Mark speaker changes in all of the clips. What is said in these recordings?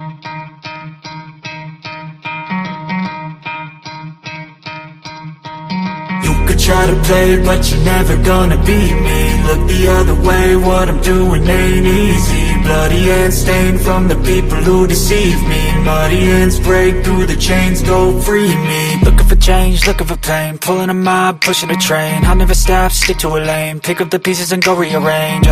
Speaker 1: You could try to play, but you're never gonna beat me. Look the other way, what I'm doing ain't easy. Bloody hands stained from the people who deceive me. Muddy hands break through the chains, go free me. Looking for change, looking for pain, pulling a mob, pushing a train. I'll never stop, stick to a lane, pick up the pieces and go rearrange.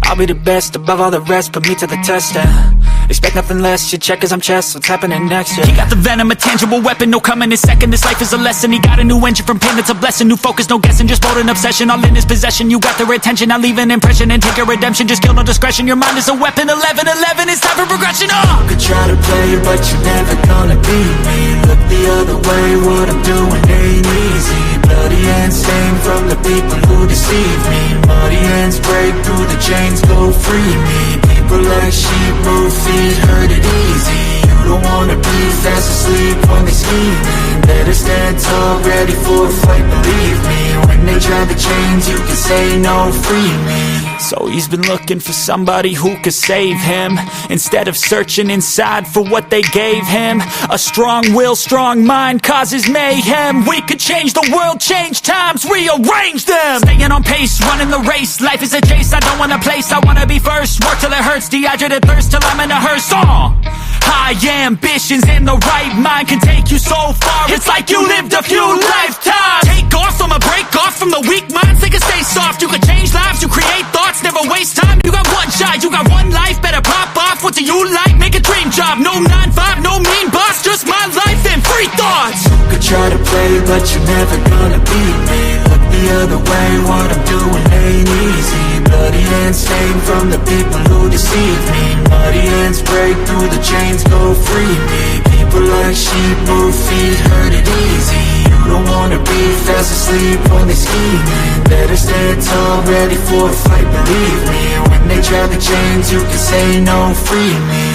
Speaker 1: I'll be the best above all the rest, put me to the test and expect nothing less, you check as I'm chess, what's happening next, yeah. He got the venom, a tangible weapon, no coming in second. This life is a lesson, he got a new engine, from pain it's a blessing. New focus, no guessing, just bold and obsession, all in his possession. You got their attention, I'll leave an impression and take a redemption. Just kill, no discretion, your mind is a weapon. 11-11, it's time for progression, You could try to play, but you're never gonna beat me. Look the other way, what I'm doing ain't easy. Bloody hands stained from the people who deceive me. Muddy hands break through the chains, go free me. People like sheep move feet, hurt it easy. You don't wanna be fast asleep when they scheming. Better stand tall, ready for a fight, believe me. When they try to change, you can say no, free me. So he's been looking for somebody who could save him, instead of searching inside for what they gave him. A strong will, strong mind causes mayhem. We could change the world, change times, rearrange them. Staying on pace, running the race. Life is a chase, I don't want a place, I wanna be first. Work till it hurts, dehydrated thirst till I'm in a hearse. High ambitions and the right mind can take you so far. It's like you lived a few lifetimes. Take off from a break off from the weak minds, they can stay soft. You can change lives, you create thoughts, never waste time. You got one shot, you got one life, better pop off. What do you like? Make a dream job. No 9-5, no mean boss, just my life and free thoughts. You could try to play, but you're never gonna beat me. Look the other way, what I'm doing ain't easy. Bloody hands stained from the people who deceive me. Muddy hands break through the chains, go free me. People like sheep move feet, hurt it easy. You don't wanna be fast asleep when they scheming. Better stand tall, ready for a fight, believe me. When they try to change, you can say no, free me.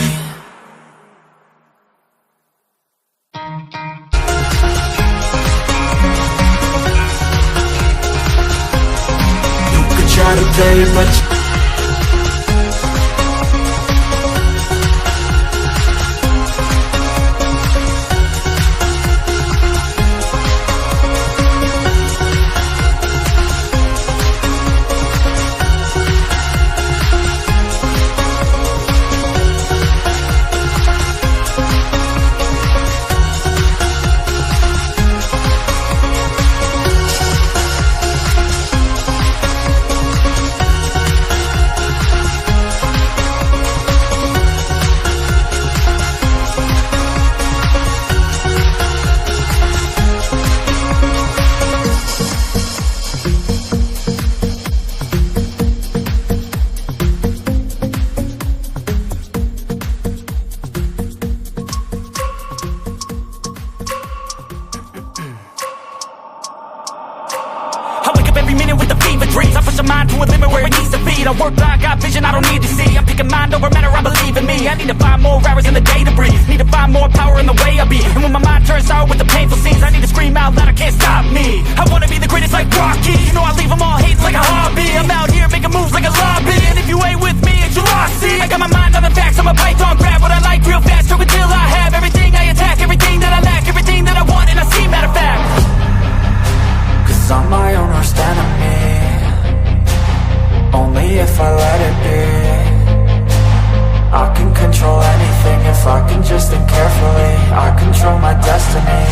Speaker 1: You could try to play, but every minute with the fever dreams. I push a mind to a limit where it needs to be. I work blind, got vision I don't need to see. I'm picking mind over matter, I believe in me. I need to find more hours in the day to breathe. Need to find more power in the way I be. And when my mind turns sour with the painful scenes, I need to scream out loud, I can't stop me. I wanna be the greatest like Rocky. You know I leave them all hating like a hobby. I'm out here making moves like a lobby. And if you ain't with me, it's your loss, see. I got my mind on the facts, I'm a python, grab what I like real fast. Stroke until I have everything I attack, everything that I lack, everything that I want, and I see, matter of fact. Cause I'm my own worst enemy. Only if I let it be. I can control anything if I can just think carefully. I control my destiny.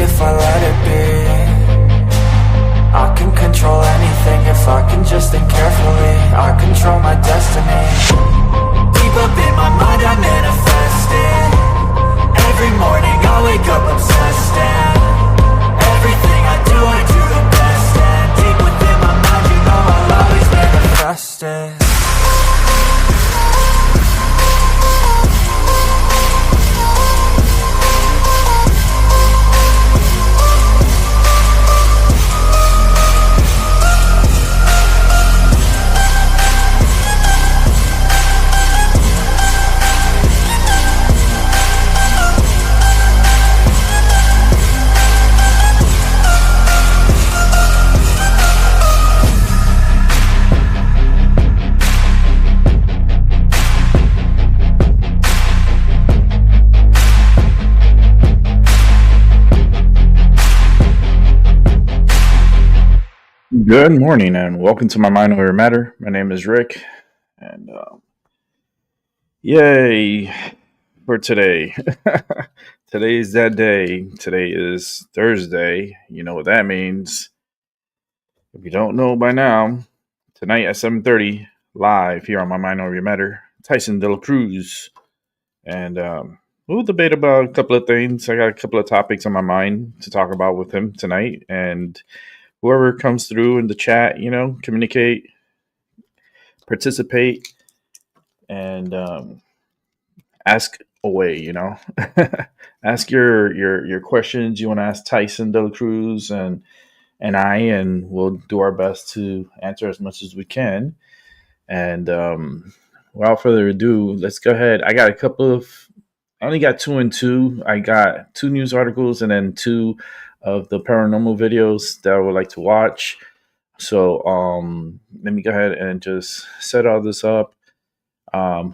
Speaker 1: if I let it be. I can control anything if I can just think carefully. I control my destiny. Deep up in my mind I manifest it. Every morning I wake up obsessed, and everything I do the best. And deep within my mind, you know I'll always manifest it.
Speaker 2: Good morning and welcome to my Mind Over Your Matter. My name is Rick, and yay for today. Today is that day. Today is Thursday. You know what that means. If you don't know by now, tonight at 7:30, live here on my Mind Over Your Matter, Tyson DeLacruz. And we'll debate about a couple of things. I got a couple of topics on my mind to talk about with him tonight, and whoever comes through in the chat, communicate, participate, and ask away, ask your questions you want to ask Tyson DeLacruz and we'll do our best to answer as much as we can. And without further ado, let's go ahead. I only got 2 and 2. I got 2 news articles and then 2 of the paranormal videos that I would like to watch. So let me go ahead and just set all this up.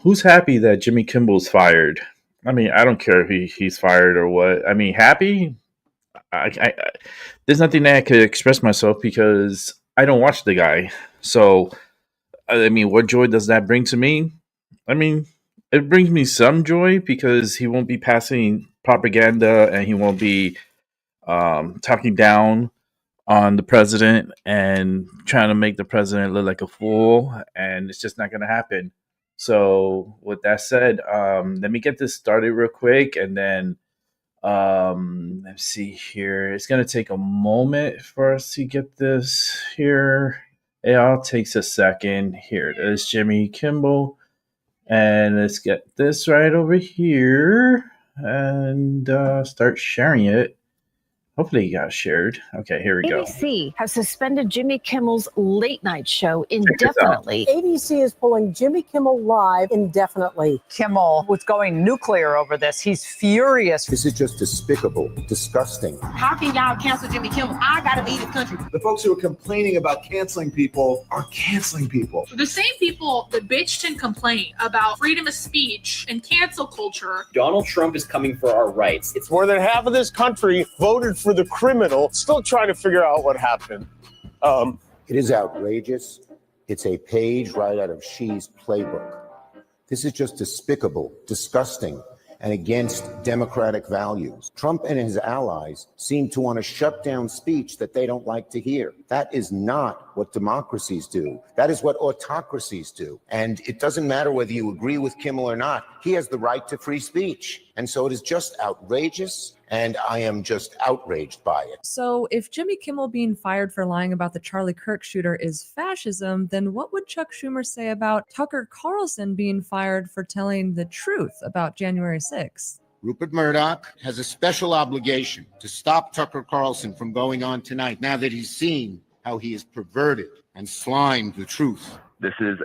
Speaker 2: Who's happy that Jimmy Kimmel's fired? I mean, I don't care if he's fired or what. I mean, happy? I there's nothing that I could express myself because I don't watch the guy. So, I mean, what joy does that bring to me? I mean, it brings me some joy because he won't be passing propaganda and he won't be talking down on the president and trying to make the president look like a fool, and it's just not going to happen. So with that said, let me get this started real quick, and then let's see here. It's going to take a moment for us to get this here. It all takes a second. Here it is, Jimmy Kimmel, and let's get this right over here and start sharing it. Hopefully it got shared. Okay, here we go.
Speaker 3: ABC has suspended Jimmy Kimmel's late night show indefinitely.
Speaker 4: ABC is pulling Jimmy Kimmel Live indefinitely.
Speaker 5: Kimmel was going nuclear over this. He's furious.
Speaker 6: This is just despicable, disgusting.
Speaker 7: How can y'all cancel Jimmy Kimmel? I gotta leave the country.
Speaker 8: The folks who are complaining about canceling people are canceling people.
Speaker 9: The same people that bitched and complained about freedom of speech and cancel culture.
Speaker 10: Donald Trump is coming for our rights.
Speaker 11: It's more than half of this country voted for the criminal, still trying to figure out what happened.
Speaker 6: It is outrageous. It's a page right out of Xi's playbook. This is just despicable, disgusting, and against democratic values. Trump and his allies seem to want to shut down speech that they don't like to hear. That is not what democracies do. That is what autocracies do. And it doesn't matter whether you agree with Kimmel or not. He has the right to free speech. And so it is just outrageous. And I am just outraged by it.
Speaker 12: So if Jimmy Kimmel being fired for lying about the Charlie Kirk shooter is fascism, then what would Chuck Schumer say about Tucker Carlson being fired for telling the truth about January 6th?
Speaker 13: Rupert Murdoch has a special obligation to stop Tucker Carlson from going on tonight now that he's seen how he has perverted and slimed the truth.
Speaker 14: This is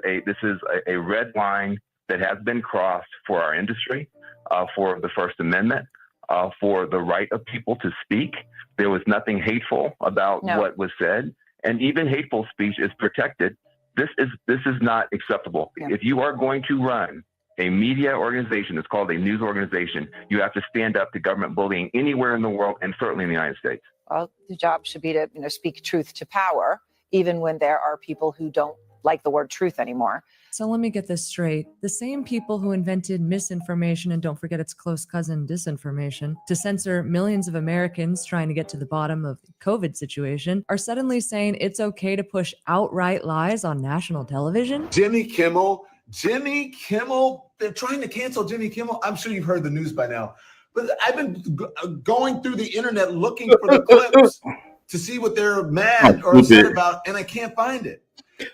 Speaker 14: a red line that has been crossed for our industry, for the First Amendment. For the right of people to speak. There was nothing hateful about what was said, and even hateful speech is protected. This is not acceptable. Yeah. If you are going to run a media organization, it's called a news organization, you have to stand up to government bullying anywhere in the world, and certainly in the United States.
Speaker 5: Well, the job should be to speak truth to power, even when there are people who don't like the word truth anymore.
Speaker 12: So let me get this straight. The same people who invented misinformation, and don't forget its close cousin disinformation, to censor millions of Americans trying to get to the bottom of the COVID situation, are suddenly saying it's okay to push outright lies on national television?
Speaker 8: Jimmy Kimmel, they're trying to cancel Jimmy Kimmel. I'm sure you've heard the news by now, but I've been going through the internet looking for the clips to see what they're mad or upset about, and I can't find it.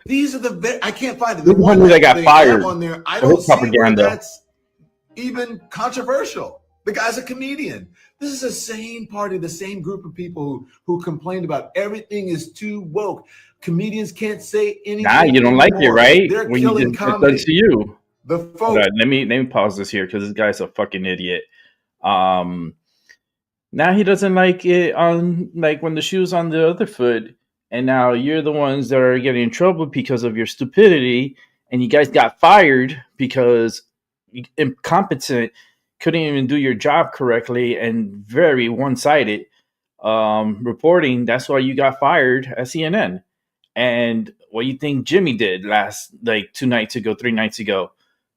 Speaker 8: These are I can't find it. The one
Speaker 2: that got fired
Speaker 8: on there, I don't see
Speaker 2: propaganda.
Speaker 8: where that's even controversial. The guy's a comedian. This is the same party, the same group of people who complained about everything is too woke. Comedians can't say anything.
Speaker 2: Nah, you don't like it, right?
Speaker 8: They're
Speaker 2: when
Speaker 8: killing
Speaker 2: you just
Speaker 8: comedy.
Speaker 2: To you.
Speaker 8: The folks.
Speaker 2: Right, let me pause this here because this guy's a fucking idiot. Now he doesn't like it on like when the shoe's on the other foot. And now you're the ones that are getting in trouble because of your stupidity. And you guys got fired because you're incompetent, couldn't even do your job correctly, and very one-sided reporting. That's why you got fired at CNN. And what you think Jimmy did last, like 3 nights ago,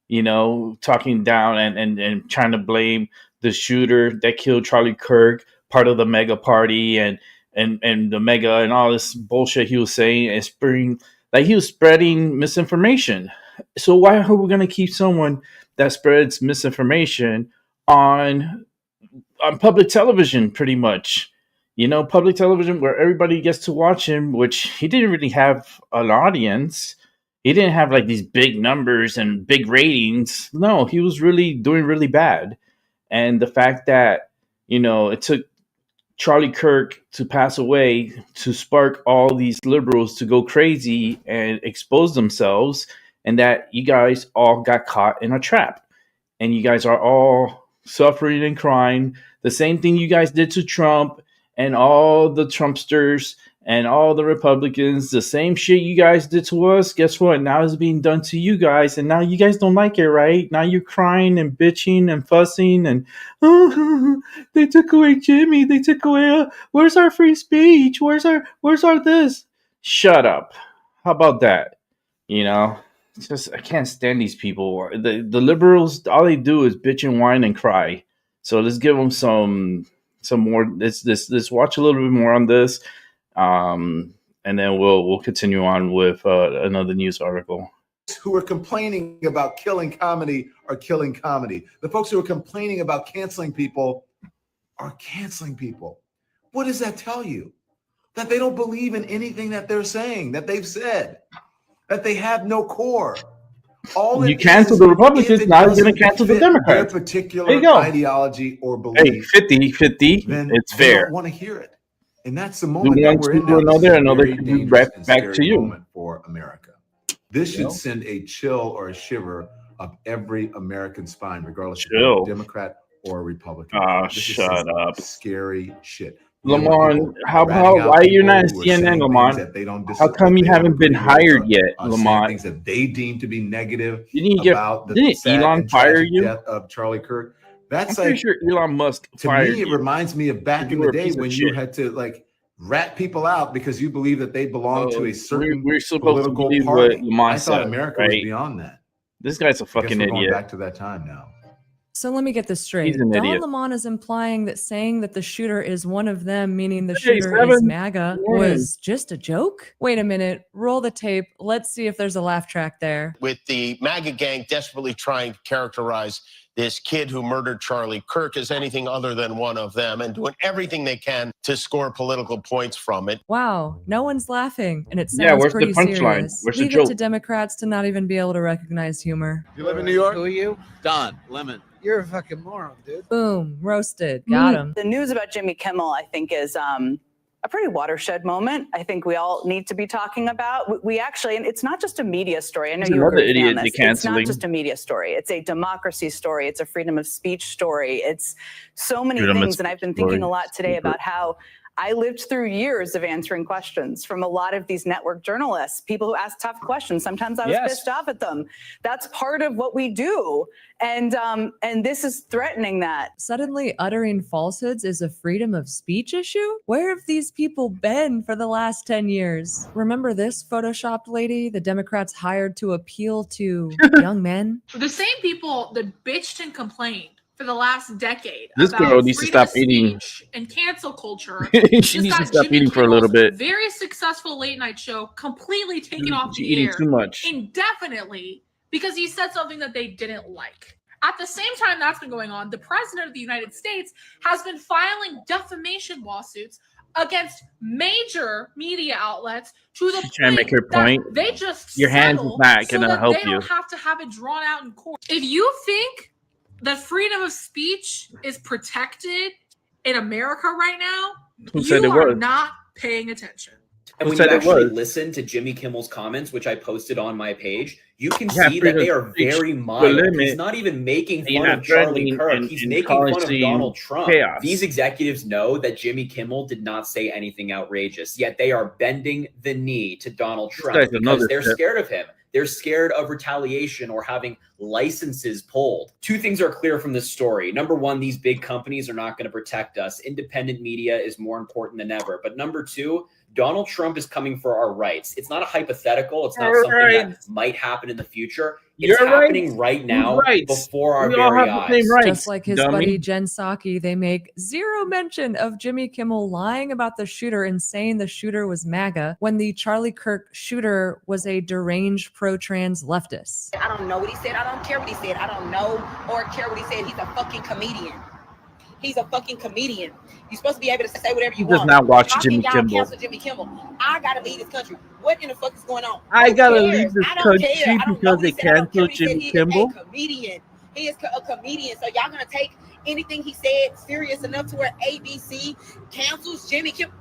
Speaker 2: you know, talking down and trying to blame the shooter that killed Charlie Kirk, part of the mega party, and the mega and all this bullshit he was saying and spreading, like he was spreading misinformation. So why are we going to keep someone that spreads misinformation on public television, pretty much? You know, public television where everybody gets to watch him, which he didn't really have an audience. He didn't have like these big numbers and big ratings. No, he was really doing really bad. And the fact that, you know, it took Charlie Kirk to pass away to spark all these liberals to go crazy and expose themselves, and that you guys all got caught in a trap, and you guys are all suffering and crying. The same thing you guys did to Trump and all the Trumpsters and all the Republicans, the same shit you guys did to us. Guess what? Now it's being done to you guys, and now you guys don't like it, right? Now you're crying and bitching and fussing and, oh, they took away Jimmy. They took away, where's our free speech? Where's our this? Shut up. How about that? You know, it's just, I can't stand these people. The liberals, all they do is bitch and whine and cry. So let's give them some more. Let's watch a little bit more on this. And then we'll continue on with another news article.
Speaker 8: Who are complaining about killing comedy are killing comedy. The folks who are complaining about canceling people are canceling people. What does that tell you? That they don't believe in anything that they're saying, that they've said, that they have no core. All
Speaker 2: you cancel the Republicans, now you're going to cancel the Democrats.
Speaker 8: Their particular ideology or belief.
Speaker 2: Hey, 50-50, it's fair.
Speaker 8: They don't want to hear it. And that's the moment
Speaker 2: that we're in now. Another can be right back to you.
Speaker 8: For America. This should send a chill or a shiver up every American spine, regardless if you're a Democrat or a Republican.
Speaker 2: Shut up.
Speaker 8: Scary shit.
Speaker 2: Lamont, why you're not at CNN, Lamont? How come you haven't been hired yet, Lamont?
Speaker 8: Things that they deem to be negative
Speaker 2: didn't Elon fire you?
Speaker 8: Death of Charlie Kirk. That's
Speaker 2: I'm pretty sure Elon Musk fired
Speaker 8: you. To me, it reminds me of back in the day when you had to like rat people out because you believe that they belong to a certain
Speaker 2: we're supposed to believe
Speaker 8: party.
Speaker 2: what Lamont
Speaker 8: I thought
Speaker 2: said,
Speaker 8: America
Speaker 2: right?
Speaker 8: was beyond that.
Speaker 2: This guy's a fucking idiot.
Speaker 8: Going back to that time now.
Speaker 12: So let me get this straight.
Speaker 2: He's an
Speaker 12: Don
Speaker 2: idiot.
Speaker 12: Lamont is implying that saying that the shooter is one of them, meaning the shooter is MAGA, was just a joke? Wait a minute. Roll the tape. Let's see if there's a laugh track there.
Speaker 11: With the MAGA gang desperately trying to characterize this kid who murdered Charlie Kirk as anything other than one of them and doing everything they can to score political points from it.
Speaker 12: Wow, no one's laughing, and it sounds
Speaker 2: where's
Speaker 12: pretty
Speaker 2: the punchline?
Speaker 12: serious.
Speaker 2: Where's the
Speaker 12: Leave
Speaker 2: joke?
Speaker 12: it to Democrats to not even be able to recognize humor.
Speaker 8: You live in New York?
Speaker 15: Who are you? Don Lemon. You're a fucking moron, dude.
Speaker 12: Boom, roasted. Got him.
Speaker 5: The news about Jimmy Kimmel, I think, is a pretty watershed moment. I think we all need to be talking about. We actually, and it's not just a media story. I know you agree with me on this. It's not just a media story. It's a democracy story. It's a freedom of speech story. It's so many things. And I've been thinking a lot today about how I lived through years of answering questions from a lot of these network journalists, people who ask tough questions. Sometimes I was pissed off at them. That's part of what we do. And this is threatening that.
Speaker 12: Suddenly uttering falsehoods is a freedom of speech issue? Where have these people been for the last 10 years? Remember this photoshopped lady the Democrats hired to appeal to young men?
Speaker 9: The same people that bitched and complained for the last decade
Speaker 2: This
Speaker 9: about
Speaker 2: girl needs to
Speaker 9: freedom
Speaker 2: stop
Speaker 9: of
Speaker 2: eating.
Speaker 9: speech and cancel culture.
Speaker 2: She
Speaker 9: just
Speaker 2: needs to
Speaker 9: got
Speaker 2: stop
Speaker 9: Jimmy
Speaker 2: eating for a little
Speaker 9: Kimmel's
Speaker 2: bit.
Speaker 9: very successful late night show completely taken off
Speaker 2: She's
Speaker 9: the
Speaker 2: eating
Speaker 9: air
Speaker 2: too much.
Speaker 9: indefinitely because he said something that they didn't like. At the same time that's been going on, the president of the United States has been filing defamation lawsuits against major media outlets to the
Speaker 2: She's trying to make her
Speaker 9: that
Speaker 2: point.
Speaker 9: they just
Speaker 2: Your hands is
Speaker 9: settle
Speaker 2: not
Speaker 9: so
Speaker 2: gonna
Speaker 9: that
Speaker 2: help
Speaker 9: they
Speaker 2: you.
Speaker 9: don't have to have it drawn out in court. If you think that freedom of speech is protected in America right now,
Speaker 2: Who said
Speaker 9: you
Speaker 2: it
Speaker 9: are
Speaker 2: was?
Speaker 9: not paying attention.
Speaker 10: And
Speaker 2: Who
Speaker 10: when
Speaker 2: said
Speaker 10: you
Speaker 2: it
Speaker 10: actually
Speaker 2: was?
Speaker 10: listen to Jimmy Kimmel's comments, which I posted on my page, you can
Speaker 2: You have
Speaker 10: see that
Speaker 2: freedom
Speaker 10: they
Speaker 2: of
Speaker 10: are
Speaker 2: speech
Speaker 10: very
Speaker 2: to a
Speaker 10: mild. He's
Speaker 2: limit,
Speaker 10: not even making
Speaker 2: and you're
Speaker 10: fun
Speaker 2: not
Speaker 10: of Charlie
Speaker 2: threatening
Speaker 10: Kirk.
Speaker 2: and-
Speaker 10: He's
Speaker 2: and
Speaker 10: making fun of
Speaker 2: causing
Speaker 10: Donald Trump.
Speaker 2: chaos.
Speaker 10: These executives know that Jimmy Kimmel did not say anything outrageous, yet they are bending the knee to Donald Trump
Speaker 2: guy's
Speaker 10: because
Speaker 2: another
Speaker 10: they're
Speaker 2: step.
Speaker 10: scared of him. They're scared of retaliation or having licenses pulled. Two things are clear from this story. Number one, these big companies are not going to protect us. Independent media is more important than ever. But number two, Donald Trump is coming for our rights. It's not a hypothetical. It's not something that might happen in the future. It's
Speaker 2: Your
Speaker 10: happening
Speaker 2: rights?
Speaker 10: right now
Speaker 2: Whose rights?
Speaker 10: before our
Speaker 2: We all
Speaker 10: very
Speaker 2: have the same
Speaker 10: eyes.
Speaker 2: rights.
Speaker 12: Just like his
Speaker 2: dummy.
Speaker 12: buddy Jen Psaki, they make zero mention of Jimmy Kimmel lying about the shooter and saying the shooter was MAGA when the Charlie Kirk shooter was a deranged pro-trans leftist.
Speaker 7: I don't know what he said. I don't care what he said. I don't know or care what he said. He's a fucking comedian. He's a fucking comedian. You're supposed to be able to say whatever you
Speaker 2: He does
Speaker 7: want.
Speaker 2: not watch
Speaker 7: How
Speaker 2: Jimmy
Speaker 7: can y'all
Speaker 2: Kimmel.
Speaker 7: cancel Jimmy Kimmel? I gotta leave this country. What in the fuck is going on?
Speaker 2: I
Speaker 7: Who
Speaker 2: gotta
Speaker 7: cares?
Speaker 2: leave this
Speaker 7: I don't
Speaker 2: country
Speaker 7: care. I don't know
Speaker 2: because
Speaker 7: what he
Speaker 2: they
Speaker 7: said. I don't care
Speaker 2: canceled
Speaker 7: what he said.
Speaker 2: Jimmy
Speaker 7: He
Speaker 2: Kimmel.
Speaker 7: is a comedian. He is a comedian. So y'all gonna take anything he said serious enough to where ABC cancels Jimmy Kimmel?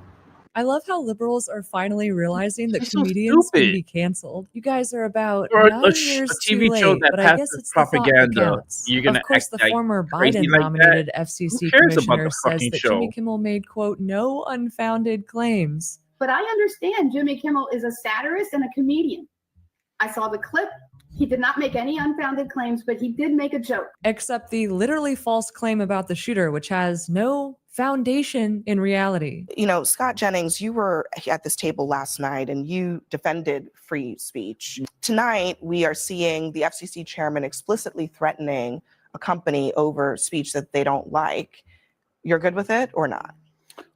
Speaker 12: I love how liberals are finally realizing that
Speaker 2: She's so
Speaker 12: comedians can
Speaker 2: stupid.
Speaker 12: be canceled. You guys are about
Speaker 2: Or a
Speaker 12: 9
Speaker 2: sh-
Speaker 12: years
Speaker 2: a TV
Speaker 12: too
Speaker 2: show
Speaker 12: late,
Speaker 2: that
Speaker 12: but I
Speaker 2: passes
Speaker 12: guess it's the thought that
Speaker 2: propaganda.
Speaker 12: counts.
Speaker 2: You're gonna
Speaker 12: Of course,
Speaker 2: act
Speaker 12: the
Speaker 2: like
Speaker 12: former
Speaker 2: crazy like
Speaker 12: Biden-nominated
Speaker 2: that?
Speaker 12: FCC
Speaker 2: Who cares about
Speaker 12: commissioner
Speaker 2: the
Speaker 12: says
Speaker 2: fucking
Speaker 12: that
Speaker 2: show?
Speaker 12: Jimmy Kimmel made, quote, no unfounded claims.
Speaker 16: But I understand Jimmy Kimmel is a satirist and a comedian. I saw the clip. He did not make any unfounded claims, but he did make a joke.
Speaker 12: Except the literally false claim about the shooter, which has no foundation in reality.
Speaker 17: You know, Scott Jennings, you were at this table last night and you defended free speech. Tonight, we are seeing the FCC chairman explicitly threatening a company over speech that they don't like. You're good with it or not?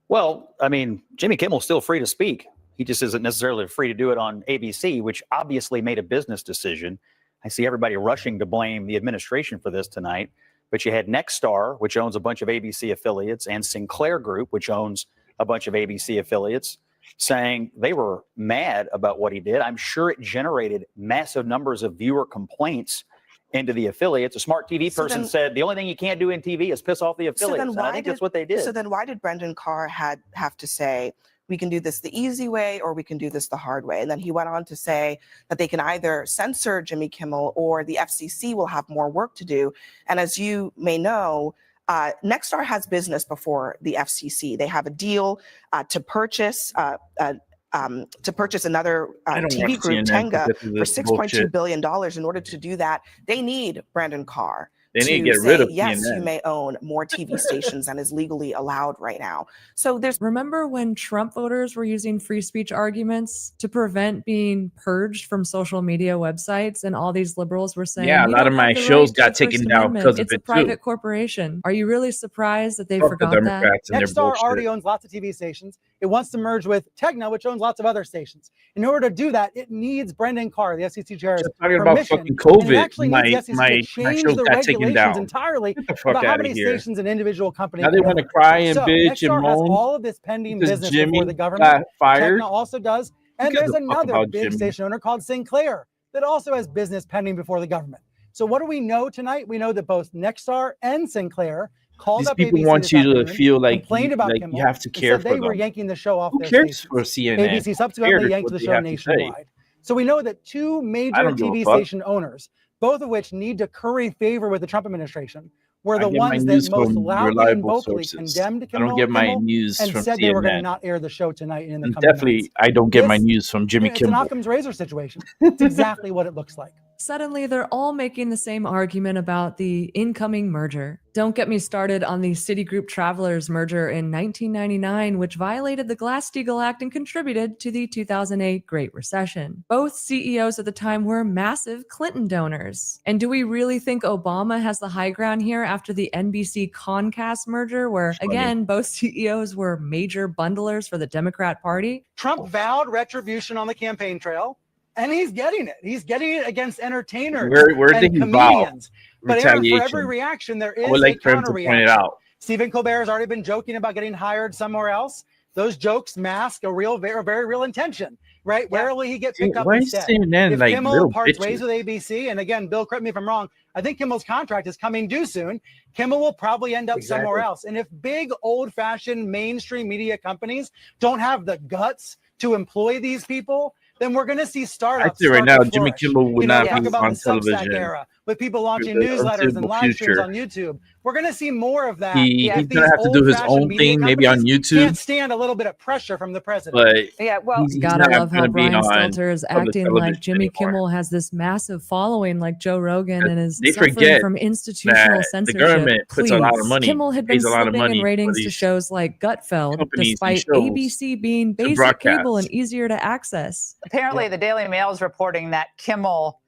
Speaker 18: Well, I mean, Jimmy Kimmel's still free to speak. He just isn't necessarily free to do it on ABC, which obviously made a business decision. I see everybody rushing to blame the administration for this tonight. But you had Nexstar, which owns a bunch of ABC affiliates, and Sinclair Group, which owns a bunch of ABC affiliates, saying they were mad about what he did. I'm sure it generated massive numbers of viewer complaints into the affiliates. A smart TV person said the only thing you can't do in TV is piss off the affiliates. And I think that's what they did.
Speaker 17: So then why did Brendan Carr have to say, we can do this the easy way or we can do this the hard way? And then he went on to say that they can either censor Jimmy Kimmel or the FCC will have more work to do. And as you may know, Nexstar has business before the FCC. They have a deal to purchase another TV group, Tenga, for $6.2 billion. In order to do that, they need Brendan Carr.
Speaker 2: They need to get
Speaker 17: say,
Speaker 2: rid of
Speaker 17: yes,
Speaker 2: CNN.
Speaker 17: you may own more TV stations than is legally allowed right now. So there's
Speaker 12: Remember when Trump voters were using free speech arguments to prevent being purged from social media websites, and all these liberals were saying,
Speaker 2: Yeah, a
Speaker 12: "You
Speaker 2: lot
Speaker 12: don't
Speaker 2: of my
Speaker 12: have the
Speaker 2: shows
Speaker 12: right to
Speaker 2: got
Speaker 12: the
Speaker 2: taken
Speaker 12: First
Speaker 2: down
Speaker 12: Amendment.
Speaker 2: because of
Speaker 12: it's a
Speaker 2: it, too."
Speaker 12: private corporation." Are you really surprised that they
Speaker 2: Fuck the
Speaker 12: forgot that?
Speaker 2: Democrats and their
Speaker 19: Nexstar
Speaker 2: bullshit.
Speaker 19: already owns lots of TV stations. It wants to merge with Tegna, which owns lots of other stations. In order to do that, it needs Brendan Carr, the FCC chair's
Speaker 2: Talking about
Speaker 19: permission.
Speaker 2: fucking
Speaker 19: And it
Speaker 2: COVID,
Speaker 19: actually needs the FCC
Speaker 2: my
Speaker 19: to change
Speaker 2: show
Speaker 19: the
Speaker 2: got taken
Speaker 19: regulations
Speaker 2: down.
Speaker 19: entirely
Speaker 2: Get the fuck
Speaker 19: about how
Speaker 2: outta
Speaker 19: many
Speaker 2: here.
Speaker 19: stations an individual company
Speaker 2: Now they
Speaker 19: can
Speaker 2: want to
Speaker 19: own.
Speaker 2: cry and
Speaker 19: So
Speaker 2: bitch and
Speaker 19: Nexstar has
Speaker 2: moan
Speaker 19: all of this pending
Speaker 2: because
Speaker 19: business
Speaker 2: Jimmy
Speaker 19: before the government.
Speaker 2: got fired.
Speaker 19: Tegna also does.
Speaker 2: Who
Speaker 19: And
Speaker 2: gives
Speaker 19: there's
Speaker 2: a fuck
Speaker 19: another
Speaker 2: about
Speaker 19: big
Speaker 2: Jimmy?
Speaker 19: station owner called Sinclair that also has business pending before the government. So what do we know tonight? We know that both Nexstar and Sinclair called
Speaker 2: These
Speaker 19: up
Speaker 2: people
Speaker 19: ABC
Speaker 2: want
Speaker 19: this
Speaker 2: you to
Speaker 19: afternoon,
Speaker 2: feel like
Speaker 19: complained
Speaker 2: you,
Speaker 19: about
Speaker 2: like
Speaker 19: Kimmel,
Speaker 2: you have to
Speaker 19: and
Speaker 2: care
Speaker 19: said
Speaker 2: for
Speaker 19: they were
Speaker 2: them.
Speaker 19: yanking the show off
Speaker 2: Who
Speaker 19: their
Speaker 2: cares
Speaker 19: stations.
Speaker 2: for CNN?
Speaker 19: ABC
Speaker 2: Who
Speaker 19: subsequently
Speaker 2: cares
Speaker 19: yanked
Speaker 2: what
Speaker 19: the
Speaker 2: they
Speaker 19: show
Speaker 2: have to say?
Speaker 19: nationwide. So we know that two major
Speaker 2: I don't give a
Speaker 19: TV
Speaker 2: fuck.
Speaker 19: station owners, both of which need to curry favor with the Trump administration, were the ones that most loudly and vocally condemned Kimmel,
Speaker 2: I don't get my news
Speaker 19: and
Speaker 2: from
Speaker 19: said
Speaker 2: CNN.
Speaker 19: they were going to not air the show tonight and in the coming
Speaker 2: Definitely,
Speaker 19: nights.
Speaker 2: I don't get my news from Jimmy
Speaker 19: It's an
Speaker 2: Kimmel.
Speaker 19: Occam's razor situation. It's exactly what it looks like.
Speaker 12: Suddenly, they're all making the same argument about the incoming merger. Don't get me started on the Citigroup Travelers merger in 1999, which violated the Glass-Steagall Act and contributed to the 2008 Great Recession. Both CEOs at the time were massive Clinton donors. And do we really think Obama has the high ground here after the NBC-Comcast merger, where, again, both CEOs were major bundlers for the Democrat Party?
Speaker 19: Trump vowed retribution on the campaign trail. And he's getting it. He's getting it against entertainers
Speaker 2: Where
Speaker 19: and
Speaker 2: did he vow
Speaker 19: comedians. But for
Speaker 2: retaliation?
Speaker 19: every reaction, there is
Speaker 2: I would like
Speaker 19: a
Speaker 2: for him to
Speaker 19: counter
Speaker 2: point it
Speaker 19: reaction.
Speaker 2: out.
Speaker 19: Stephen Colbert has already been joking about getting hired somewhere else. Those jokes mask a very real intention, right? Where will he get picked up
Speaker 2: Why is
Speaker 19: instead?
Speaker 2: CNN
Speaker 19: If
Speaker 2: like
Speaker 19: Kimmel
Speaker 2: little
Speaker 19: parts
Speaker 2: bitches?
Speaker 19: ways with ABC, and again, Bill, correct me if I'm wrong, I think Kimmel's contract is coming due soon. Kimmel will probably end up somewhere else. And if big, old-fashioned mainstream media companies don't have the guts to employ these people, then we're going to see startups.
Speaker 2: I say right
Speaker 19: start
Speaker 2: now,
Speaker 19: to
Speaker 2: Jimmy
Speaker 19: flourish.
Speaker 2: Kimmel would not
Speaker 19: talk
Speaker 2: be
Speaker 19: about
Speaker 2: on
Speaker 19: the Substack
Speaker 2: television
Speaker 19: era with people launching
Speaker 2: for the
Speaker 19: newsletters and
Speaker 2: foreseeable
Speaker 19: live streams
Speaker 2: future.
Speaker 19: on YouTube. We're going to see more of that.
Speaker 2: He's
Speaker 19: if
Speaker 2: gonna
Speaker 19: these
Speaker 2: have to do his
Speaker 19: old-fashioned
Speaker 2: own
Speaker 19: media
Speaker 2: thing, maybe on
Speaker 19: companies
Speaker 2: YouTube.
Speaker 19: Can't stand a little bit of pressure from the president.
Speaker 2: But
Speaker 5: yeah, well,
Speaker 2: he's
Speaker 12: Gotta
Speaker 2: not
Speaker 12: love how
Speaker 2: gonna be
Speaker 12: Brian
Speaker 2: on
Speaker 12: Stelter is
Speaker 2: public
Speaker 12: acting like
Speaker 2: television
Speaker 12: Jimmy
Speaker 2: anymore.
Speaker 12: Kimmel has this massive following like Joe Rogan and is
Speaker 2: They
Speaker 12: suffering
Speaker 2: forget
Speaker 12: from institutional
Speaker 2: that
Speaker 12: censorship.
Speaker 2: the government puts a lot of
Speaker 12: Please.
Speaker 2: money,
Speaker 12: Kimmel had been
Speaker 2: pays a lot of
Speaker 12: slipping
Speaker 2: money
Speaker 12: in
Speaker 2: for
Speaker 12: ratings to
Speaker 2: these
Speaker 12: shows like Gutfeld,
Speaker 2: companies and
Speaker 12: despite
Speaker 2: shows
Speaker 12: ABC being
Speaker 2: to
Speaker 12: basic
Speaker 2: broadcast.
Speaker 12: cable and easier to access.
Speaker 20: Apparently, the Daily Mail is reporting that Kimmel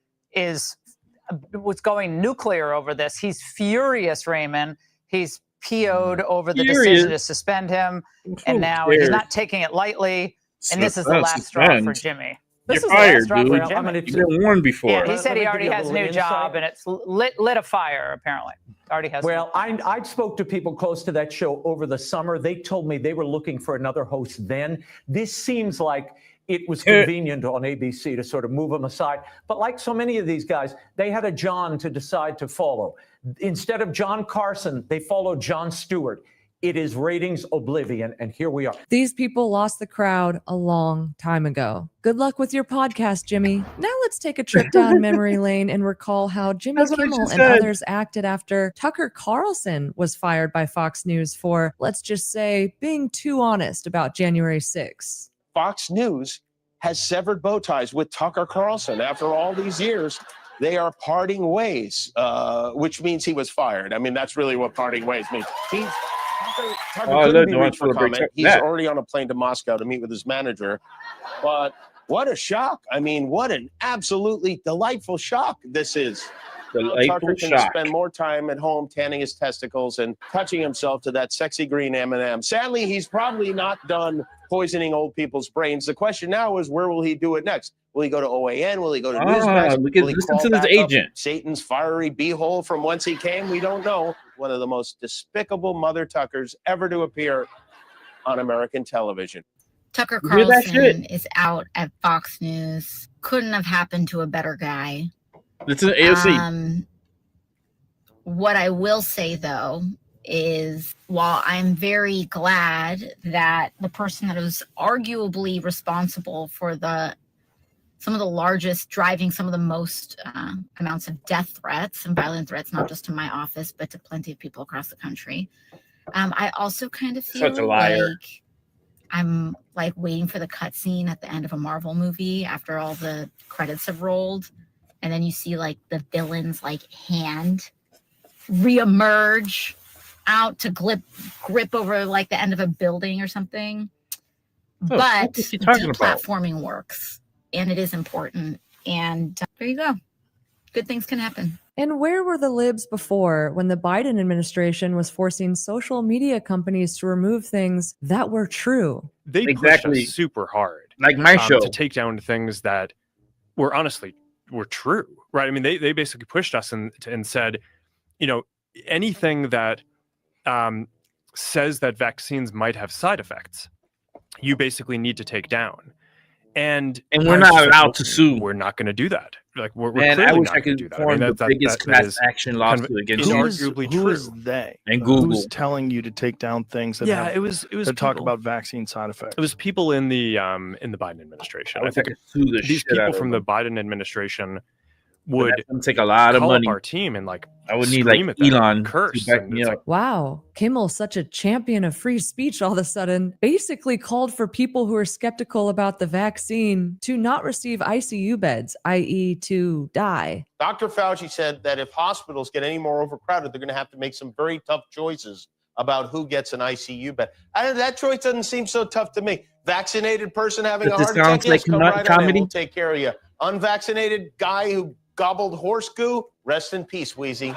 Speaker 20: was going nuclear over this. He's furious, Raymond. He's PO'd over the decision to suspend him, and now he's not taking it lightly. And this is the last straw for Jimmy. This
Speaker 2: You're
Speaker 20: is
Speaker 2: fired,
Speaker 20: the last straw
Speaker 2: dude.
Speaker 20: for Jimmy.
Speaker 2: You've been warned before.
Speaker 20: Yeah, he said he already has a new job, and it's lit a fire. Apparently, already has.
Speaker 21: Well, I spoke to people close to that show over the summer. They told me they were looking for another host then. This seems like it was convenient on ABC to sort of move them aside. But like so many of these guys, they had a John to decide to follow. Instead of John Carson, they followed Jon Stewart. It is ratings oblivion, and here we are.
Speaker 12: These people lost the crowd a long time ago. Good luck with your podcast, Jimmy. Now let's take a trip down memory lane and recall how Jimmy
Speaker 2: That's what I
Speaker 12: Kimmel
Speaker 2: just
Speaker 12: and
Speaker 2: said.
Speaker 12: others acted after Tucker Carlson was fired by Fox News for, let's just say, being too honest about January 6th.
Speaker 11: Fox News has severed bow ties with Tucker Carlson. After all these years, they are parting ways, which means he was fired. I mean, that's really what parting ways means. Tucker couldn't be reached for comment. He's already on a plane to Moscow to meet with his manager. But what a shock. I mean, what an absolutely delightful shock this is. Tucker can spend more time at home tanning his testicles and touching himself to that sexy green M&M. Sadly, he's probably not done poisoning old people's brains. The question now is, where will he do it next? Will he go to OAN? Will he go to Newsmax? Will he
Speaker 2: listen
Speaker 11: crawl
Speaker 2: to this
Speaker 11: back up
Speaker 2: agent.
Speaker 11: Satan's fiery beehole from whence he came? We don't know. One of the most despicable mother Tuckers ever to appear on American television.
Speaker 22: Tucker Carlson is out at Fox News. Couldn't have happened to a better guy.
Speaker 2: It's an AOC.
Speaker 22: What I will say, though, is while I'm very glad that the person that was arguably responsible for some of the largest, driving some of the most amounts of death threats and violent threats, not just to my office, but to plenty of people across the country. I also kind of feel
Speaker 2: Such a liar.
Speaker 22: like I'm like waiting for the cutscene at the end of a Marvel movie after all the credits have rolled. And then you see like the villain's like hand reemerge out to grip over like the end of a building or something.
Speaker 2: Oh,
Speaker 22: But
Speaker 2: what is he talking about?
Speaker 22: deplatforming works, and it is important. And there you go. Good things can happen.
Speaker 12: And where were the libs before when the Biden administration was forcing social media companies to remove things that were true?
Speaker 23: They pushed us super hard,
Speaker 2: like my show,
Speaker 23: to take down things that were honestly were true, right? I mean, they basically pushed us and said, you know, anything that says that vaccines might have side effects, you basically need to take down. And
Speaker 2: we're not allowed to sue.
Speaker 23: We're not going to do that. Like we're
Speaker 2: And I
Speaker 23: clearly
Speaker 2: wish
Speaker 23: not
Speaker 2: I
Speaker 23: going
Speaker 2: could
Speaker 23: to do that.
Speaker 2: form the biggest class
Speaker 23: is
Speaker 2: action lawsuit against
Speaker 23: inarguably
Speaker 15: Who
Speaker 23: true.
Speaker 15: is they?
Speaker 2: And Google.
Speaker 15: Who's telling you to take down things that
Speaker 23: Yeah, it was
Speaker 15: that talk
Speaker 23: people.
Speaker 15: about vaccine side effects?
Speaker 23: It was people in the Biden administration.
Speaker 2: I
Speaker 23: I think
Speaker 2: could sue the
Speaker 23: these
Speaker 2: shit out
Speaker 23: people
Speaker 2: of
Speaker 23: from the
Speaker 2: them.
Speaker 23: Biden administration would
Speaker 2: take a lot of
Speaker 23: call
Speaker 2: money.
Speaker 23: up our team and like
Speaker 2: I would need like
Speaker 23: scream at them,
Speaker 2: Elon
Speaker 23: curse,
Speaker 2: to back
Speaker 23: and
Speaker 2: me
Speaker 23: it's
Speaker 2: up.
Speaker 23: like,
Speaker 12: Wow, Kimmel, such a champion of free speech all of a sudden, basically called for people who are skeptical about the vaccine to not receive ICU beds, i.e. to die.
Speaker 11: Dr. Fauci said that if hospitals get any more overcrowded, they're going to have to make some very tough choices about who gets an ICU bed. That choice doesn't seem so tough to me. Vaccinated person having a heart attack, yes, come right on in, we'll take care of you. Unvaccinated guy who gobbled horse goo, rest in peace, Wheezy.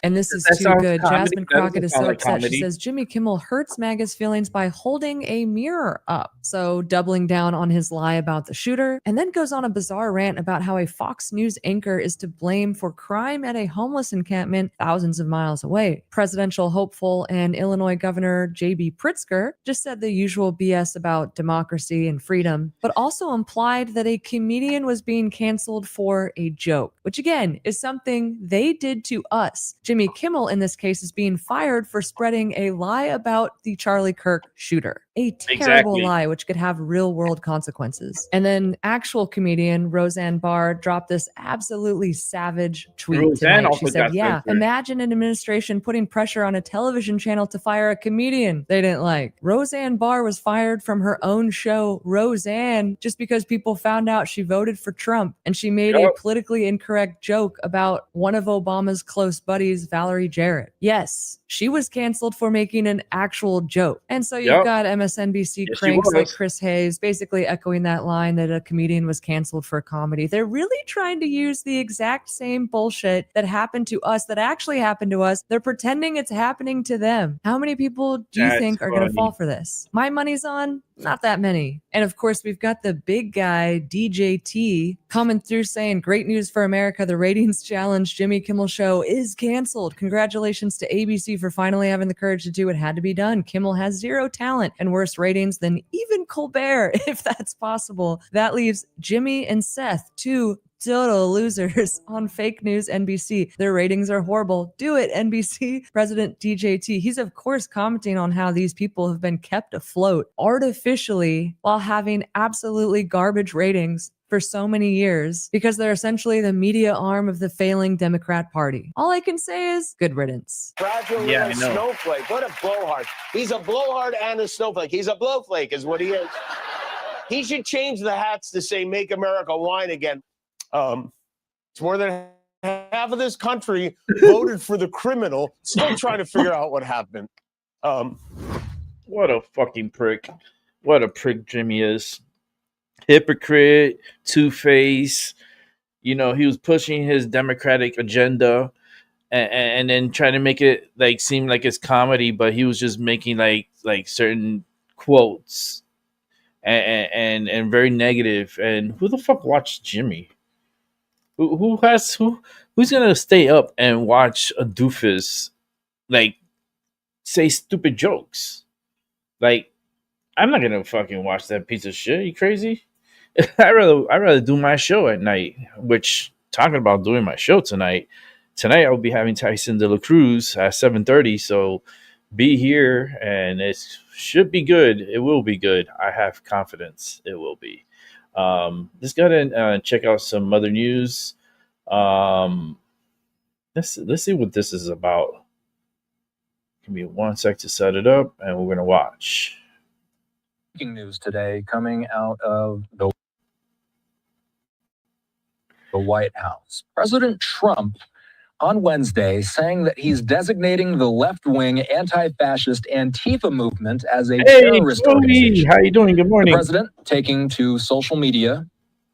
Speaker 12: And this is too good. Jasmine Crockett is so upset. She says Jimmy Kimmel hurts MAGA's feelings by holding a mirror up. So doubling down on his lie about the shooter, and then goes on a bizarre rant about how a Fox News anchor is to blame for crime at a homeless encampment thousands of miles away. Presidential hopeful and Illinois Governor J.B. Pritzker just said the usual BS about democracy and freedom, but also implied that a comedian was being canceled for a joke, which again is something they did to us. Jimmy Kimmel, in this case, is being fired for spreading a lie about the Charlie Kirk shooter. A terrible lie, which could have real-world consequences. And then actual comedian Roseanne Barr dropped this absolutely savage tweet tonight. She said, yeah, imagine an administration putting pressure on a television channel to fire a comedian they didn't like. Roseanne Barr was fired from her own show, Roseanne, just because people found out she voted for Trump, and she made a politically incorrect joke about one of Obama's close buddies, Valerie Jarrett. Yes, she was canceled for making an actual joke. And so you've got MSNBC cranks like Chris Hayes basically echoing that line that a comedian was canceled for comedy. They're really trying to use the exact same bullshit that happened to us, that actually happened to us. They're pretending it's happening to them. How many people do you think are going to fall for this? My money's on not that many. And of course, we've got the big guy, DJT, coming through saying, great news for America. The ratings challenge Jimmy Kimmel show is canceled. Congratulations to ABC for finally having the courage to do what had to be done. Kimmel has zero talent and worse ratings than even Colbert, if that's possible. That leaves Jimmy and Seth, two total losers on fake news NBC. Their ratings are horrible. Do it, NBC. President DJT, he's of course commenting on how these people have been kept afloat artificially while having absolutely garbage ratings for so many years because they're essentially the media arm of the failing Democrat Party. All I can say is good riddance.
Speaker 11: Fragile little snowflake. What a blowhard. He's a blowhard and a snowflake. He's a blowflake is what he is. He should change the hats to say, make America whine again. It's more than half of this country voted for the criminal, still trying to figure out what happened.
Speaker 2: What a fucking prick. What a prick Jimmy is. Hypocrite, two-face. You know, he was pushing his Democratic agenda and then trying to make it like seem like it's comedy, but he was just making like certain quotes and very negative. And who the fuck watched Jimmy? Who's gonna stay up and watch a doofus like say stupid jokes? Like, I'm not gonna fucking watch that piece of shit. You crazy? I rather do my show at night. Which, talking about doing my show tonight I will be having Tyson DeLacruz at 7:30. So be here, and it should be good. It will be good. I have confidence it will be. Let's go ahead and check out some other news. Let's see what this is about. Give me 1 sec to set it up, and we're gonna watch.
Speaker 1: Breaking news today coming out of the White House. President Trump on Wednesday saying that he's designating the left-wing anti-fascist Antifa movement as a terrorist organization.
Speaker 2: How you doing? Good morning.
Speaker 1: The president taking to social media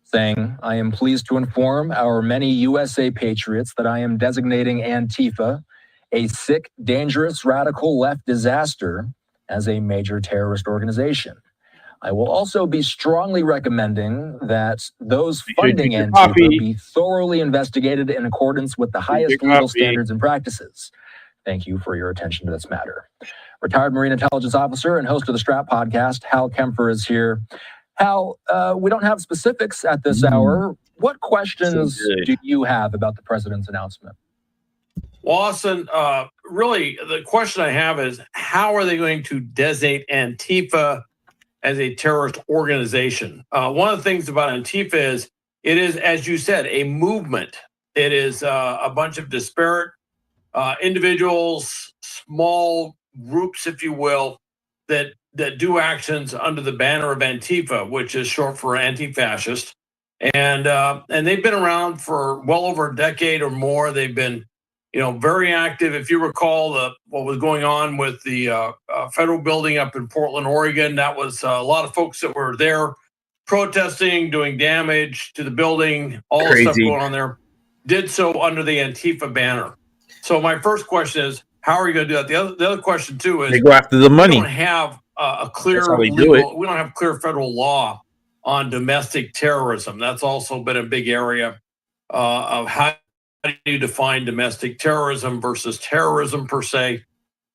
Speaker 1: saying, I am pleased to inform our many USA patriots that I am designating Antifa, a sick, dangerous, radical left disaster, as a major terrorist organization. I will also be strongly recommending that those funding Antifa be thoroughly investigated in accordance with the highest legal standards and practices. Thank you for your attention to this matter. Retired Marine Intelligence Officer and host of the Strap podcast, Hal Kempfer, is here. Hal, we don't have specifics at this hour. What questions do you have about the president's announcement?
Speaker 3: Well, Austin, really, the question I have is, how are they going to designate Antifa as a terrorist organization? One of the things about Antifa is It is, as you said, a movement. It is a bunch of disparate individuals, small groups, if you will, that do actions under the banner of Antifa, which is short for anti-fascist, and they've been around for well over a decade or more. They've been, very active. If you recall what was going on with the federal building up in Portland, Oregon, that was a lot of folks that were there protesting, doing damage to the building, all the stuff going on there, did so under the Antifa banner. So my first question is, how are you going to do that? The other question too is,
Speaker 2: they go after the money.
Speaker 3: We don't have a clear
Speaker 2: That's how they do
Speaker 3: legal.
Speaker 2: it.
Speaker 3: We don't have clear federal law on domestic terrorism. That's also been a big area of how do you define domestic terrorism versus terrorism per se.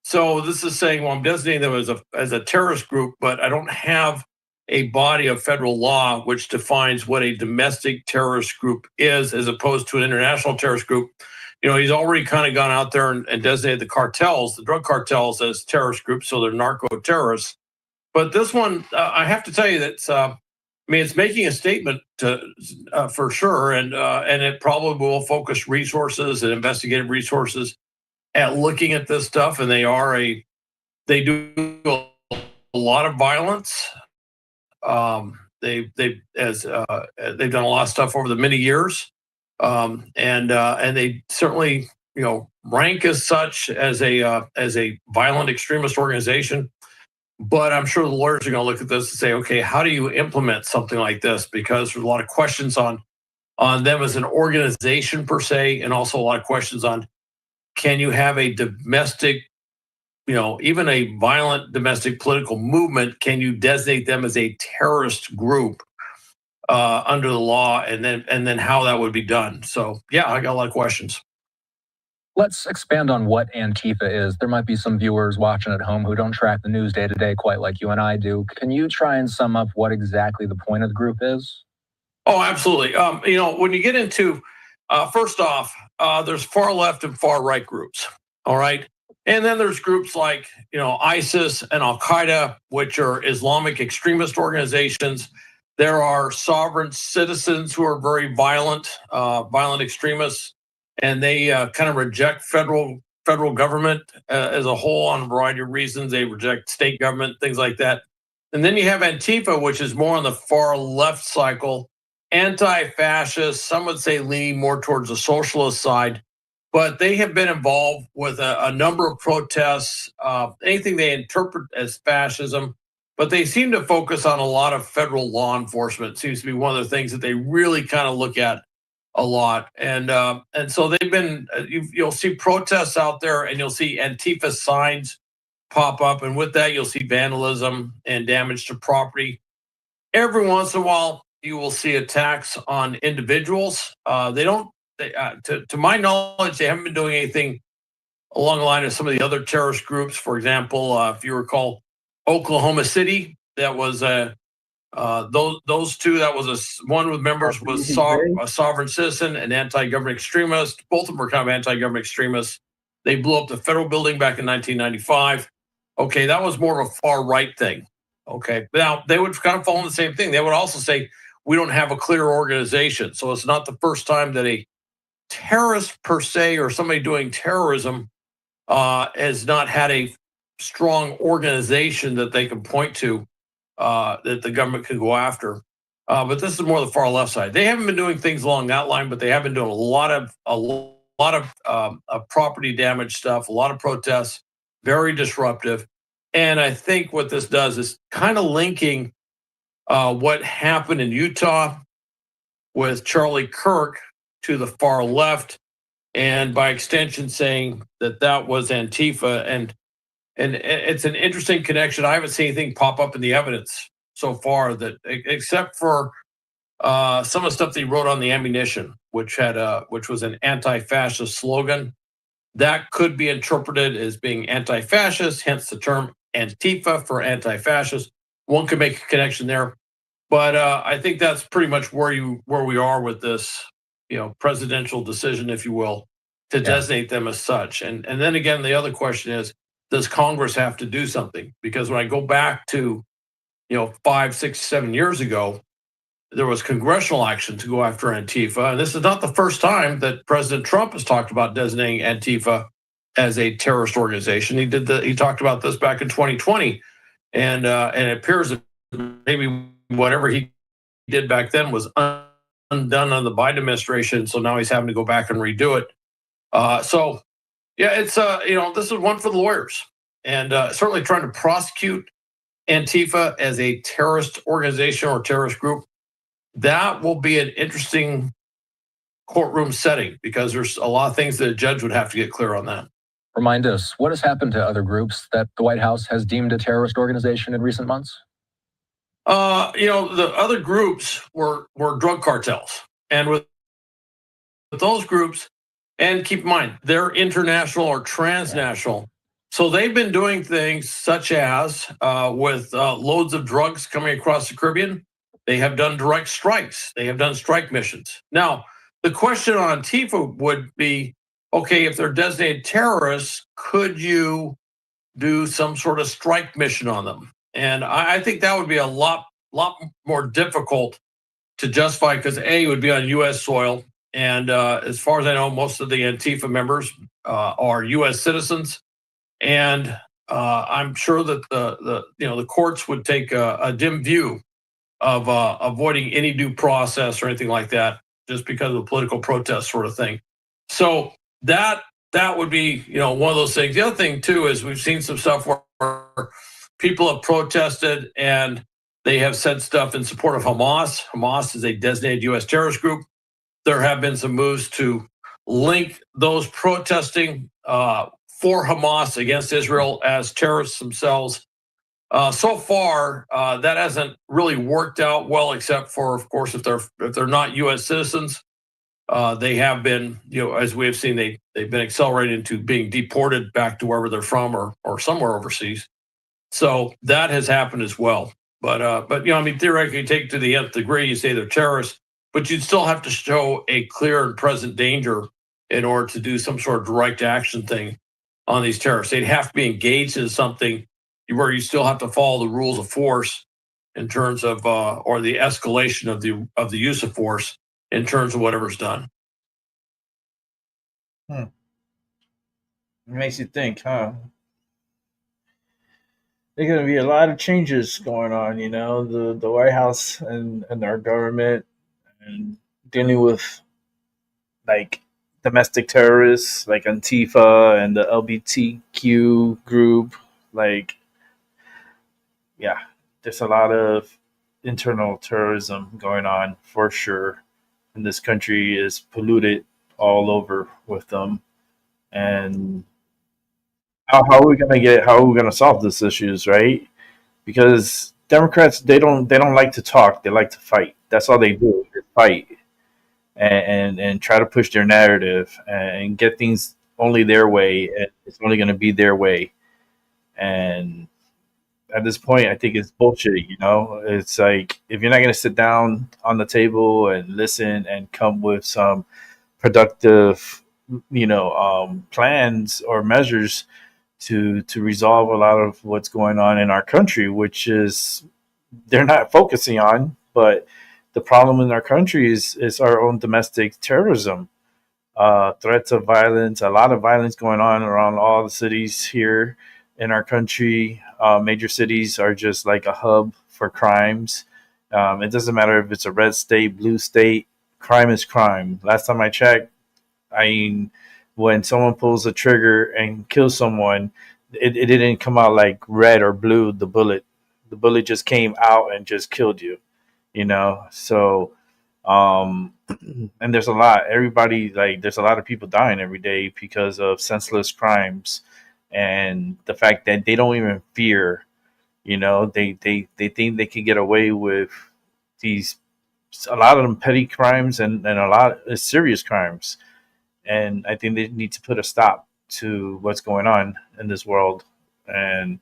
Speaker 3: So this is saying, well, I'm designating them as a terrorist group, but I don't have a body of federal law which defines what a domestic terrorist group is, as opposed to an international terrorist group. He's already kind of gone out there and designated the cartels, the drug cartels, as terrorist groups, so they're narco terrorists. But this one, I have to tell you that it's making a statement for sure, and it probably will focus resources and investigative resources at looking at this stuff, and they do a lot of violence. They've done a lot of stuff over the many years, and they certainly rank as such as a violent extremist organization. But I'm sure the lawyers are going to look at this and say, okay, how do you implement something like this? Because there's a lot of questions on them as an organization per se, and also a lot of questions on, can you have a domestic, even a violent domestic political movement, can you designate them as a terrorist group under the law, and then how that would be done? So yeah, I got a lot of questions.
Speaker 1: Let's expand on what Antifa is. There might be some viewers watching at home who don't track the news day to day quite like you and I do. Can you try and sum up what exactly the point of the group is?
Speaker 3: Oh, absolutely. When you get into, first off, there's far left and far right groups. All right. And then there's groups like, ISIS and Al Qaeda, which are Islamic extremist organizations. There are sovereign citizens who are very violent extremists, and they kind of reject federal government as a whole on a variety of reasons. They reject state government, things like that. And then you have Antifa, which is more on the far left cycle, anti-fascist, some would say leaning more towards the socialist side. But they have been involved with a number of protests, anything they interpret as fascism. But they seem to focus on a lot of federal law enforcement. It seems to be one of the things that they really kind of look at a lot. And so they've been, you'll see protests out there, and you'll see Antifa signs pop up. And with that, you'll see vandalism and damage to property. Every once in a while, you will see attacks on individuals. To my knowledge, they haven't been doing anything along the line of some of the other terrorist groups. For example, if you recall, Oklahoma City, that was those two. That was one with members was a sovereign citizen and anti-government extremist. Both of them were kind of anti-government extremists. They blew up the federal building back in 1995. Okay, that was more of a far right thing. Okay, now they would kind of fall in the same thing. They would also say, we don't have a clear organization. So it's not the first time that a terrorist per se, or somebody doing terrorism, has not had a strong organization that they can point to, that the government can go after. But this is more the far left side. They haven't been doing things along that line, but they have been doing a lot of property damage stuff, a lot of protests, very disruptive. And I think what this does is kind of linking what happened in Utah with Charlie Kirk to the far left, and by extension saying that was Antifa. And it's an interesting connection. I haven't seen anything pop up in the evidence so far that, except for some of the stuff that he wrote on the ammunition, which was an anti-fascist slogan. That could be interpreted as being anti-fascist, hence the term Antifa for anti-fascist. One could make a connection there, but I think that's pretty much where we are with this, presidential decision, if you will, to designate them as such. And then again, the other question is, does Congress have to do something? Because when I go back to, 5, 6, 7 years ago, there was congressional action to go after Antifa. And this is not the first time that President Trump has talked about designating Antifa as a terrorist organization. He talked about this back in 2020, and it appears that maybe whatever he did back then was undone on the Biden administration. So now he's having to go back and redo it. So yeah, it's this is one for the lawyers, and certainly trying to prosecute Antifa as a terrorist organization or terrorist group. That will be an interesting courtroom setting, because there's a lot of things that a judge would have to get clear on that.
Speaker 1: Remind us, what has happened to other groups that the White House has deemed a terrorist organization in recent months?
Speaker 3: The other groups were drug cartels, and with those groups, and keep in mind, they're international or transnational. So they've been doing things such as with loads of drugs coming across the Caribbean, they have done direct strikes. They have done strike missions. Now, the question on Antifa would be, okay, if they're designated terrorists, could you do some sort of strike mission on them? And I think that would be a lot more difficult to justify, because A, it would be on U.S. soil. And as far as I know, most of the Antifa members are U.S. citizens. And I'm sure that the courts would take a dim view of avoiding any due process or anything like that, just because of a political protest sort of thing. So that would be one of those things. The other thing too is we've seen some stuff where people have protested and they have said stuff in support of Hamas. Hamas is a designated U.S. terrorist group. There have been some moves to link those protesting for Hamas against Israel as terrorists themselves. So far, that hasn't really worked out well, except for, of course, if they're not U.S. citizens. They have been, as we have seen, they've been accelerated into being deported back to wherever they're from or somewhere overseas. So that has happened as well. But theoretically, you take it to the nth degree, you say they're terrorists, but you'd still have to show a clear and present danger in order to do some sort of direct action thing on these terrorists. They'd have to be engaged in something where you still have to follow the rules of force in terms of, or the escalation of the use of force in terms of whatever's done.
Speaker 2: It makes you think, huh? There's going to be a lot of changes going on, the White House and our government, and dealing with like domestic terrorists like Antifa and the LGBTQ group. There's a lot of internal terrorism going on for sure. And this country is polluted all over with them. And how are we gonna solve these issues, right? Because Democrats, they don't like to talk, they like to fight. That's all they do, is fight and try to push their narrative and get things only their way, and it's only gonna be their way. And at this point, I think it's bullshit. It's like, if you're not going to sit down on the table and listen and come with some productive, plans or measures to resolve a lot of what's going on in our country, which is they're not focusing on. But the problem in our country is our own domestic terrorism, threats of violence, a lot of violence going on around all the cities here in our country. Major cities are just like a hub for crimes. It doesn't matter if it's a red state, blue state, crime is crime. Last time I checked, when someone pulls a trigger and kills someone, it didn't come out like red or blue, the bullet. The bullet just came out and just killed you, So, and there's a lot. There's a lot of people dying every day because of senseless crimes. And the fact that they don't even fear, they think they can get away with a lot of them petty crimes and a lot of serious crimes. And I think they need to put a stop to what's going on in this world, and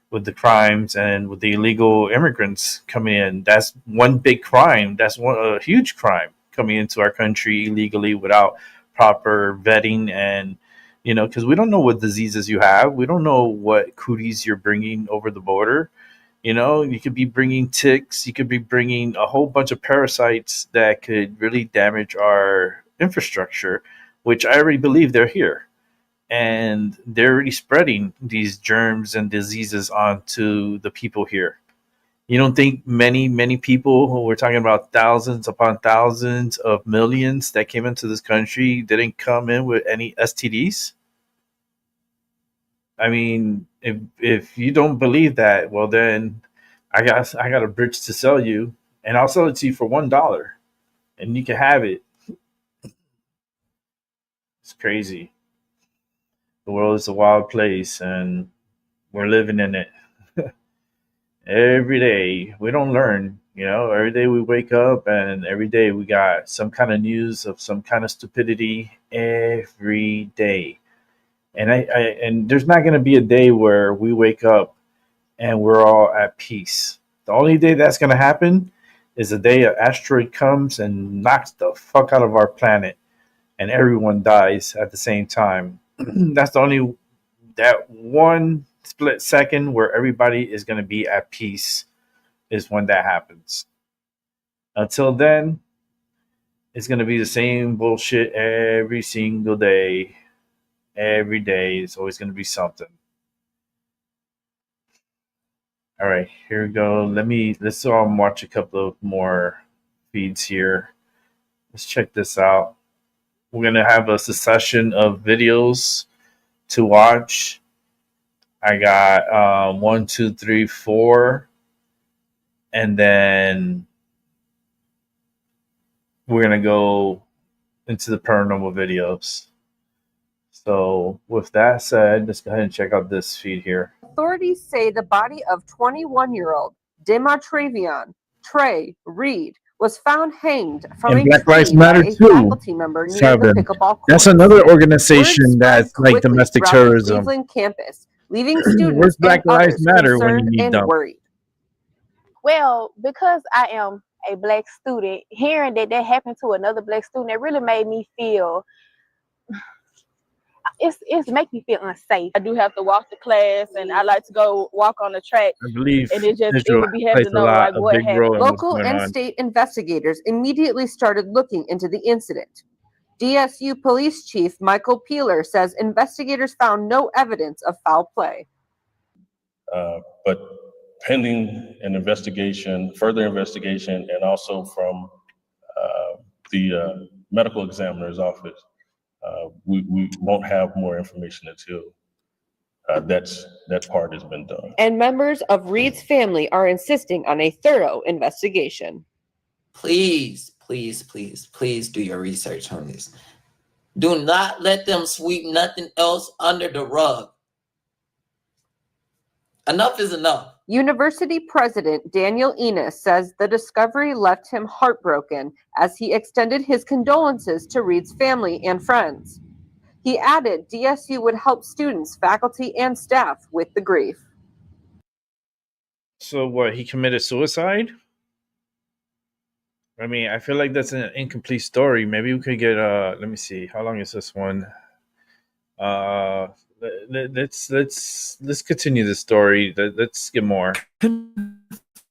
Speaker 2: with the crimes and with the illegal immigrants coming in. That's one big crime. That's a huge crime, coming into our country illegally without proper vetting and because we don't know what diseases you have. We don't know what cooties you're bringing over the border. You know, you could be bringing ticks, you could be bringing a whole bunch of parasites that could really damage our infrastructure, which I already believe they're here. And they're already spreading these germs and diseases onto the people here. You don't think many people, who we're talking about thousands upon thousands of millions that came into this country, didn't come in with any STDs? I mean, if you don't believe that, well then I got a bridge to sell you, and I'll sell it to you for $1, and you can have it. It's crazy. The world is a wild place, and we're living in it. Every day we don't learn, you know. Every day we wake up, and every day we got some kind of news of some kind of stupidity every day. And and there's not going to be a day where we wake up and we're all at peace. The only day that's going to happen is the day an asteroid comes and knocks the fuck out of our planet and everyone dies at the same time. That's the only, that one split second where everybody is going to be at peace is when that happens. Until then, it's going to be the same bullshit every single day. Every day it's always going to be something. All right, here we go. Let's watch a couple of more feeds here. Let's check this out. We're going to have a succession of videos to watch. I got 1, 2, 3, 4, and then we're going to go into the paranormal videos. So with that said, let's go ahead and check out this feed here.
Speaker 4: Authorities say the body of 21-year-old Demartravion Trey Reed was found hanged from
Speaker 2: And
Speaker 4: a
Speaker 2: Black
Speaker 4: tree
Speaker 2: Lives
Speaker 4: by
Speaker 2: Matter
Speaker 4: a
Speaker 2: too.
Speaker 4: faculty member near
Speaker 2: Seven.
Speaker 4: the pickleball court.
Speaker 2: That's another organization
Speaker 4: Word
Speaker 2: that's
Speaker 4: spread
Speaker 2: like
Speaker 4: quickly
Speaker 2: domestic
Speaker 4: throughout the
Speaker 2: terrorism.
Speaker 4: Cleveland campus, leaving students
Speaker 2: Where's Black
Speaker 4: and
Speaker 2: Lives
Speaker 4: others
Speaker 2: Matter when you
Speaker 4: concerned
Speaker 2: need
Speaker 4: and
Speaker 2: them?
Speaker 4: worried.
Speaker 6: Well, because I am a Black student, hearing that happened to another Black student, it really made me feel, it's make me feel unsafe. I do have to walk to class, and I like to go walk on the track.
Speaker 2: I believe
Speaker 6: And it
Speaker 2: Israel
Speaker 6: would be heavy
Speaker 2: plays
Speaker 6: to know like
Speaker 2: a
Speaker 6: what
Speaker 2: big role in what's
Speaker 4: Local
Speaker 2: going
Speaker 4: and
Speaker 2: on.
Speaker 4: state investigators immediately started looking into the incident. DSU Police Chief Michael Peeler says investigators found no evidence of foul play.
Speaker 13: But pending an investigation, further investigation, and also from the medical examiner's office, we won't have more information until that part has been done.
Speaker 4: And members of Reed's family are insisting on a thorough investigation.
Speaker 24: Please, please, please, please do your research on this. Do not let them sweep nothing else under the rug. Enough is enough.
Speaker 4: University President Daniel Enos says the discovery left him heartbroken as he extended his condolences to Reed's family and friends. He added DSU would help students, faculty, and staff with the grief.
Speaker 2: So what, he committed suicide? I mean, I feel like that's an incomplete story. Maybe we could get let me see, how long is this one? Let's continue the story. Let's get more.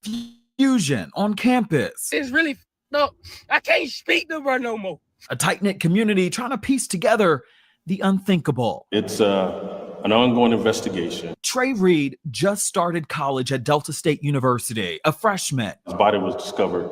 Speaker 25: Confusion on campus.
Speaker 26: It's really no, I can't speak to her no more.
Speaker 25: A tight-knit community trying to piece together the unthinkable.
Speaker 13: It's an ongoing investigation.
Speaker 25: Trey Reed just started college at Delta State University, a freshman.
Speaker 13: His body was discovered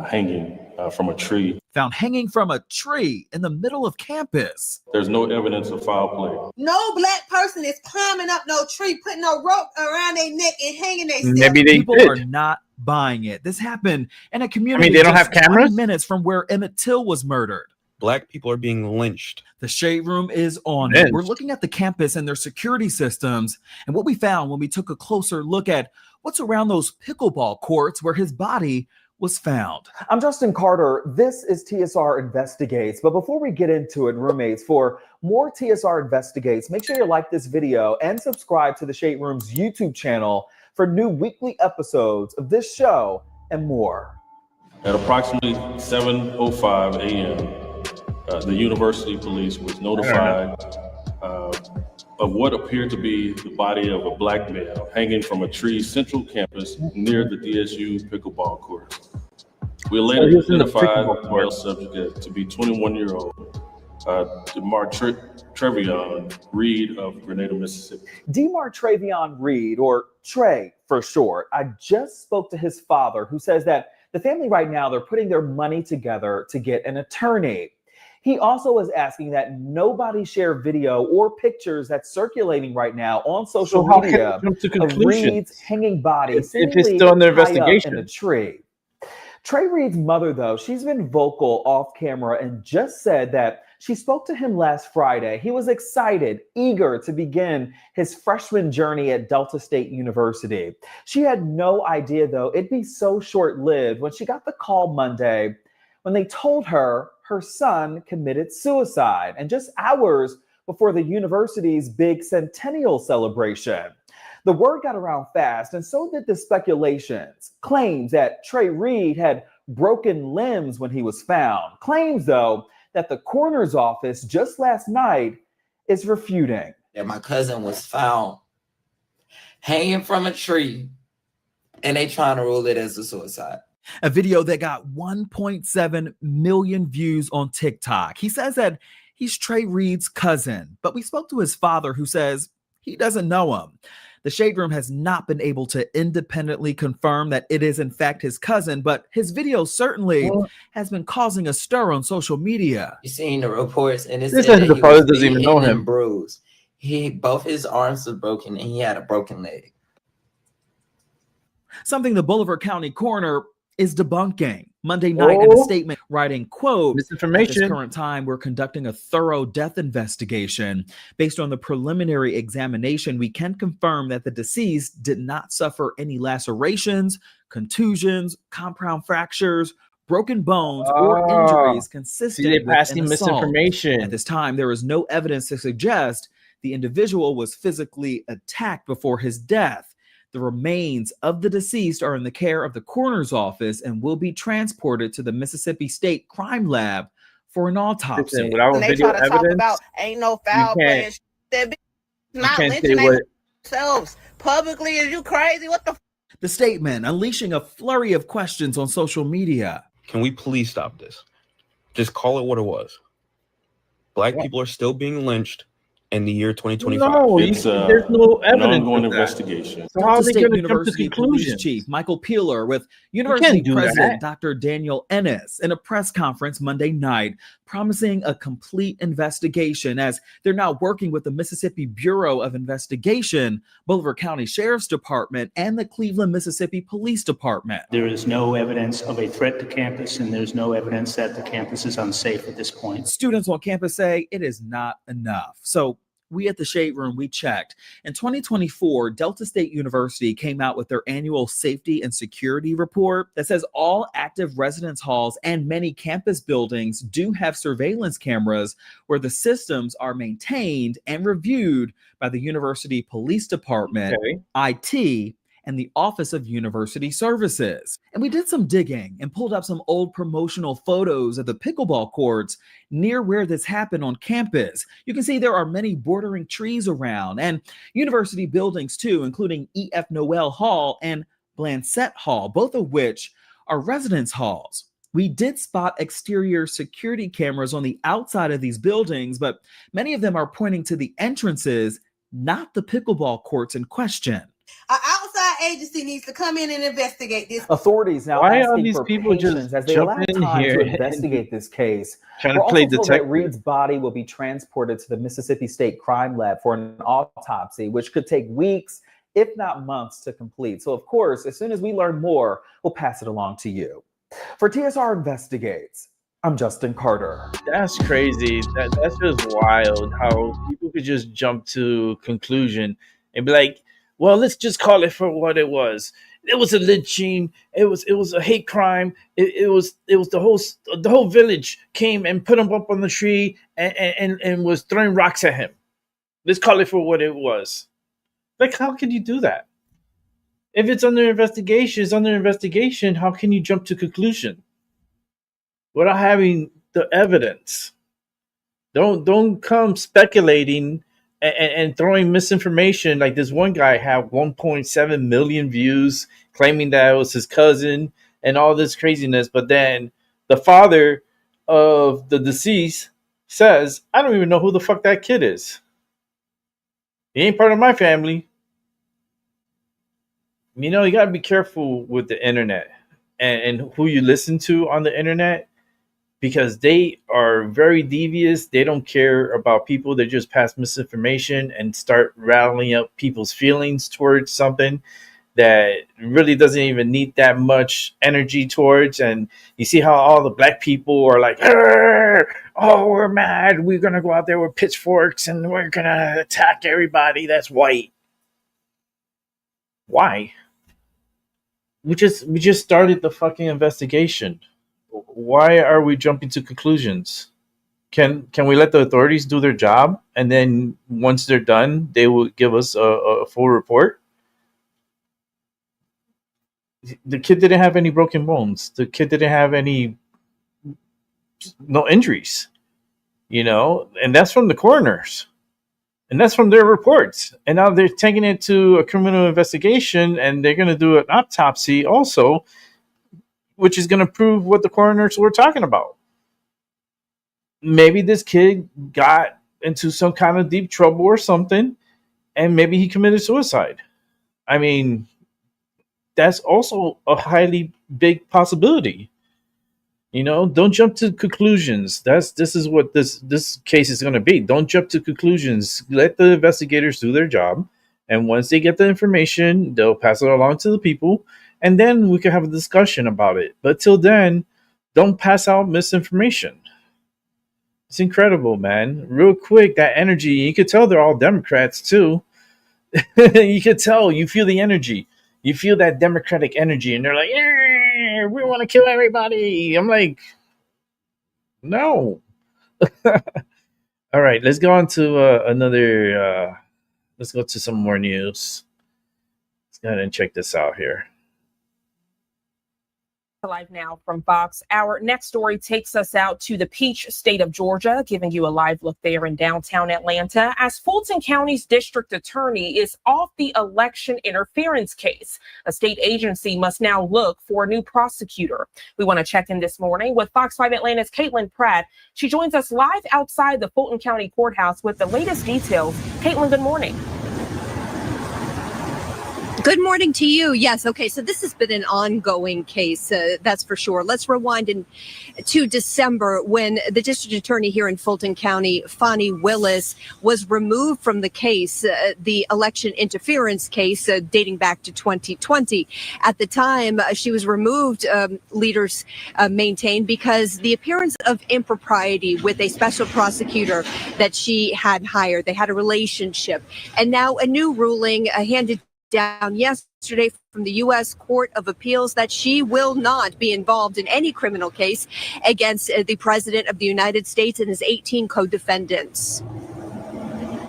Speaker 13: hanging from a tree.
Speaker 25: Found hanging from a tree in the middle of campus.
Speaker 13: There's no evidence of foul play.
Speaker 27: No Black person is climbing up no tree, putting no rope around their neck and hanging themselves.
Speaker 2: Maybe they
Speaker 25: People
Speaker 2: did.
Speaker 25: are not buying it. This happened in a community.
Speaker 2: I mean, they don't
Speaker 25: just
Speaker 2: have cameras?
Speaker 25: 20 minutes from where Emmett Till was murdered.
Speaker 28: Black people are being lynched.
Speaker 25: The Shade Room is on
Speaker 2: Lynched.
Speaker 25: it. We're looking at the campus and their security systems, and what we found when we took a closer look at what's around those pickleball courts where his body was found.
Speaker 29: I'm Justin Carter. This is TSR Investigates. But before we get into it, roommates, for more TSR Investigates, make sure you like this video and subscribe to the Shade Room's YouTube channel for new weekly episodes of this show and more.
Speaker 13: At approximately 7:05 a.m., the university police was notified of what appeared to be the body of a black male hanging from a tree central campus near the DSU pickleball court. We later identified the male subject to be 21-year-old DeMar Trevion Reed of Grenada, Mississippi.
Speaker 29: DeMar Trevion Reed, or Trey for short, I just spoke to his father, who says that the family right now, they're putting their money together to get an attorney. He also is asking that nobody share video or pictures that's circulating right now on social media of Reed's hanging body,
Speaker 2: if
Speaker 29: seemingly
Speaker 2: it's still under
Speaker 29: high up
Speaker 2: investigation.
Speaker 29: in a tree. Trey Reed's mother, though, she's been vocal off camera and just said that she spoke to him last Friday. He was excited, eager to begin his freshman journey at Delta State University. She had no idea, though, it'd be so short-lived when she got the call Monday when they told her her son committed suicide, and just hours before the university's big centennial celebration. The word got around fast, and so did the speculations. Claims that Trey Reed had broken limbs when he was found. Claims, though, that the coroner's office just last night is refuting.
Speaker 24: That my cousin was found hanging from a tree, and they trying to rule it as a suicide.
Speaker 25: A video that got 1.7 million views on TikTok. He says that he's Trey Reed's cousin, but we spoke to his father, who says he doesn't know him. The Shade Room has not been able to independently confirm that it is in fact his cousin, but his video certainly has been causing a stir on social media.
Speaker 24: You seen the reports, and
Speaker 2: This says the father doesn't even know him.
Speaker 24: Bruised. Both his arms were broken, and he had a broken leg.
Speaker 25: Something the Bolivar County coroner is debunking. Monday night in a statement writing, quote,
Speaker 2: misinformation.
Speaker 25: At this current time, we're conducting a thorough death investigation. Based on the preliminary examination, we can confirm that the deceased did not suffer any lacerations, contusions, compound fractures, broken bones, or injuries consistent with an assault.
Speaker 2: Misinformation.
Speaker 25: At this time, there is no evidence to suggest the individual was physically attacked before his death. The remains of the deceased are in the care of the coroner's office and will be transported to the Mississippi State Crime Lab for an autopsy.
Speaker 2: Without
Speaker 27: When they
Speaker 2: video
Speaker 27: try to talk
Speaker 2: evidence,
Speaker 27: about ain't no foul play, and shit, that bitch not
Speaker 2: can't
Speaker 27: lynching
Speaker 2: say what-
Speaker 27: themselves publicly. Is you crazy? What the?
Speaker 25: The statement unleashing a flurry of questions on social media.
Speaker 28: Can we please stop this? Just call it what it was. Black people are still being lynched in the year 2025.
Speaker 2: No,
Speaker 13: It's
Speaker 2: there's no
Speaker 13: an
Speaker 2: evidence
Speaker 13: ongoing
Speaker 2: of that.
Speaker 13: investigation.
Speaker 2: So how are
Speaker 25: Delta
Speaker 2: they
Speaker 25: State
Speaker 2: going to jump to
Speaker 25: University Police
Speaker 2: conclusions?
Speaker 25: Chief Michael Peeler with University
Speaker 2: do
Speaker 25: President
Speaker 2: that.
Speaker 25: Dr. Daniel Ennis in a press conference Monday night, promising a complete investigation as they're now working with the Mississippi Bureau of Investigation, Bolivar County Sheriff's Department, and the Cleveland, Mississippi Police Department.
Speaker 7: There is no evidence of a threat to campus, and there's no evidence that the campus is unsafe at this point.
Speaker 25: Students on campus say it is not enough. So we at the Shade Room, we checked. In 2024, Delta State University came out with their annual safety and security report that says all active residence halls and many campus buildings do have surveillance cameras where the systems are maintained and reviewed by the University Police Department, IT, and the Office of University Services. And we did some digging and pulled up some old promotional photos of the pickleball courts near where this happened on campus. You can see there are many bordering trees around and university buildings too, including E.F. Noel Hall and Blancett Hall, both of which are residence halls. We did spot exterior security cameras on the outside of these buildings, but many of them are pointing to the entrances, not the pickleball courts in question.
Speaker 27: An outside agency needs to come in and investigate this.
Speaker 29: Authorities now
Speaker 2: Why are
Speaker 29: asking
Speaker 2: these
Speaker 29: for
Speaker 2: people just
Speaker 29: patience as they allow
Speaker 2: jumping in
Speaker 29: time
Speaker 2: here
Speaker 29: to
Speaker 2: and
Speaker 29: investigate this case.
Speaker 2: trying to
Speaker 29: We're
Speaker 2: play
Speaker 29: also told
Speaker 2: detective?
Speaker 29: that Reed's body will be transported to the Mississippi State Crime Lab for an autopsy, which could take weeks, if not months, to complete. So, of course, as soon as we learn more, we'll pass it along to you. For TSR Investigates, I'm Justin Carter.
Speaker 2: That's crazy. That's just wild how people could just jump to conclusion and be like, well, let's just call it for what it was. It was a lynching. It was a hate crime. It was the whole village came and put him up on the tree and was throwing rocks at him. Let's call it for what it was. Like, how can you do that? If it's under investigation, it's under investigation. How can you jump to conclusion without having the evidence? Don't come speculating and throwing misinformation. Like this one guy had 1.7 million views claiming that it was his cousin and all this craziness. But then the father of the deceased says, I don't even know who the fuck that kid is. He ain't part of my family. You know, you got to be careful with the internet and who you listen to on the internet, because they are very devious. They don't care about people. They just pass misinformation and start rattling up people's feelings towards something that really doesn't even need that much energy towards. And you see how all the black people are like, oh, we're mad. We're going to go out there with pitchforks and we're going to attack everybody that's white. Why? We just started the fucking investigation. Why are we jumping to conclusions? Can we let the authorities do their job, and then once they're done, they will give us a full report? The kid didn't have any broken bones. The kid didn't have no injuries, you know, and that's from the coroners, and that's from their reports. And now they're taking it to a criminal investigation, and they're going to do an autopsy also, which is going to prove what the coroners were talking about. Maybe this kid got into some kind of deep trouble or something, and maybe he committed suicide. I mean, that's also a highly big possibility. You know, don't jump to conclusions. This is what this case is going to be. Don't jump to conclusions. Let the investigators do their job, and once they get the information, they'll pass it along to the people, and then we can have a discussion about it. But till then, don't pass out misinformation. It's incredible, man. Real quick, that energy, you could tell they're all Democrats too. You could tell, you feel the energy. You feel that Democratic energy, and they're like, yeah, we want to kill everybody. I'm like, no. All right, let's go on to let's go to some more news. Let's go ahead and check this out here.
Speaker 5: Live now from Fox. Our next story takes us out to the Peach State of Georgia, giving you a live look there in downtown Atlanta as Fulton County's district attorney is off the election interference case. A state agency must now look for a new prosecutor. We want to check in this morning with Fox 5 Atlanta's Caitlin Pratt. She joins us live outside the Fulton County Courthouse with the latest details. Caitlin, good morning.
Speaker 8: Good morning to you. Yes. Okay. So this has been an ongoing case. That's for sure. Let's rewind to December when the district attorney here in Fulton County, Fani Willis, was removed from the case, the election interference case dating back to 2020. At the time, she was removed, leaders maintained, because the appearance of impropriety with a special prosecutor that she had hired. They had a relationship. And now a new ruling handed down yesterday from the U.S. Court of Appeals that she will not be involved in any criminal case against the President of the United States and his 18 co-defendants.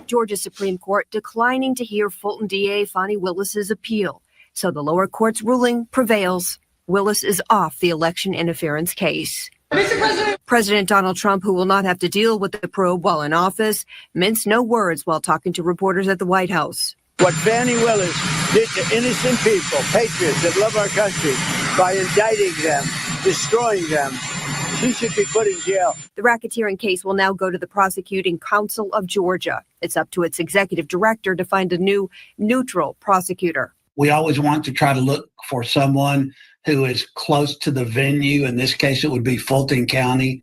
Speaker 8: Georgia Supreme Court declining to hear Fulton DA Fani Willis's appeal. So the lower court's ruling prevails. Willis is off the election interference case. Mr. President. President Donald Trump, who will not have to deal with the probe while in office, minced no words while talking to reporters at the White House.
Speaker 9: What Fani Willis did to innocent people, patriots that love our country, by indicting them, destroying them, she should be put in jail.
Speaker 8: The racketeering case will now go to the prosecuting council of Georgia. It's up to its executive director to find a new neutral prosecutor.
Speaker 10: We always want to try to look for someone who is close to the venue. In this case, it would be Fulton County.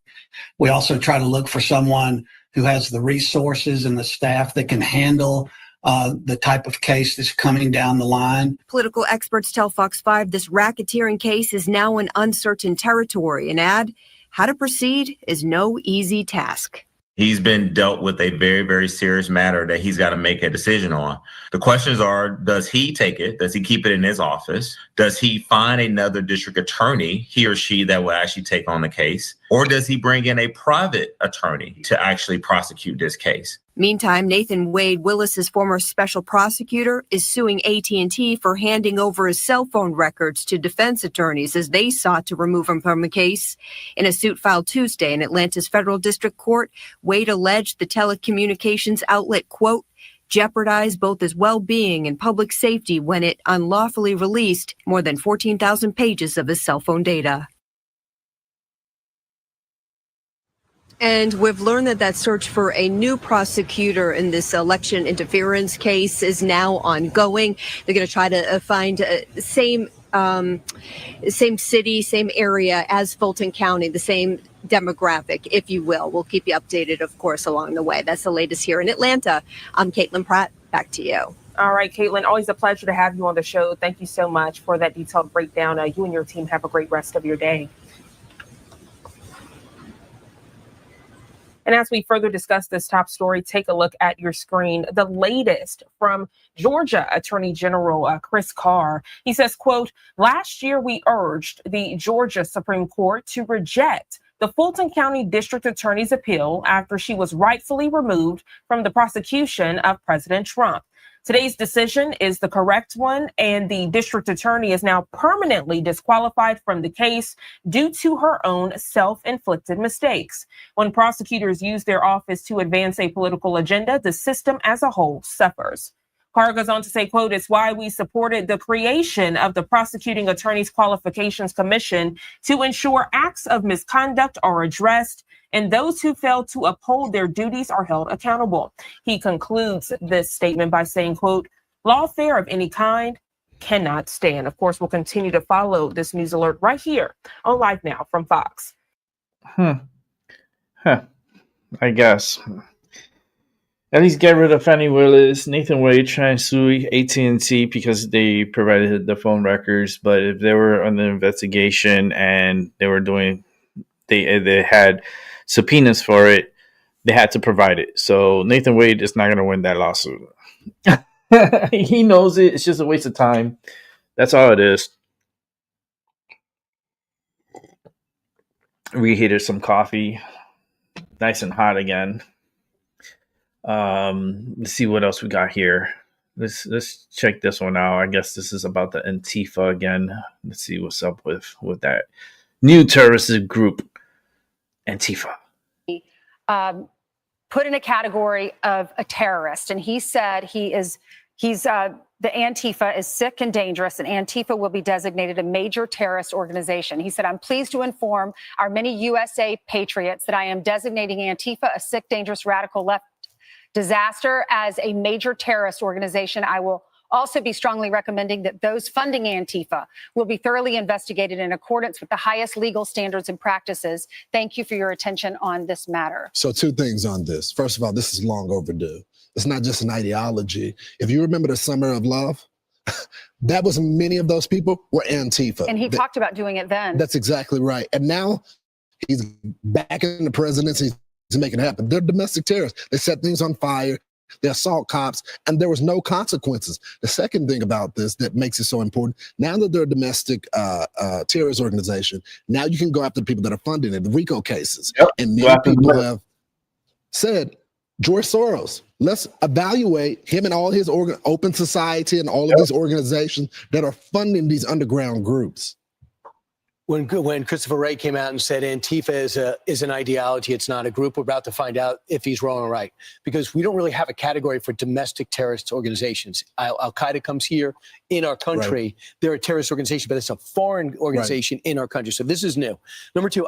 Speaker 10: We also try to look for someone who has the resources and the staff that can handle the type of case that's coming down the line.
Speaker 8: Political experts tell Fox 5 this racketeering case is now in uncertain territory and add how to proceed is no easy task.
Speaker 14: He's been dealt with a very, very serious matter that he's got to make a decision on. The questions are, does he take it? Does he keep it in his office? Does he find another district attorney, he or she, that will actually take on the case? Or does he bring in a private attorney to actually prosecute this case?
Speaker 8: Meantime, Nathan Wade, Willis's former special prosecutor, is suing AT&T for handing over his cell phone records to defense attorneys as they sought to remove him from the case. In a suit filed Tuesday in Atlanta's federal district court, Wade alleged the telecommunications outlet, quote, jeopardized both his well-being and public safety when it unlawfully released more than 14,000 pages of his cell phone data. And we've learned that search for a new prosecutor in this election interference case is now ongoing. They're going to try to find the same city, same area as Fulton County, the same demographic, if you will. We'll keep you updated, of course, along the way. That's the latest here in Atlanta. I'm Caitlin Pratt. Back to you.
Speaker 5: All right, Caitlin, always a pleasure to have you on the show. Thank you so much for that detailed breakdown. You and your team have a great rest of your day. And as we further discuss this top story, take a look at your screen. The latest from Georgia Attorney General Chris Carr. He says, quote, last year we urged the Georgia Supreme Court to reject the Fulton County District Attorney's appeal after she was rightfully removed from the prosecution of President Trump. Today's decision is the correct one, and the district attorney is now permanently disqualified from the case due to her own self-inflicted mistakes. When prosecutors use their office to advance a political agenda, the system as a whole suffers. Carr goes on to say, quote, it's why we supported the creation of the Prosecuting Attorneys Qualifications Commission to ensure acts of misconduct are addressed and those who fail to uphold their duties are held accountable. He concludes this statement by saying, quote, lawfare of any kind cannot stand. Of course, we'll continue to follow this news alert right here on Live Now from Fox.
Speaker 2: I guess. At least get rid of Fannie Willis. Nathan Wade trying to sue AT&T because they provided the phone records. But if they were under investigation and they were doing, they had subpoenas for it, they had to provide it. So Nathan Wade is not going to win that lawsuit. He knows it. It's just a waste of time. That's all it is. Reheated some coffee. Nice and hot again. Let's see what else we got here. Let's check this one out. I guess this is about the Antifa again. Let's see what's up with that new terrorist group, Antifa.
Speaker 15: Put in a category of a terrorist, and he said the Antifa is sick and dangerous, and Antifa will be designated a major terrorist organization. He said, I'm pleased to inform our many USA patriots that I am designating Antifa a sick, dangerous, radical left disaster as a major terrorist organization. I will also be strongly recommending that those funding Antifa will be thoroughly investigated in accordance with the highest legal standards and practices. Thank you for your attention on this matter.
Speaker 16: So 2 things on this. First of all, this is long overdue. It's not just an ideology. If you remember the Summer of Love, that was many of those people were Antifa.
Speaker 15: And he talked about doing it then.
Speaker 16: That's exactly right. And now he's back in the presidency to make it happen. They're domestic terrorists. They set things on fire. They assault cops, and there was no consequences. The second thing about this that makes it so important, now that they're a domestic terrorist organization, now you can go after the people that are funding it, the RICO cases. Yep. And many people have said, George Soros, let's evaluate him and all his Open Society and all of these organizations that are funding these underground groups.
Speaker 17: When Christopher Wray came out and said Antifa is an ideology, it's not a group, we're about to find out if he's wrong or right. Because we don't really have a category for domestic terrorist organizations. Al-Qaeda comes here in our country. Right. They're a terrorist organization, but it's a foreign organization in our country. So this is new. Number 2,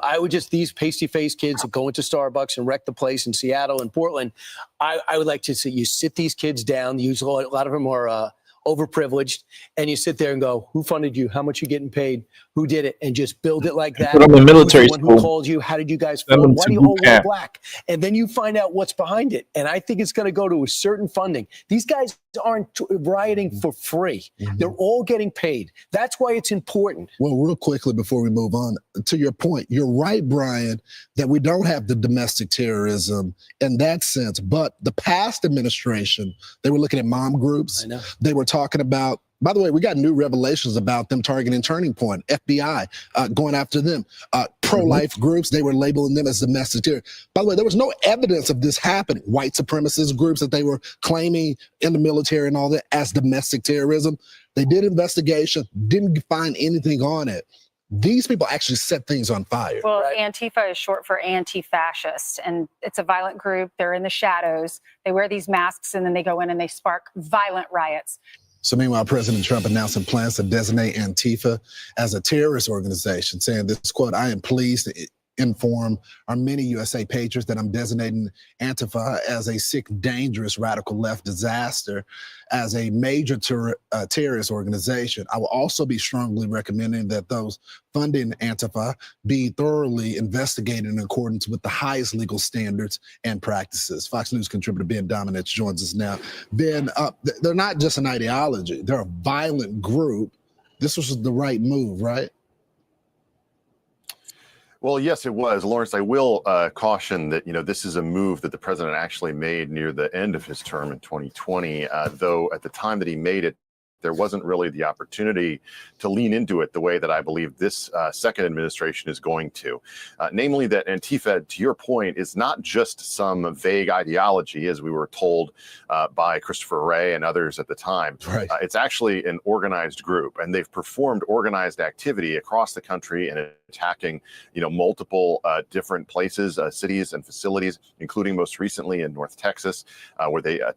Speaker 17: these pasty-faced kids that go into Starbucks and wreck the place in Seattle and Portland, I would like to see you sit these kids down. Usually a lot of them are overprivileged, and you sit there and go, who funded you? How much you getting paid? Who did it? And just build it like that.
Speaker 2: Put them in military school.
Speaker 17: Who called you? How did you guys form? Why do you all wear black? And then you find out what's behind it. And I think it's going to go to a certain funding. These guys aren't rioting for free. Mm-hmm. They're all getting paid. That's why it's important.
Speaker 16: Well, real quickly before we move on, to your point, you're right, Brian, that we don't have the domestic terrorism in that sense. But the past administration, they were looking at mom groups. I know. They were talking about, by the way, we got new revelations about them targeting Turning Point, FBI going after them. pro-life groups, they were labeling them as domestic terrorists. By the way, there was no evidence of this happening. White supremacist groups that they were claiming in the military and all that as domestic terrorism. They did investigation, didn't find anything on it. These people actually set things on fire.
Speaker 15: Well, Antifa is short for anti-fascist, and it's a violent group. They're in the shadows. They wear these masks, and then they go in and they spark violent riots.
Speaker 16: So meanwhile, President Trump announcing plans to designate Antifa as a terrorist organization, saying this, quote, "I am pleased to inform our many USA patriots that I'm designating Antifa as a sick, dangerous, radical left disaster as a major terrorist organization. I will also be strongly recommending that those funding Antifa be thoroughly investigated in accordance with the highest legal standards and practices." Fox News contributor Ben Dominich joins us now. Ben, they're not just an ideology. They're a violent group. This was the right move, right?
Speaker 1: Well, yes, it was. Lawrence, I will caution that, this is a move that the president actually made near the end of his term in 2020, though at the time that he made it, there wasn't really the opportunity to lean into it the way that I believe this second administration is going to. Namely that Antifa, to your point, is not just some vague ideology, as we were told by Christopher Wray and others at the time.
Speaker 16: Right.
Speaker 1: It's actually an organized group, and they've performed organized activity across the country and attacking, multiple different places, cities and facilities, including most recently in North Texas,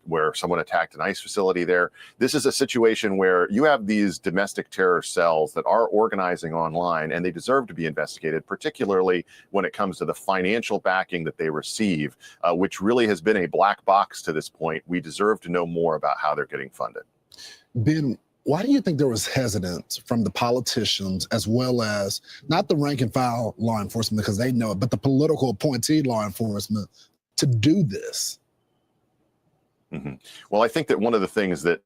Speaker 1: where someone attacked an ICE facility there. This is a situation where you have these domestic terror cells that are organizing online, and they deserve to be investigated, particularly when it comes to the financial backing that they receive, which really has been a black box to this point. We deserve to know more about how they're getting funded.
Speaker 16: Ben, why do you think there was hesitance from the politicians, as well as not the rank and file law enforcement, because they know it, but the political appointee law enforcement to do this?
Speaker 1: Mm-hmm. Well, I think that one of the things that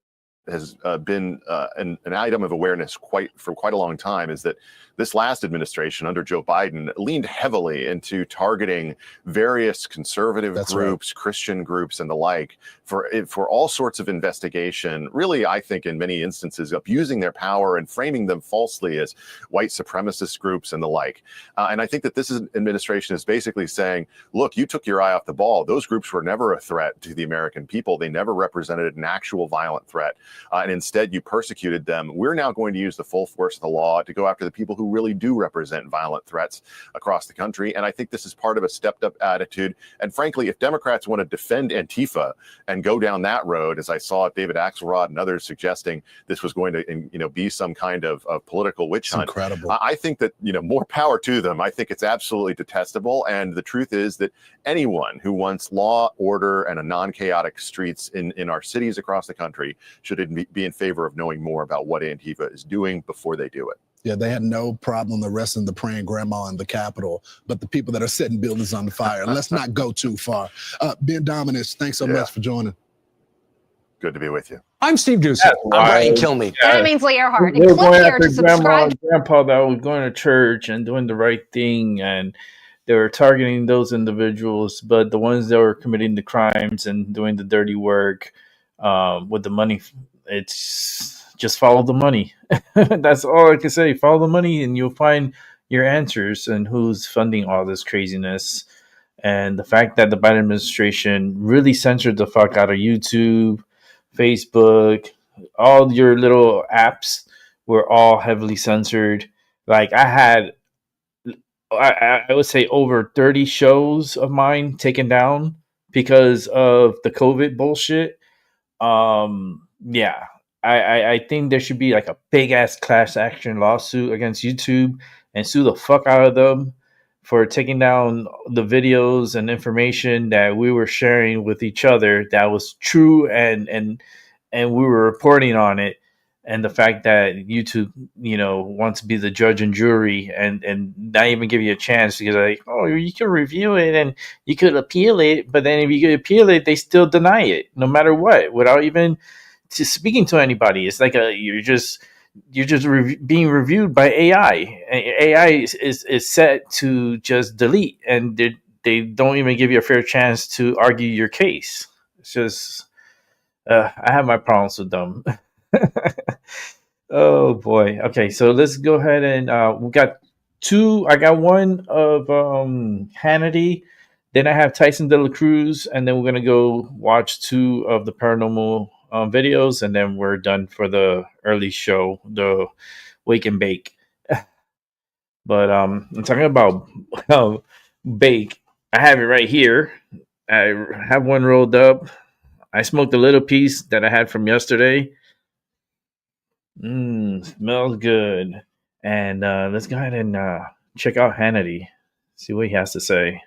Speaker 1: has been an item of awareness for quite a long time is that this last administration under Joe Biden leaned heavily into targeting various conservative groups, right, Christian groups, and the like for all sorts of investigation, really, I think in many instances abusing their power and framing them falsely as white supremacist groups and the like. And I think that this administration is basically saying, look, you took your eye off the ball. Those groups were never a threat to the American people. They never represented an actual violent threat. And instead, you persecuted them. We're now going to use the full force of the law to go after the people who really do represent violent threats across the country. And I think this is part of a stepped up attitude. And frankly, if Democrats want to defend Antifa and go down that road, as I saw David Axelrod and others suggesting this was going to be some kind of political witch hunt,
Speaker 16: incredible.
Speaker 1: I think that more power to them. I think it's absolutely detestable. And the truth is that anyone who wants law, order, and a non-chaotic streets in our cities across the country should be in favor of knowing more about what Antifa is doing before they do it.
Speaker 16: Yeah, they had no problem arresting the praying grandma in the Capitol, but the people that are setting buildings on fire. Let's not go too far. Ben Dominich, thanks so much for joining.
Speaker 1: Good to be with you.
Speaker 11: I'm Steve Dusey. I'm Brian Kilmeade.
Speaker 15: And that means Lee Earhart.
Speaker 2: They
Speaker 15: And
Speaker 2: were
Speaker 15: click
Speaker 2: going
Speaker 15: here
Speaker 2: after
Speaker 15: to
Speaker 2: grandma
Speaker 15: subscribe.
Speaker 2: and grandpa that was going to church and doing the right thing, and they were targeting those individuals. But the ones that were committing the crimes and doing the dirty work with the money, it's just follow the money. That's all I can say. Follow the money, and you'll find your answers and who's funding all this craziness. And the fact that the Biden administration really censored the fuck out of YouTube, Facebook, all your little apps were all heavily censored. Like I would say over 30 shows of mine taken down because of the COVID bullshit. Yeah, I think there should be like a big ass class action lawsuit against YouTube and sue the fuck out of them for taking down the videos and information that we were sharing with each other that was true and we were reporting on it. And the fact that YouTube, wants to be the judge and jury and not even give you a chance because like, oh, you can review it and you could appeal it. But then if you could appeal it, they still deny it no matter what, without even speaking to anybody. It's like you're just being reviewed by AI. AI is set to just delete, and they don't even give you a fair chance to argue your case. It's just, I have my problems with them. Oh boy. Okay, so let's go ahead and we got two. I got one of Hannity. Then I have Tyson DeLacruz, and then we're gonna go watch two of the paranormal videos, and then we're done for the early show, the Wake and Bake. But I'm talking about bake. I have it right here. I have one rolled up. I smoked a little piece that I had from yesterday. Smells good. And let's go ahead and check out Hannity. See what he has to say.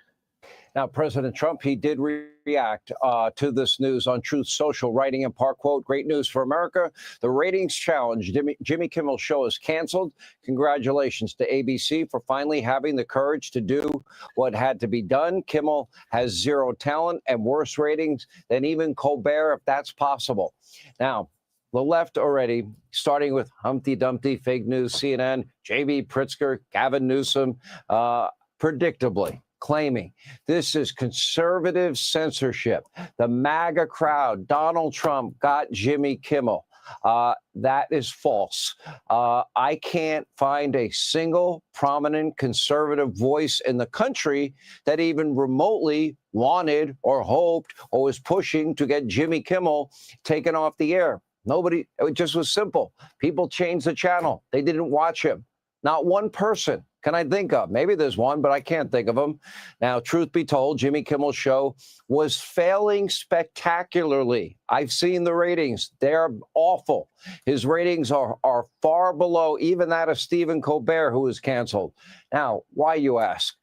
Speaker 3: Now, President Trump, he did react to this news on Truth Social, writing in part, quote, "Great news for America. The ratings challenge. Jimmy Kimmel's show is canceled. Congratulations to ABC for finally having the courage to do what had to be done. Kimmel has zero talent and worse ratings than even Colbert, if that's possible." Now, the left already, starting with Humpty Dumpty, fake news, CNN, J.B. Pritzker, Gavin Newsom, predictably claiming this is conservative censorship. The MAGA crowd, Donald Trump got Jimmy Kimmel. That is false. I can't find a single prominent conservative voice in the country that even remotely wanted or hoped or was pushing to get Jimmy Kimmel taken off the air. Nobody, it just was simple. People changed the channel. They didn't watch him. Not one person can I think of. Maybe there's one, but I can't think of them. Now, truth be told, Jimmy Kimmel's show was failing spectacularly. I've seen the ratings. They're awful. His ratings are far below even that of Stephen Colbert, who was canceled. Now, why, you ask?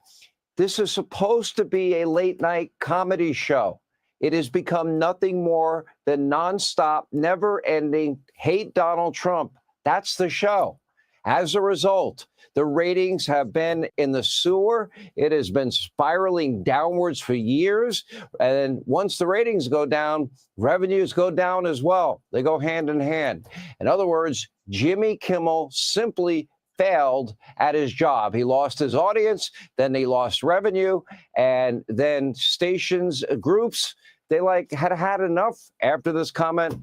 Speaker 3: This is supposed to be a late-night comedy show. It has become nothing more than nonstop, never-ending hate Donald Trump. That's the show. As a result, the ratings have been in the sewer. It has been spiraling downwards for years. And once the ratings go down, revenues go down as well. They go hand in hand. In other words, Jimmy Kimmel simply failed at his job. He lost his audience, then he lost revenue, and then stations, groups, they had enough after this comment,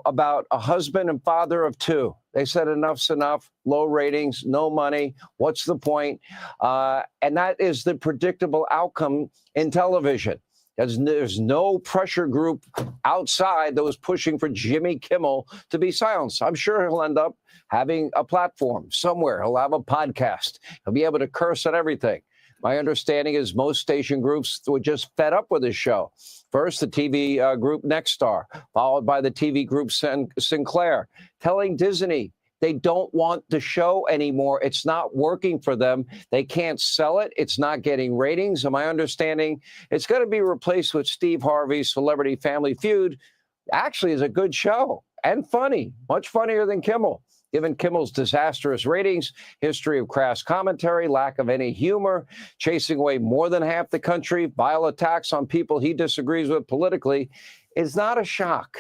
Speaker 3: about a husband and father of two. They said enough's enough, low ratings, no money. What's the point? And that is the predictable outcome in television. There's no pressure group outside that was pushing for Jimmy Kimmel to be silenced. I'm sure he'll end up having a platform somewhere. He'll have a podcast. He'll be able to curse at everything. My understanding is most station groups were just fed up with his show. First, the TV group Nexstar, followed by the TV group Sinclair, telling Disney they don't want the show anymore. It's not working for them. They can't sell it. It's not getting ratings. And my understanding, it's going to be replaced with Steve Harvey's Celebrity Family Feud. Actually, is a good show and funny, much funnier than Kimmel. Given Kimmel's disastrous ratings, history of crass commentary, lack of any humor, chasing away more than half the country, vile attacks on people he disagrees with politically, is not a shock.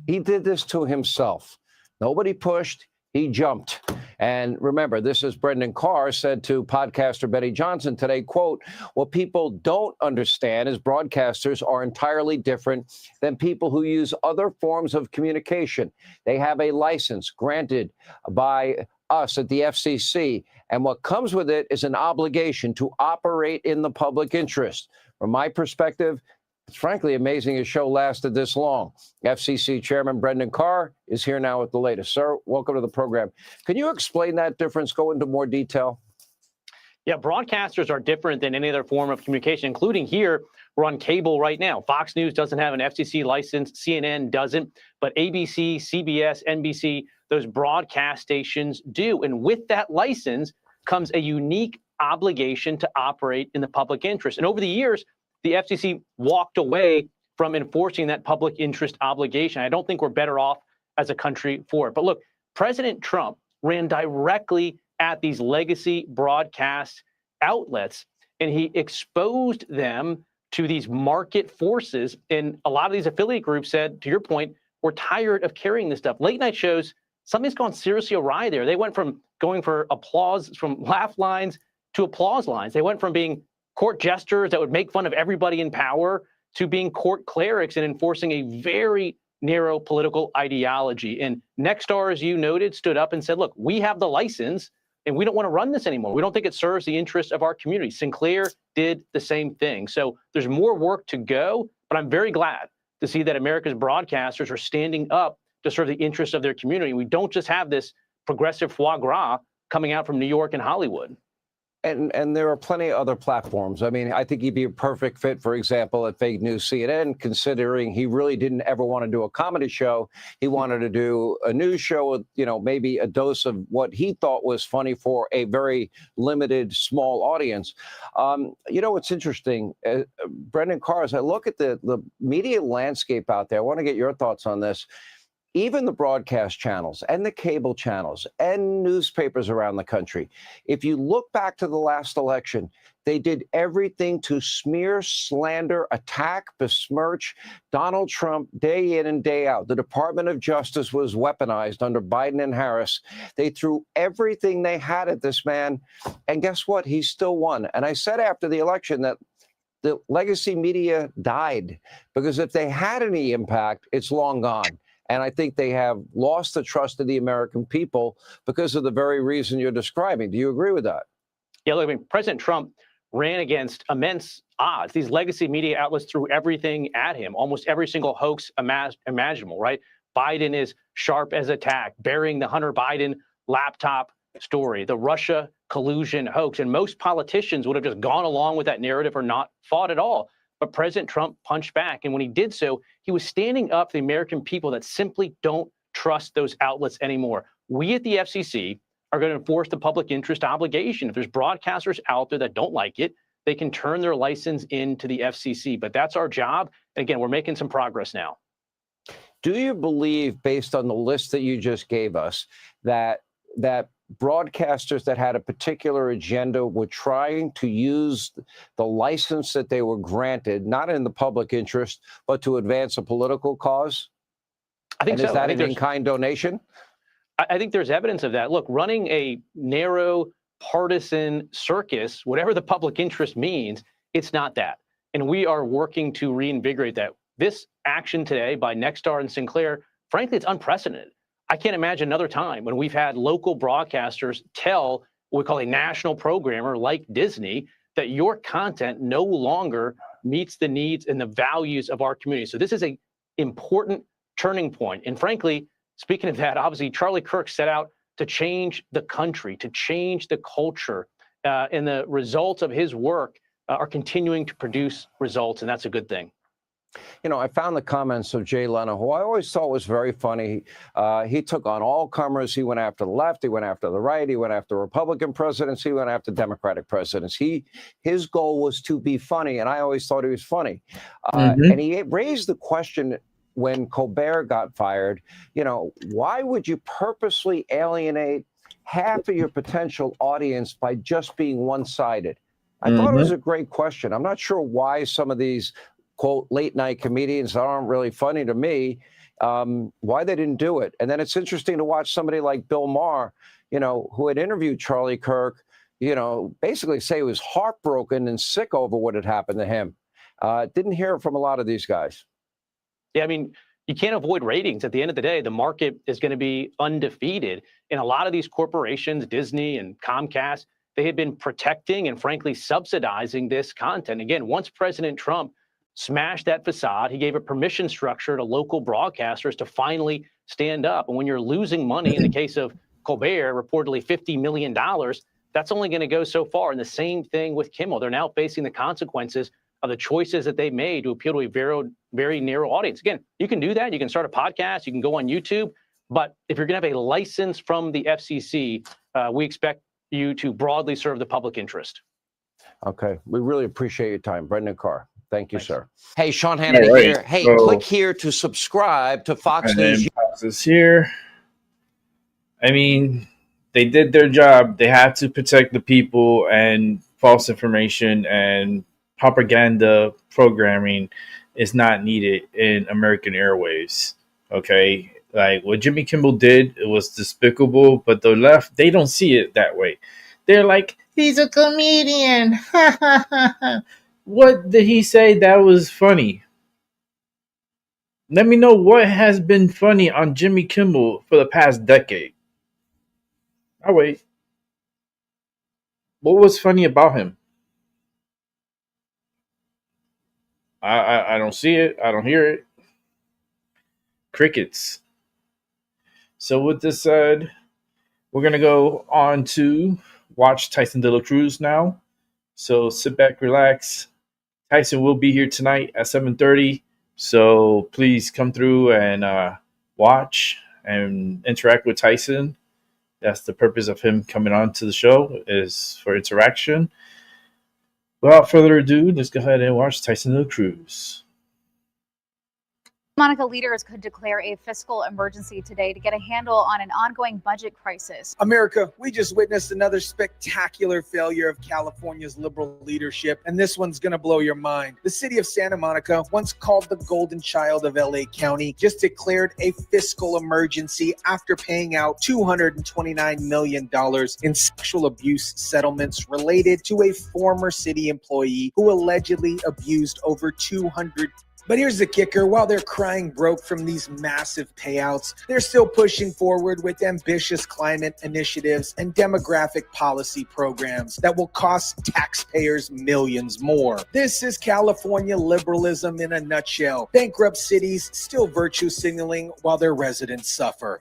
Speaker 3: He did this to himself. Nobody pushed. He jumped. And remember, this is Brendan Carr said to podcaster Betty Johnson today, quote, "What people don't understand is broadcasters are entirely different than people who use other forms of communication. They have a license granted by us at the FCC, and what comes with it is an obligation to operate in the public interest." From my perspective, it's frankly amazing his show lasted this long. FCC Chairman Brendan Carr is here now with the latest. Sir, welcome to the program. Can you explain that difference? Go into more detail.
Speaker 6: Yeah, broadcasters are different than any other form of communication, including here. We're on cable right now. Fox News doesn't have an FCC license. CNN doesn't. But ABC, CBS, NBC, those broadcast stations do. And with that license comes a unique obligation to operate in the public interest. And over the years, the FCC walked away from enforcing that public interest obligation. I don't think we're better off as a country for it. But look, President Trump ran directly at these legacy broadcast outlets, and he exposed them to these market forces. And a lot of these affiliate groups said, to your point, we're tired of carrying this stuff. Late night shows, something's gone seriously awry there. They went from going for applause, from laugh lines to applause lines. They went from being court jesters that would make fun of everybody in power to being court clerics and enforcing a very narrow political ideology. And Nexstar, as you noted, stood up and said, look, we have the license and we don't want to run this anymore. We don't think it serves the interest of our community. Sinclair did the same thing. So there's more work to go, but I'm very glad to see that America's broadcasters are standing up to serve the interests of their community. We don't just have this progressive foie gras coming out from New York and Hollywood.
Speaker 3: And there are plenty of other platforms. I mean, I think he'd be a perfect fit, for example, at Fake News CNN, considering he really didn't ever want to do a comedy show. He wanted to do a news show with, maybe a dose of what he thought was funny for a very limited, small audience. What's interesting, Brendan Carr, as I look at the media landscape out there, I want to get your thoughts on this. Even the broadcast channels and the cable channels and newspapers around the country, if you look back to the last election, they did everything to smear, slander, attack, besmirch Donald Trump day in and day out. The Department of Justice was weaponized under Biden and Harris. They threw everything they had at this man. And guess what? He still won. And I said after the election that the legacy media died, because if they had any impact, it's long gone. And I think they have lost the trust of the American people because of the very reason you're describing. Do you agree with that?
Speaker 6: Yeah, look, I mean, President Trump ran against immense odds. These legacy media outlets threw everything at him, almost every single hoax imaginable, right? Biden is sharp as a tack, burying the Hunter Biden laptop story, the Russia collusion hoax. And most politicians would have just gone along with that narrative or not fought at all. But President Trump punched back. And when he did so, he was standing up for the American people that simply don't trust those outlets anymore. We at the FCC are going to enforce the public interest obligation. If there's broadcasters out there that don't like it, they can turn their license into the FCC. But that's our job. And again, we're making some progress now.
Speaker 3: Do you believe, based on the list that you just gave us, that broadcasters that had a particular agenda were trying to use the license that they were granted, not in the public interest, but to advance a political cause?
Speaker 6: I think
Speaker 3: and
Speaker 6: so.
Speaker 3: Is that an in-kind donation?
Speaker 6: I think there's evidence of that. Look, running a narrow partisan circus, whatever the public interest means, it's not that. And we are working to reinvigorate that. This action today by Nexstar and Sinclair, frankly, it's unprecedented. I can't imagine another time when we've had local broadcasters tell what we call a national programmer like Disney that your content no longer meets the needs and the values of our community. So this is an important turning point. And frankly, speaking of that, obviously, Charlie Kirk set out to change the country, to change the culture. And the results of his work are continuing to produce results. And that's a good thing.
Speaker 3: I found the comments of Jay Leno, who I always thought was very funny. He took on all comers. He went after the left. He went after the right. He went after Republican presidents. He went after Democratic presidents. His goal was to be funny, and I always thought he was funny. And he raised the question when Colbert got fired, why would you purposely alienate half of your potential audience by just being one-sided? I thought it was a great question. I'm not sure why some of these quote, late night comedians that aren't really funny to me, why they didn't do it. And then it's interesting to watch somebody like Bill Maher, who had interviewed Charlie Kirk, basically say he was heartbroken and sick over what had happened to him. Didn't hear from a lot of these guys.
Speaker 6: Yeah, I mean, you can't avoid ratings. At the end of the day, the market is going to be undefeated. And a lot of these corporations, Disney and Comcast, they had been protecting and frankly subsidizing this content. Again, once President Trump smashed that facade, he gave a permission structure to local broadcasters to finally stand up. And when you're losing money, in the case of Colbert, reportedly $50 million, that's only going to go so far. And the same thing with Kimmel. They're now facing the consequences of the choices that they made to appeal to a very, very narrow audience. Again, you can do that. You can start a podcast. You can go on YouTube. But if you're going to have a license from the FCC, we expect you to broadly serve the public interest.
Speaker 3: Okay. We really appreciate your time. Brendan Carr. Thank you, sir. Hey, Sean Hannity here. Hey, click here to subscribe to Fox News.
Speaker 2: Fox is here. I mean, they did their job. They had to protect the people, and false information and propaganda programming is not needed in American airwaves. Okay? Like what Jimmy Kimmel did, it was despicable, but the left, they don't see it that way. They're like, he's a comedian. What did he say that was funny? Let me know what has been funny on Jimmy Kimmel for the past decade. I'll wait. What was funny about him? I don't see it. I don't hear it. Crickets. So with this said, we're gonna go on to watch Tyson DeLacruz now. So sit back, relax. Tyson will be here tonight at 7:30. So please come through and watch and interact with Tyson. That's the purpose of him coming on to the show, is for interaction. Without further ado, let's go ahead and watch Tyson DeLacruz.
Speaker 4: Monica, leaders could declare a fiscal emergency today to get a handle on an ongoing budget crisis.
Speaker 12: America, we just witnessed another spectacular failure of California's liberal leadership, and this one's going to blow your mind. The city of Santa Monica, once called the golden child of LA County, just declared a fiscal emergency after paying out $229 million in sexual abuse settlements related to a former city employee who allegedly abused over 200. But here's the kicker. While they're crying broke from these massive payouts, they're still pushing forward with ambitious climate initiatives and demographic policy programs that will cost taxpayers millions more. This is California liberalism in a nutshell. Bankrupt cities still virtue signaling while their residents suffer.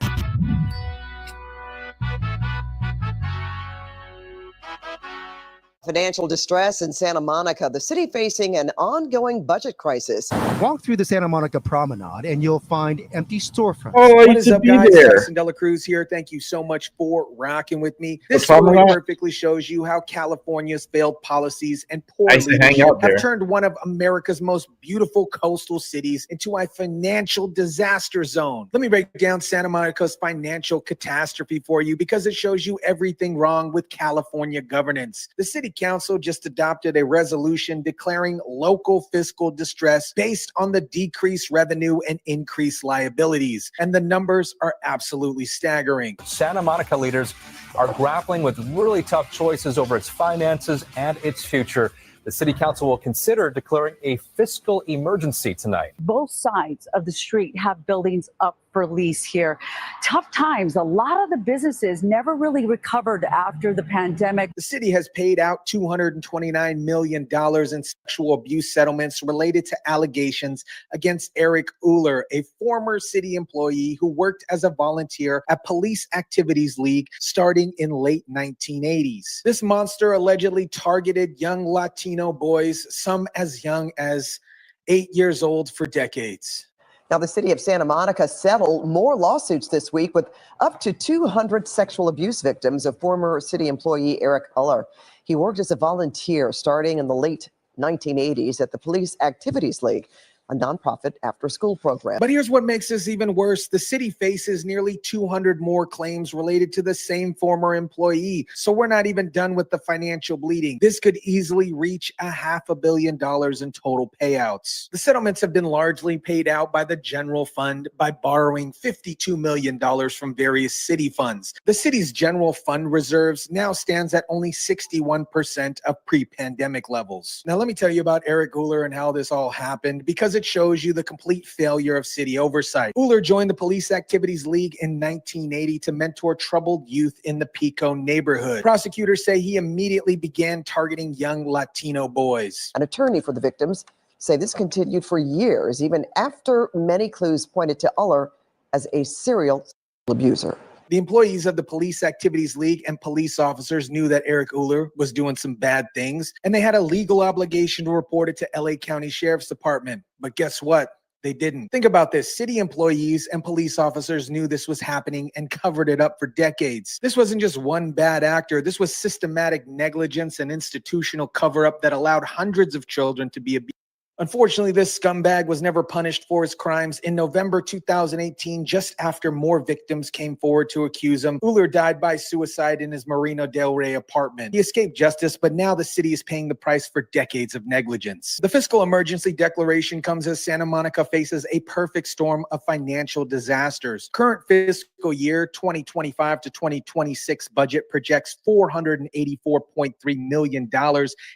Speaker 18: Financial distress in Santa Monica, the city facing an ongoing budget crisis.
Speaker 19: Walk through the Santa Monica Promenade and you'll find empty storefronts.
Speaker 12: What is up, guys? Tyson DeLacruz here. Thank you so much for rocking with me. This story perfectly shows you how California's failed policies and poor leadership have turned one of America's most beautiful coastal cities into a financial disaster zone. Let me break down Santa Monica's financial catastrophe for you because it shows you everything wrong with California governance. The city council just adopted a resolution declaring local fiscal distress based on the decreased revenue and increased liabilities. And the numbers are absolutely staggering.
Speaker 20: Santa Monica leaders are grappling with really tough choices over its finances and its future. The city council will consider declaring a fiscal emergency tonight.
Speaker 21: Both sides of the street have buildings up for lease here. Tough times. A lot of the businesses never really recovered after the pandemic.
Speaker 12: The city has paid out $229 million in sexual abuse settlements related to allegations against Eric Uhler, a former city employee who worked as a volunteer at Police Activities League starting in late 1980s. This monster allegedly targeted young Latino boys, some as young as 8 years old, for decades.
Speaker 18: Now, the city of Santa Monica settled more lawsuits this week with up to 200 sexual abuse victims of former city employee Eric Uhler. He worked as a volunteer starting in the late 1980s at the Police Activities League, a nonprofit after-school program.
Speaker 12: But here's what makes this even worse. The city faces nearly 200 more claims related to the same former employee. So we're not even done with the financial bleeding. This could easily reach $500 million in total payouts. The settlements have been largely paid out by the general fund by borrowing $52 million from various city funds. The city's general fund reserves now stands at only 61% of pre-pandemic levels. Now, let me tell you about Eric Uhler and how this all happened, because it shows you the complete failure of city oversight. Uhler joined the Police Activities League in 1980 to mentor troubled youth in the Pico neighborhood. Prosecutors say he immediately began targeting young Latino boys.
Speaker 18: An attorney for the victims say this continued for years, even after many clues pointed to Uhler as a serial abuser.
Speaker 12: The employees of the Police Activities League and police officers knew that Eric Uhler was doing some bad things, and they had a legal obligation to report it to LA County Sheriff's Department. But guess what? They didn't. Think about this. City employees and police officers knew this was happening and covered it up for decades. This wasn't just one bad actor. This was systematic negligence and institutional cover-up that allowed hundreds of children to be abused. Unfortunately, this scumbag was never punished for his crimes. In November 2018, just after more victims came forward to accuse him, Uhler died by suicide in his Marina Del Rey apartment. He escaped justice, but now the city is paying the price for decades of negligence. The fiscal emergency declaration comes as Santa Monica faces a perfect storm of financial disasters. Current fiscal year 2025 to 2026 budget projects $484.3 million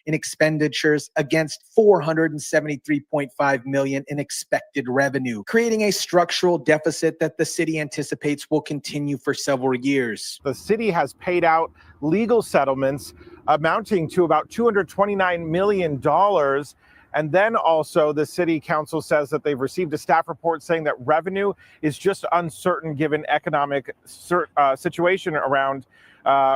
Speaker 12: in expenditures against $470 $23.5 million in expected revenue, creating a structural deficit that the city anticipates will continue for several years.
Speaker 7: The city has paid out legal settlements amounting to about $229 million. And then also the city council says that they've received a staff report saying that revenue is just uncertain given economic situation around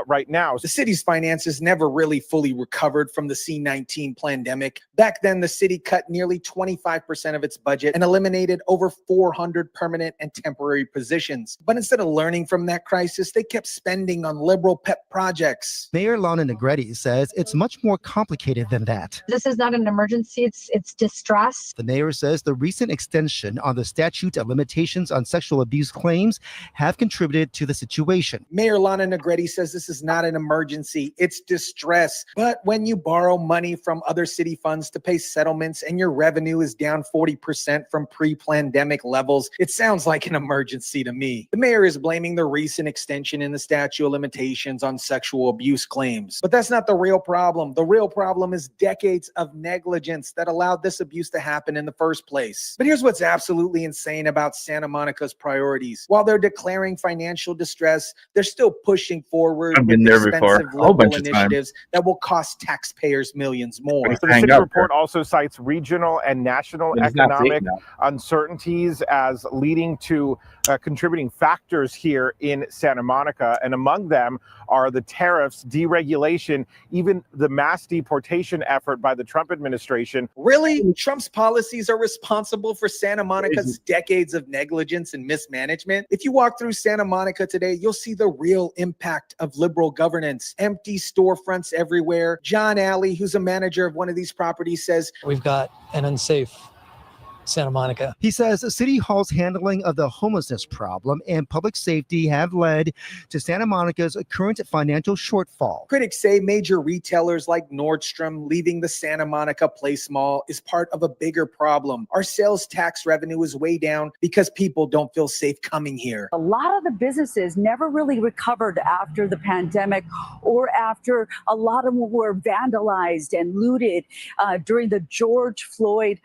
Speaker 7: right now.
Speaker 12: The city's finances never really fully recovered from the C-19 pandemic. Back then, the city cut nearly 25% of its budget and eliminated over 400 permanent and temporary positions. But instead of learning from that crisis, they kept spending on liberal pet projects.
Speaker 19: Mayor Lana Negretti says it's much more complicated than that.
Speaker 13: This is not an emergency, it's distress.
Speaker 19: The mayor says the recent extension on the statute of limitations on sexual abuse claims have contributed to the situation.
Speaker 12: Mayor Lana Negretti says this is not an emergency, it's distress. But when you borrow money from other city funds to pay settlements and your revenue is down 40% from pre-pandemic levels, it sounds like an emergency to me. The mayor is blaming the recent extension in the statute of limitations on sexual abuse claims. But that's not the real problem. The real problem is decades of negligence that allowed this abuse to happen in the first place. But here's what's absolutely insane about Santa Monica's priorities. While they're declaring financial distress, they're still pushing forward with expensive liberal initiatives that will cost taxpayers millions more.
Speaker 7: The city report also cites regional and national economic uncertainties as leading to contributing factors here in Santa Monica. And among them are the tariffs, deregulation, even the mass deportation effort by the Trump administration.
Speaker 12: Really? Trump's policies are responsible for Santa Monica's decades of negligence and mismanagement? If you walk through Santa Monica today, you'll see the real impact of liberal governance. Empty storefronts everywhere. John Alley, who's a manager of one of these properties, says,
Speaker 22: "We've got an unsafe Santa Monica."
Speaker 19: He says City Hall's handling of the homelessness problem and public safety have led to Santa Monica's current financial shortfall.
Speaker 12: Critics say major retailers like Nordstrom leaving the Santa Monica Place Mall is part of a bigger problem. Our sales tax revenue is way down because people don't feel safe coming here.
Speaker 21: A lot of the businesses never really recovered after the pandemic or after a lot of them were vandalized and looted during the George Floyd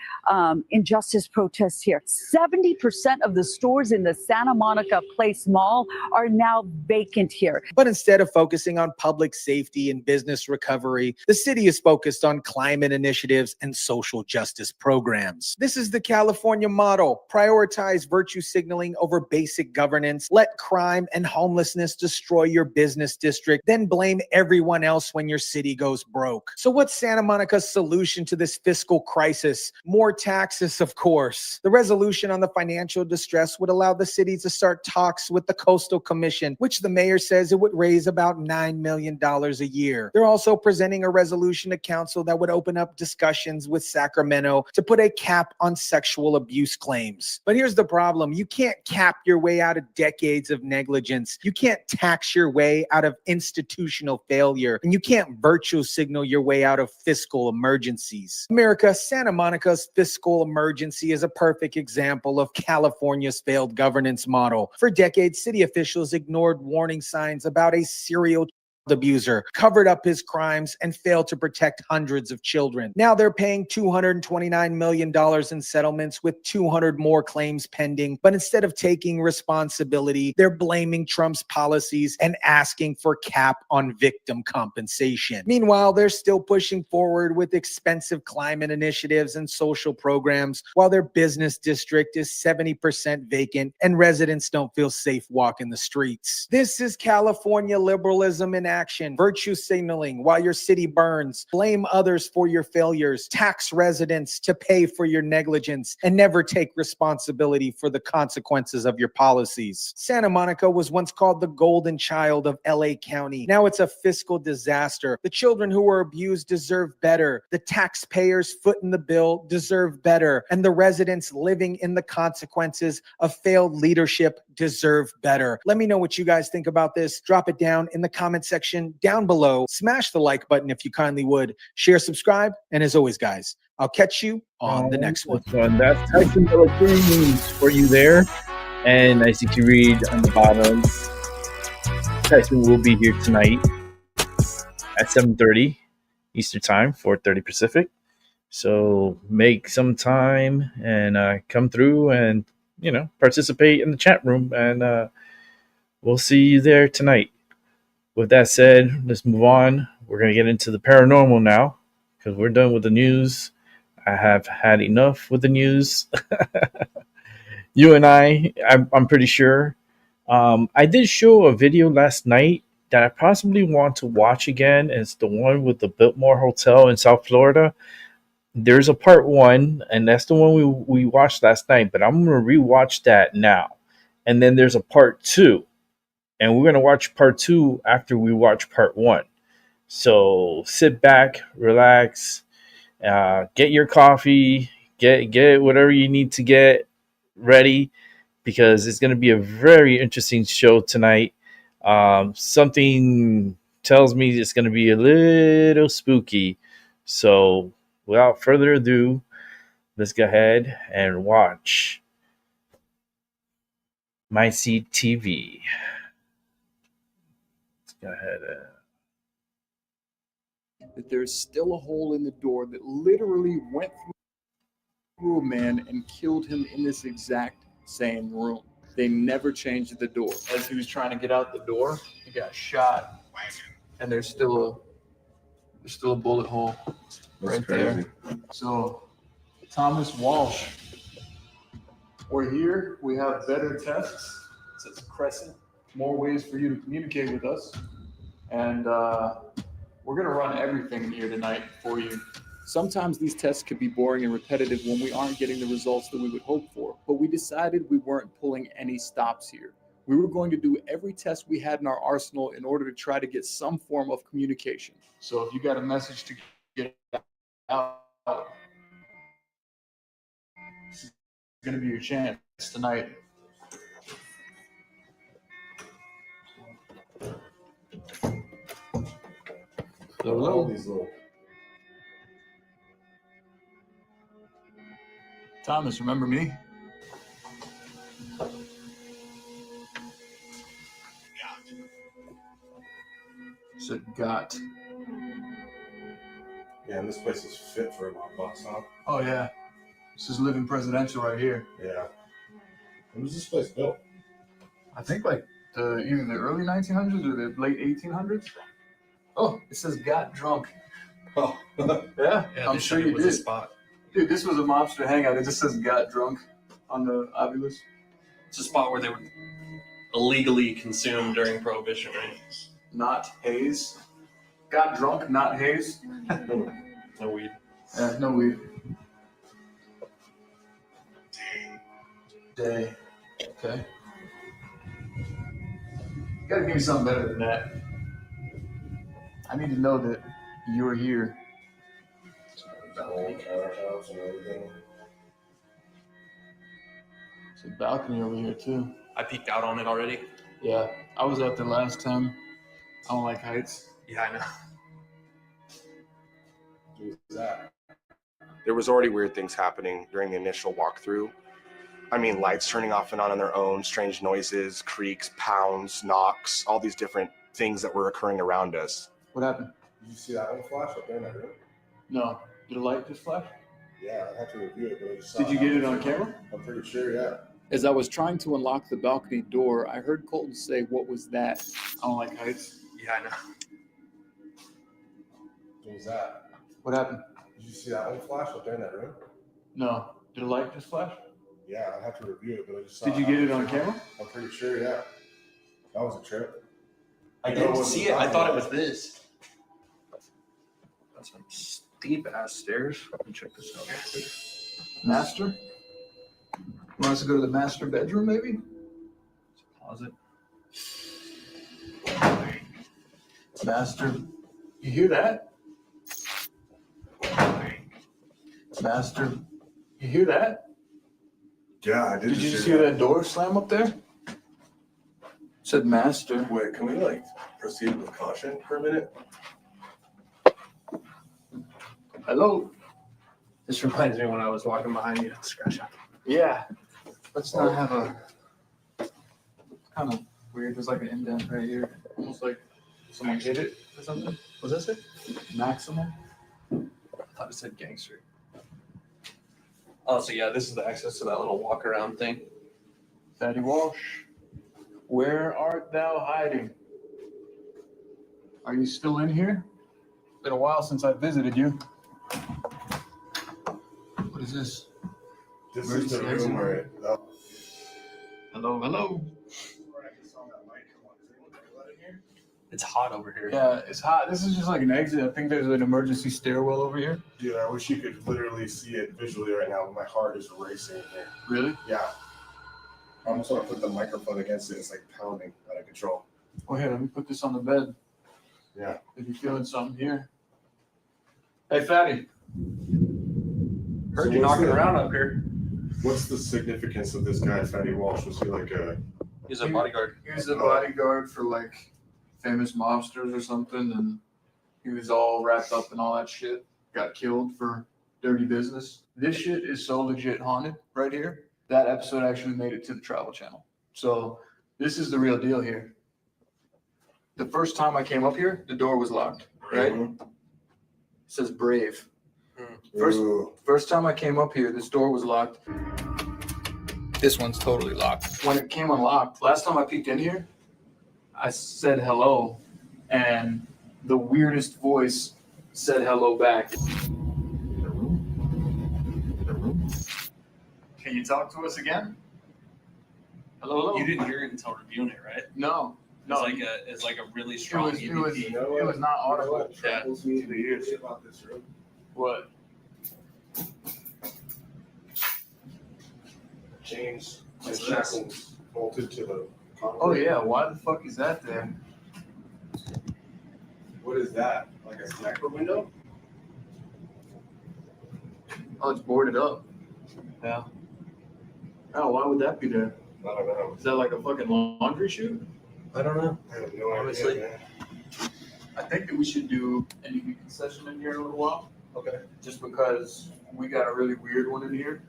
Speaker 21: injustice protests here. 70% of the stores in the Santa Monica Place Mall are now vacant here.
Speaker 12: But instead of focusing on public safety and business recovery, the city is focused on climate initiatives and social justice programs. This is the California model. Prioritize virtue signaling over basic governance. Let crime and homelessness destroy your business district, then blame everyone else when your city goes broke. So what's Santa Monica's solution to this fiscal crisis? More taxes, of course. The resolution on the financial distress would allow the city to start talks with the Coastal Commission, which the mayor says it would raise about $9 million a year. They're also presenting a resolution to council that would open up discussions with Sacramento to put a cap on sexual abuse claims. But here's the problem. You can't cap your way out of decades of negligence. You can't tax your way out of institutional failure. And you can't virtue signal your way out of fiscal emergencies. America, Santa Monica's fiscal emergency is a perfect example of California's failed governance model. For decades, city officials ignored warning signs about a serial abuser, covered up his crimes, and failed to protect hundreds of children. Now they're paying $229 million in settlements with 200 more claims pending. But instead of taking responsibility, they're blaming Trump's policies and asking for cap on victim compensation. Meanwhile, they're still pushing forward with expensive climate initiatives and social programs while their business district is 70% vacant and residents don't feel safe walking the streets. This is California liberalism in action. Virtue signaling while your city burns. Blame others for your failures. Tax residents to pay for your negligence and never take responsibility for the consequences of your policies. Santa Monica was once called the golden child of LA County. Now it's a fiscal disaster. The children who were abused deserve better. The taxpayers footing the bill deserve better. And the residents living in the consequences of failed leadership deserve better. Let me know what you guys think about this. Drop it down in the comment section down below. Smash the like button if you kindly would. Share, subscribe, and as always, guys, I'll catch you on the next one.
Speaker 2: That's Tyson DeLacruz for you there. And as you can read on the bottom, Tyson will be here tonight at 7:30 Eastern Time, 4:30 Pacific. So make some time and come through and, participate in the chat room. And we'll see you there tonight. With that said, let's move on. We're going to get into the paranormal now because we're done with the news. I have had enough with the news. You and I'm pretty sure. I did show a video last night that I possibly want to watch again. It's the one with the Biltmore Hotel in South Florida. There's a part 1, and that's the one we watched last night, but I'm going to rewatch that now. And then there's a part 2, and we're going to watch part 2 after we watch part 1. So sit back, relax, get your coffee, get whatever you need to get ready, because it's going to be a very interesting show tonight. Something tells me it's going to be a little spooky. So without further ado, let's go ahead and watch My Seat TV. Let's go ahead
Speaker 9: that there's still a hole in the door that literally went through a man and killed him in this exact same room. They never changed the door. As he was trying to get out the door, he got shot, and there's still a bullet hole right there. So, Thomas Walsh, we're here. We have better tests. It says Crescent. More ways for you to communicate with us, and we're going to run everything here tonight for you. Sometimes these tests could be boring and repetitive when we aren't getting the results that we would hope for, but we decided we weren't pulling any stops here. We were going to do every test we had in our arsenal in order to try to get some form of communication. So if you got a message to get out, this is going to be your chance tonight. Hello. Thomas, remember me? Said got.
Speaker 10: Yeah, and this place is fit for about $1, huh?
Speaker 9: Oh yeah. This is living presidential right here.
Speaker 10: Yeah. When was this place built?
Speaker 9: I think like either the early 1900s or the late 1800s. Oh, it says got drunk.
Speaker 10: Oh.
Speaker 9: Yeah, I'm
Speaker 10: they
Speaker 9: sure
Speaker 10: said it
Speaker 9: you
Speaker 10: was a
Speaker 9: did.
Speaker 10: spot.
Speaker 9: Dude, this was a mobster hangout. It just says got drunk on the obelisk.
Speaker 23: It's a spot where they would illegally consume during Prohibition, right?
Speaker 9: Not haze. Got drunk, not haze.
Speaker 23: No weed.
Speaker 9: Yeah, no weed. Day. Okay. You gotta give me something better than that. I need to know that you're here. There's a balcony over here too.
Speaker 23: I peeked out on it already.
Speaker 9: Yeah, I was out there last time. I don't like heights.
Speaker 23: Yeah, I know.
Speaker 10: Who's that?
Speaker 24: There was already weird things happening during the initial walkthrough. I mean, lights turning off and on their own, strange noises, creaks, pounds, knocks, all these different things that were occurring around us.
Speaker 9: What happened?
Speaker 10: Did you see that one flash up there in that room?
Speaker 9: No. Did a light just flash?
Speaker 10: Yeah, I have to review it, but I just saw
Speaker 9: Did you get it on camera?
Speaker 10: I'm pretty sure, yeah.
Speaker 9: As I was trying to unlock the balcony door, I heard Colton say, "What was that?" I don't like heights.
Speaker 23: Yeah, I know.
Speaker 10: What was that?
Speaker 9: What happened?
Speaker 10: Did you see that one flash up there in that room?
Speaker 9: No. Did a light just flash?
Speaker 10: Yeah, I have to review it, but I just saw
Speaker 9: Did you get it on camera?
Speaker 10: I'm pretty sure, yeah. That was a trip.
Speaker 23: I didn't see it. I thought it was this. That's some steep ass stairs. Let me check this out.
Speaker 9: Master? You want us to go to the master bedroom, maybe?
Speaker 23: Closet.
Speaker 9: Master. You hear that? Master. You hear that?
Speaker 10: Yeah, I did.
Speaker 9: Did you just hear that door slam up there? It said master.
Speaker 10: Wait, can we proceed with caution for a minute?
Speaker 9: Hello?
Speaker 23: This reminds me when I was walking behind you. Scratch out.
Speaker 9: Yeah. Let's not have a kind of weird. There's like an indent right here. Almost like someone hit it or something. Was this it? Maximum?
Speaker 23: I thought it said gangster. Oh, so yeah, this is the access to that little walk around thing.
Speaker 9: Fatty Walsh, where art thou hiding? Are you still in here? Been a while since I visited you. What is this?
Speaker 10: This is the room where
Speaker 9: Hello, hello.
Speaker 23: It's hot over here.
Speaker 9: Yeah, it's hot. This is just like an exit. I think there's an emergency stairwell over here.
Speaker 10: Dude, I wish you could literally see it visually right now, but my heart is racing here.
Speaker 9: Really?
Speaker 10: Yeah. I almost want to put the microphone against it. It's like pounding out of control.
Speaker 9: Well, here, let me put this on the bed.
Speaker 10: Yeah.
Speaker 9: If you're feeling something here. Hey, Fatty.
Speaker 23: Heard you knocking around up here.
Speaker 10: What's the significance of this guy, Fatty Walsh? Was he like a...
Speaker 23: He's a bodyguard.
Speaker 9: He was a bodyguard for like famous mobsters or something, and he was all wrapped up in all that shit. Got killed for dirty business. This shit is so legit haunted right here. That episode actually made it to the Travel Channel. So this is the real deal here. The first time I came up here, the door was locked, right? It says brave. First time I came up here, this door was locked. This one's totally locked. When it came unlocked, last time I peeked in here, I said hello, and the weirdest voice said hello back. Can you talk to us again? Hello, hello.
Speaker 23: You didn't hear it until reviewing it, right?
Speaker 9: No.
Speaker 23: No. It's like a really strong
Speaker 9: It was not audible.
Speaker 23: Yeah.
Speaker 9: To the ears. What?
Speaker 10: Chains and
Speaker 23: What's this?
Speaker 10: shackles bolted to the concrete.
Speaker 9: Oh yeah, why the fuck is that there?
Speaker 10: What is that? Like a sniper window?
Speaker 9: Oh, it's boarded up. Yeah. Oh, why would that be there?
Speaker 10: I don't know.
Speaker 9: Is that like a fucking laundry chute?
Speaker 10: I don't know. I have no
Speaker 9: Honestly,
Speaker 10: idea, man.
Speaker 9: I think that we should do an EV concession in here in a little while. Okay. Just because we got a really weird one in here,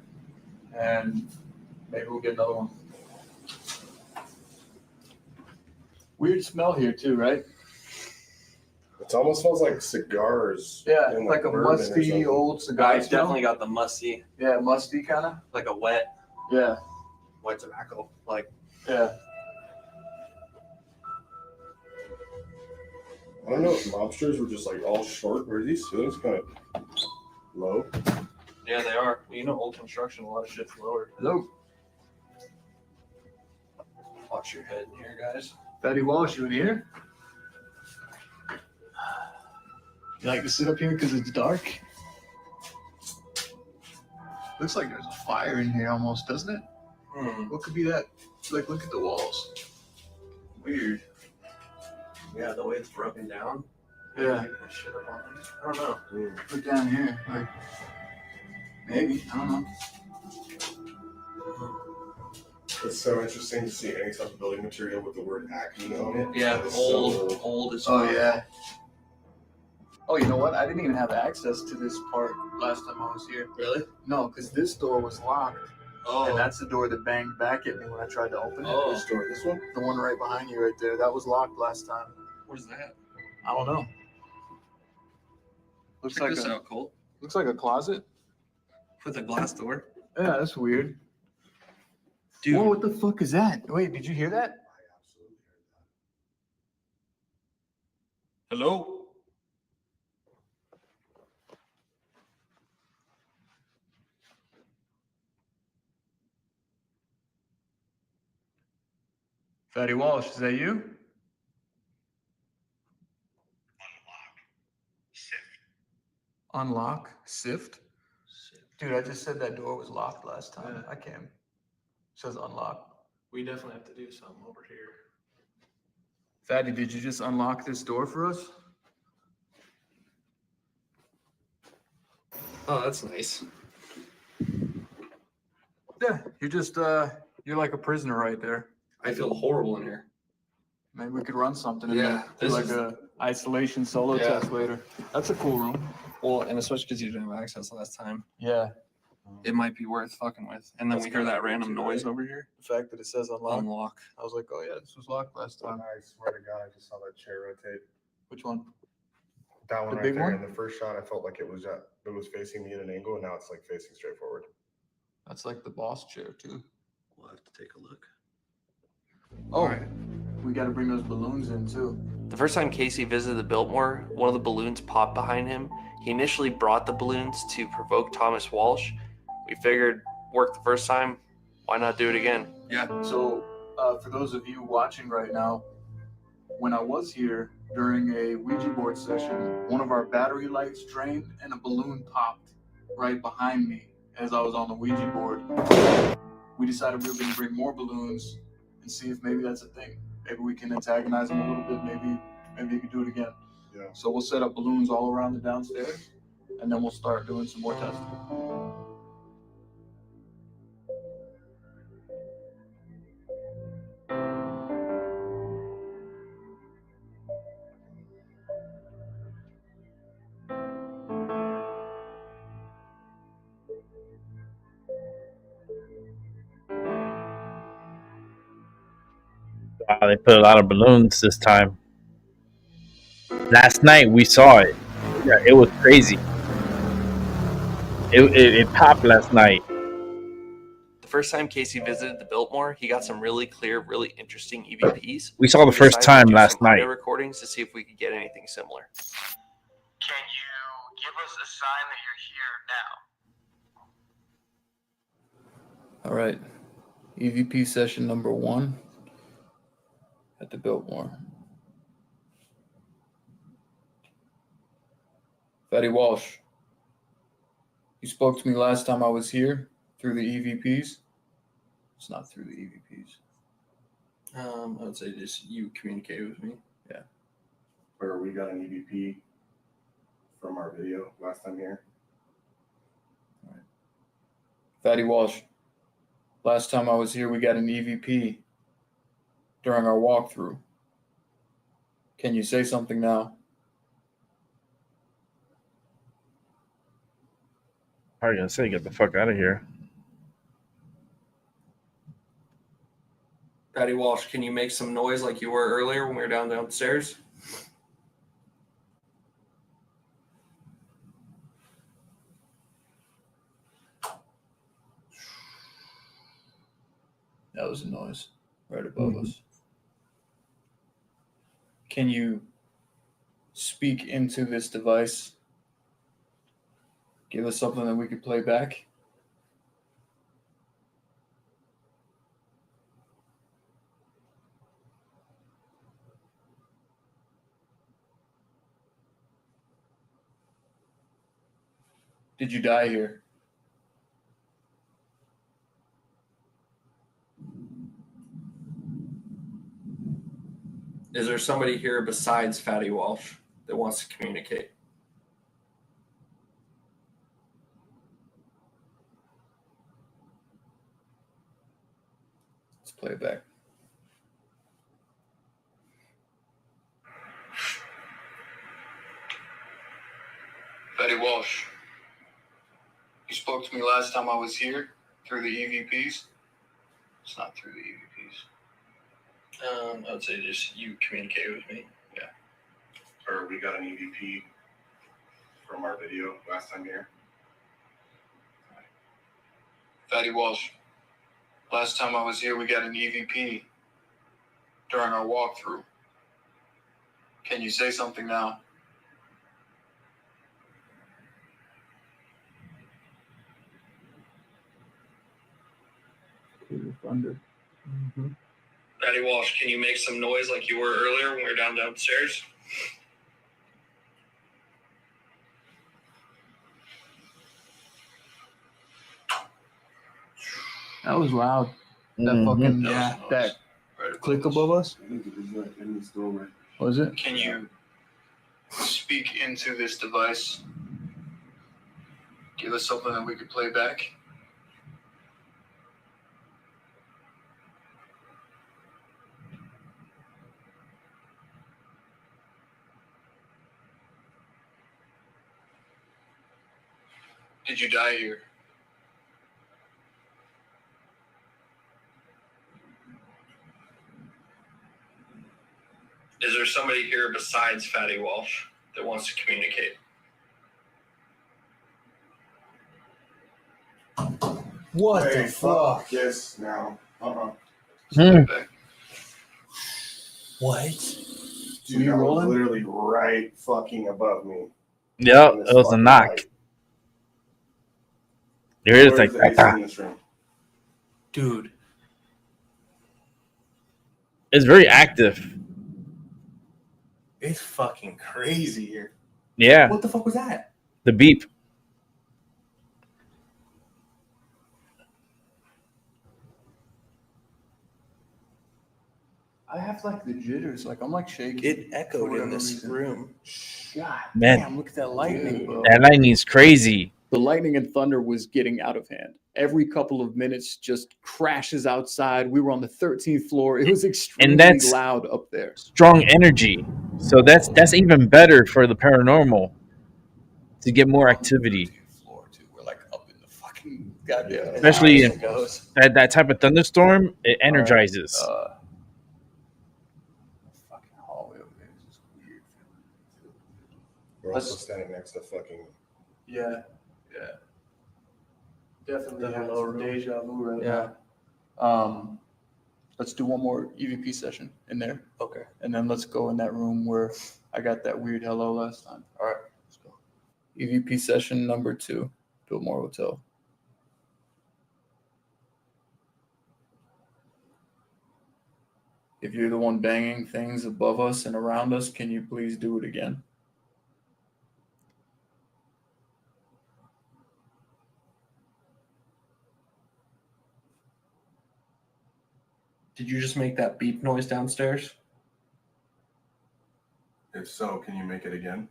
Speaker 9: and maybe we'll get another one. Weird smell here too, right?
Speaker 10: It almost smells like cigars.
Speaker 9: Yeah,
Speaker 10: and
Speaker 9: like a
Speaker 10: bourbon or
Speaker 9: musty
Speaker 10: something.
Speaker 9: old cigar
Speaker 23: It's
Speaker 9: smell.
Speaker 23: definitely got the musty,
Speaker 9: Yeah, musty kind of.
Speaker 23: like a wet
Speaker 9: Yeah,
Speaker 23: tobacco. Like
Speaker 9: yeah.
Speaker 10: I don't know if mobsters were just like all short, or these ceilings kind of low.
Speaker 23: yeah, they are. You know, old construction, a lot of shit's lower.
Speaker 9: Hello,
Speaker 23: Watch your head in here, guys.
Speaker 9: Fatty Walsh, you in here? You like to sit up here because it's dark? Looks like there's a fire in here almost, doesn't it? What could be that? Like, look at the walls. Weird.
Speaker 23: Yeah, the way it's broken down.
Speaker 9: Yeah.
Speaker 23: Like that shit up on them. I don't know.
Speaker 9: Look down here. Like, maybe. I don't know.
Speaker 10: It's so interesting to see any type of building material with the word acne on it.
Speaker 23: Yeah,
Speaker 10: It's
Speaker 23: old as
Speaker 9: Oh,
Speaker 23: fuck.
Speaker 9: yeah. Oh, you know what? I didn't even have access to this part last time I was here.
Speaker 23: Really?
Speaker 9: No, because this door was locked.
Speaker 23: Oh.
Speaker 9: And that's the door that banged back at me when I tried to open it.
Speaker 23: Oh.
Speaker 10: This door, this one?
Speaker 9: The one right behind you right there. That was locked last time.
Speaker 23: Where's that?
Speaker 9: I don't know. Looks
Speaker 23: Check
Speaker 9: like
Speaker 23: this
Speaker 9: a,
Speaker 23: out, Colt.
Speaker 9: looks like a closet.
Speaker 23: With a glass door.
Speaker 9: Yeah, that's weird.
Speaker 23: Dude.
Speaker 9: Whoa, what the fuck is that? Wait, did you hear that?
Speaker 23: Hello?
Speaker 9: Fatty Walsh, is that you? Unlock? Sift? Dude, I just said that door was locked last time I came. It says unlock.
Speaker 23: We definitely have to do something over here.
Speaker 9: Fatty, did you just unlock this door for us?
Speaker 23: Oh, that's nice.
Speaker 9: Yeah, you're just you're like a prisoner right there.
Speaker 23: I feel horrible in here.
Speaker 9: Maybe we could run something in
Speaker 23: Yeah,
Speaker 9: there. Do
Speaker 23: this
Speaker 9: like
Speaker 23: is-
Speaker 9: a isolation solo
Speaker 23: Yeah.
Speaker 9: test later. That's a cool room.
Speaker 23: Well, and especially because you didn't have access last time.
Speaker 9: Yeah.
Speaker 23: It might be worth fucking with. And then
Speaker 9: That's
Speaker 23: we hear
Speaker 9: kinda
Speaker 23: that random
Speaker 9: cool too,
Speaker 23: noise
Speaker 9: right?
Speaker 23: over here.
Speaker 9: The fact that it says unlock.
Speaker 23: Unlock.
Speaker 9: I was like, oh yeah, this was locked last time.
Speaker 10: I swear to God, I just saw that chair rotate.
Speaker 9: Which one?
Speaker 10: That one
Speaker 9: The
Speaker 10: right
Speaker 9: big
Speaker 10: there.
Speaker 9: one?
Speaker 10: In the first shot, I felt like it was facing me at an angle, and now it's like facing straight forward.
Speaker 9: That's like the boss chair too.
Speaker 5: We'll have to take a look.
Speaker 9: Oh, we got to bring those balloons in too.
Speaker 8: The first time Casey visited the Biltmore, one of the balloons popped behind him. He initially brought the balloons to provoke Thomas Walsh. We figured, worked the first time, why not do it again?
Speaker 9: Yeah. So for those of you watching right now, when I was here during a Ouija board session, one of our battery lights drained and a balloon popped right behind me as I was on the Ouija board. We decided we were going to bring more balloons and see if maybe that's a thing. Maybe we can antagonize them a little bit. Maybe you can do it again.
Speaker 10: Yeah.
Speaker 9: So we'll set up balloons all around the downstairs, and then we'll start doing some more testing.
Speaker 2: Wow, they put a lot of balloons this time. Last night we saw it. Yeah, it was crazy. It popped last night.
Speaker 8: The first time Casey visited the Biltmore, he got some really clear, really interesting EVPs.
Speaker 2: We saw the first
Speaker 8: decided to
Speaker 2: time
Speaker 8: do
Speaker 2: last
Speaker 8: some audio
Speaker 2: night.
Speaker 8: recordings to see if we could get anything similar.
Speaker 14: Can you give us a sign that you're here now?
Speaker 9: All right. EVP session number 1 at the Biltmore. Fatty Walsh, you spoke to me last time I was here through the EVPs. It's not through the EVPs.
Speaker 5: I would say just you communicate with me.
Speaker 9: Yeah.
Speaker 10: Where we got an EVP from our video last time here.
Speaker 9: All right. Fatty Walsh, last time I was here, we got an EVP during our walkthrough. Can you say something now?
Speaker 2: How are you gonna say get the fuck out of here?
Speaker 8: Patty Walsh, can you make some noise like you were earlier when we were downstairs?
Speaker 9: That was a noise right above us. Can you speak into this device? Give us something that we could play back? Did you die here?
Speaker 8: Is there somebody here besides Fatty Walsh that wants to communicate?
Speaker 9: Let's play it back. Fatty Walsh, you spoke to me last time I was here through the EVPs. It's not through the EVPs.
Speaker 5: I would say just you communicate with me.
Speaker 10: Yeah. Or we got an EVP from our video last time here.
Speaker 9: Fatty Walsh, last time I was here, we got an EVP during our walkthrough. Can you say something now? Thunder.
Speaker 8: Patty Walsh, can you make some noise like you were earlier when we were downstairs?
Speaker 9: That was loud. That fucking, yeah, that click above us. Was it? Can you speak into this device? Give us something that we could play back? Did you die here?
Speaker 8: Is there somebody here besides Fatty Walsh that wants to communicate?
Speaker 9: What
Speaker 24: Hey,
Speaker 9: the fuck?
Speaker 24: Yes, now.
Speaker 9: What?
Speaker 24: Dude, that was literally right fucking above me.
Speaker 2: Yep,
Speaker 24: On this
Speaker 2: it was a
Speaker 24: fucking
Speaker 2: knock.
Speaker 24: light.
Speaker 2: There is
Speaker 24: Where's
Speaker 2: like
Speaker 24: the AC in this room?
Speaker 9: Dude.
Speaker 2: it's very active.
Speaker 9: It's fucking crazy here.
Speaker 2: Yeah.
Speaker 9: What the fuck was that?
Speaker 2: The beep.
Speaker 9: I have like the jitters. Like I'm like shaking.
Speaker 5: It echoed in this room.
Speaker 9: God
Speaker 2: Man.
Speaker 9: damn, look at that lightning, bro.
Speaker 2: That lightning's crazy.
Speaker 9: The lightning and thunder was getting out of hand. Every couple of minutes just crashes outside. We were on the 13th floor. It was extremely
Speaker 2: that's
Speaker 9: loud up there.
Speaker 2: Strong energy. So that's even better for the paranormal to get more activity.
Speaker 9: Goddamn.
Speaker 2: Especially in that type of thunderstorm, it energizes.
Speaker 9: Fucking hallway over there is just weird.
Speaker 24: We're also standing next to fucking.
Speaker 9: Yeah. Definitely have some deja vu right now. Let's do one more EVP session in there. Okay. And then let's go in that room where I got that weird hello last time. All right, let's go. EVP session number 2, Biltmore Hotel. If you're the one banging things above us and around us, can you please do it again?
Speaker 5: Did you just make that beep noise downstairs?
Speaker 10: If so, can you make it again?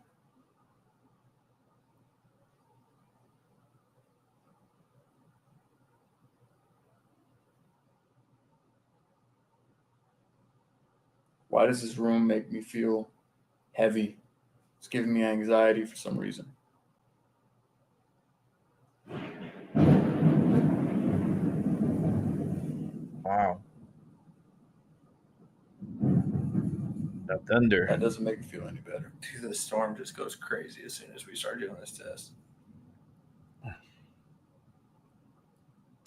Speaker 9: Why does this room make me feel heavy? It's giving me anxiety for some reason.
Speaker 2: Wow. The thunder.
Speaker 9: That doesn't make me feel any better.
Speaker 5: Dude, the storm just goes crazy as soon as we start doing this test.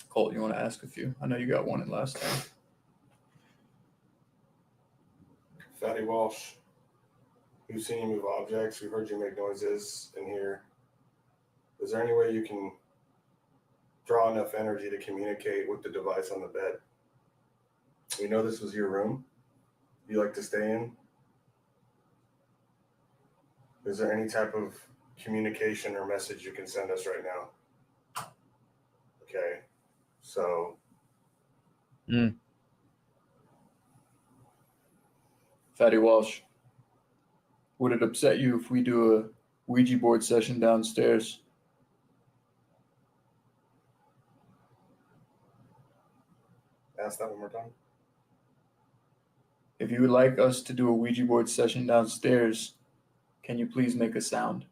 Speaker 9: Colt, you want to ask a few? I know you got one in last time.
Speaker 24: Fatty Walsh, we've seen you move objects. We've heard you make noises in here. Is there any way you can draw enough energy to communicate with the device on the bed? We know this was your room. You like to stay in. Is there any type of communication or message you can send us right now? Okay, so.
Speaker 9: Fatty Walsh, would it upset you if we do a Ouija board session downstairs?
Speaker 24: Ask that one more time.
Speaker 9: If you would like us to do a Ouija board session downstairs, can you please make a sound?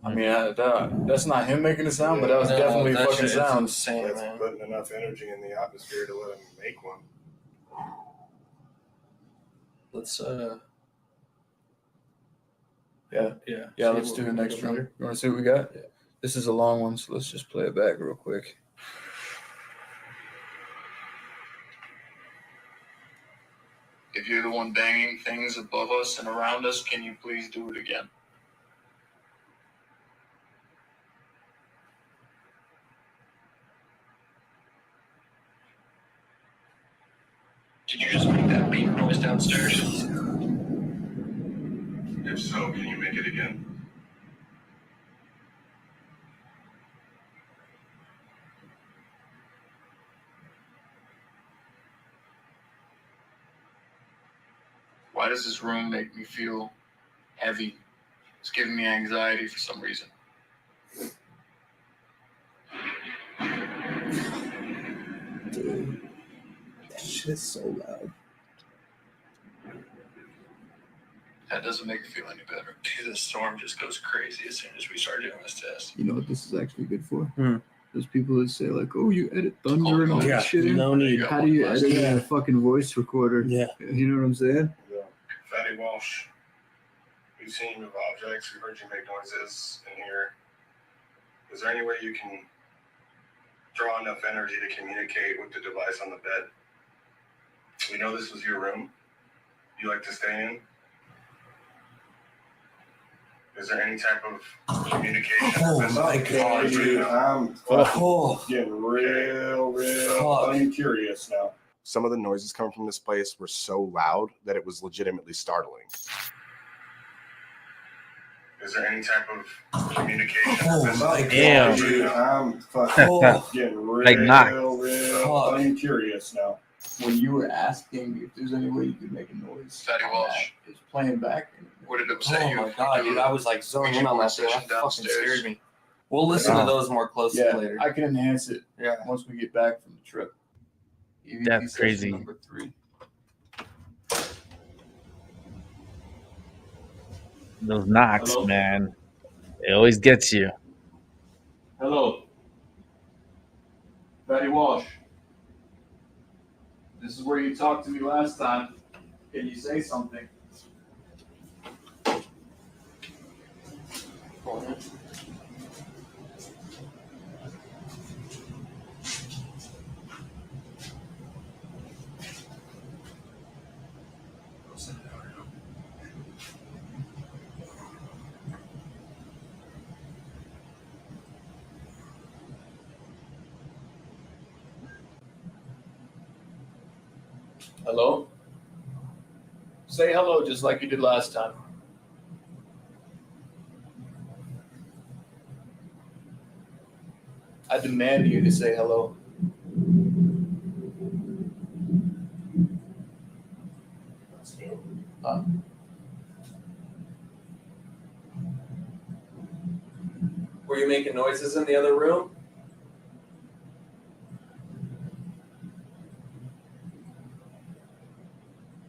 Speaker 9: I mean, that's not him making a sound, but that was definitely a fucking sound.
Speaker 5: Insane,
Speaker 24: That's
Speaker 5: man.
Speaker 24: putting enough energy in the atmosphere to let him make one.
Speaker 5: Let's
Speaker 9: Yeah, let's do the next room. You want to see what we got? Yeah. This is a long one, so let's just play it back real quick. If you're the one banging things above us and around us, can you please do it again?
Speaker 5: Did you just make that beep noise downstairs?
Speaker 10: If so, can you make it again?
Speaker 9: Why does this room make me feel heavy? It's giving me anxiety for some reason.
Speaker 5: Dude, that shit is so loud. That doesn't make it feel any better. Dude, the storm just goes crazy as soon as we start doing this test.
Speaker 9: You know what this is actually good for? Those people that say like, "Oh, you edit thunder and all that shit in."
Speaker 5: No need.
Speaker 9: How do you edit in a fucking voice recorder?
Speaker 5: Yeah.
Speaker 9: You know what I'm saying?
Speaker 10: Fatty Walsh, we've seen you move objects. We heard you make noises in here. Is there any way you can draw enough energy to communicate with the device on the bed? We know this was your room. You like to stay in? Is there any type of communication?
Speaker 24: Oh my God, dude. I'm
Speaker 10: getting real curious now.
Speaker 24: Some of the noises coming from this place were so loud that it was legitimately startling.
Speaker 10: Is there any type of communication?
Speaker 24: Oh my
Speaker 2: Damn.
Speaker 24: God, dude.
Speaker 10: I'm getting
Speaker 2: Like knocked.
Speaker 10: real curious now.
Speaker 9: When you were asking if there's any way you could make a noise,
Speaker 5: Fatty Walsh.
Speaker 9: it's playing back.
Speaker 5: What did it say?
Speaker 23: Oh my God, dude! I was like zoning in on that shit. That fucking scared me. We'll listen to those more closely
Speaker 9: Yeah,
Speaker 23: later.
Speaker 9: I can enhance it.
Speaker 23: Yeah.
Speaker 9: Once we get back from the trip. EVP
Speaker 2: That's
Speaker 9: session
Speaker 2: crazy.
Speaker 9: Number 3.
Speaker 2: Those knocks,
Speaker 9: Hello?
Speaker 2: man. It always gets you.
Speaker 9: Hello. Fatty Walsh. This is where you talked to me last time. Can you say something? Hello? Say hello just like you did last time. I demand you to say hello.
Speaker 23: Were you making noises in the other room?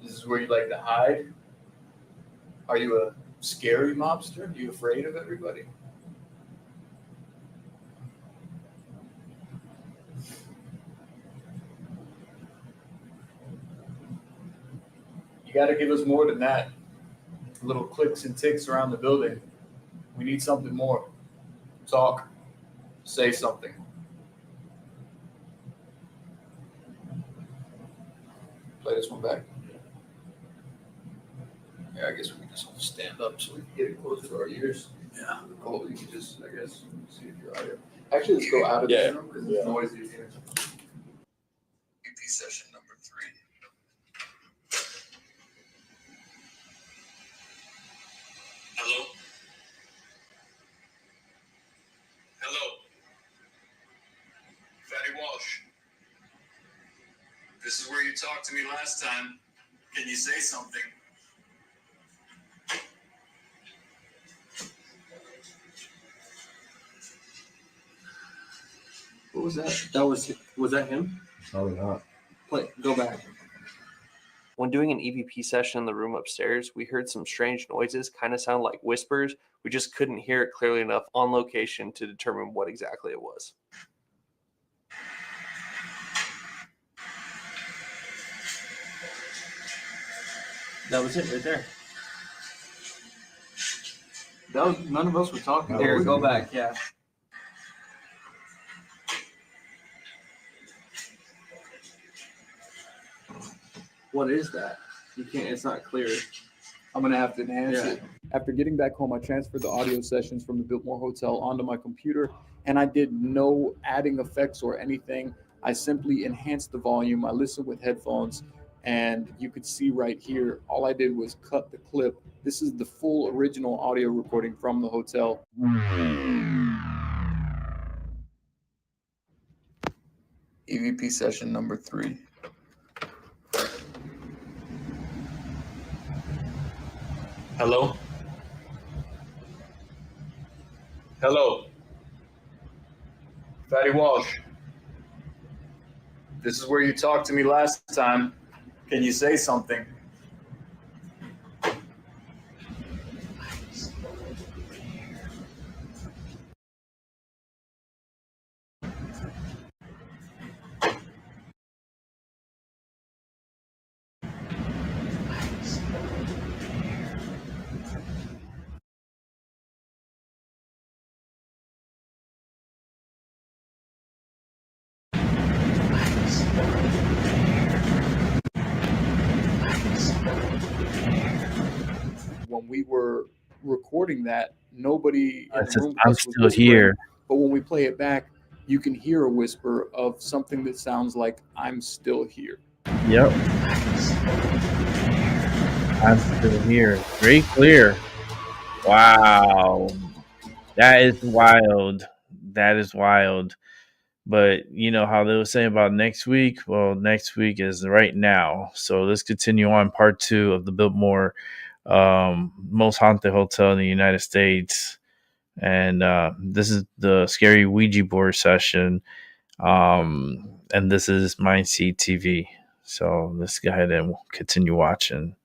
Speaker 9: This is where you like to hide? Are you a scary mobster? Are you afraid of everybody? You got to give us more than that. Little clicks and ticks around the building. We need something more. Talk. Say something. Play this one back. Yeah, I guess we can just stand up so we can get it closer to our ears. Yeah. Oh, you can just, I guess, see if you're out here. Actually, let's go out of this room because it's noisy here. EP session number 3. Hello? Hello? Fatty Walsh. This is where you talked to me last time. Can you say something?
Speaker 23: What was that? Was that him?
Speaker 24: Probably not.
Speaker 23: Go back.
Speaker 8: When doing an EVP session in the room upstairs, we heard some strange noises, kind of sound like whispers. We just couldn't hear it clearly enough on location to determine what exactly it was.
Speaker 23: That was it right there.
Speaker 9: That was, none of us were talking.
Speaker 23: Here, go back. Yeah. What is that? You can't. It's not clear.
Speaker 9: I'm going to have to enhance
Speaker 23: Yeah.
Speaker 9: it. After getting back home, I transferred the audio sessions from the Biltmore Hotel onto my computer, and I did no adding effects or anything. I simply enhanced the volume. I listened with headphones, and you could see right here, all I did was cut the clip. This is the full original audio recording from the hotel. EVP session number 3. Hello? Hello? Fatty Walsh. This is where you talked to me last time. Can you say something? when we were recording that, nobody in
Speaker 2: It
Speaker 9: the
Speaker 2: says,
Speaker 9: room with
Speaker 2: I'm
Speaker 9: us was
Speaker 2: still
Speaker 9: whispering.
Speaker 2: here.
Speaker 9: But when we play it back, you can hear a whisper of something that sounds like "I'm still here."
Speaker 2: Yep. I'm still here. Very clear. Wow. That is wild. That is wild. But you know how they were saying about next week? Well, next week is right now. So let's continue on part 2 of the Biltmore most haunted hotel in the United States. And this is the scary Ouija board session. And this is Mindseed TV. So let's go ahead and continue watching.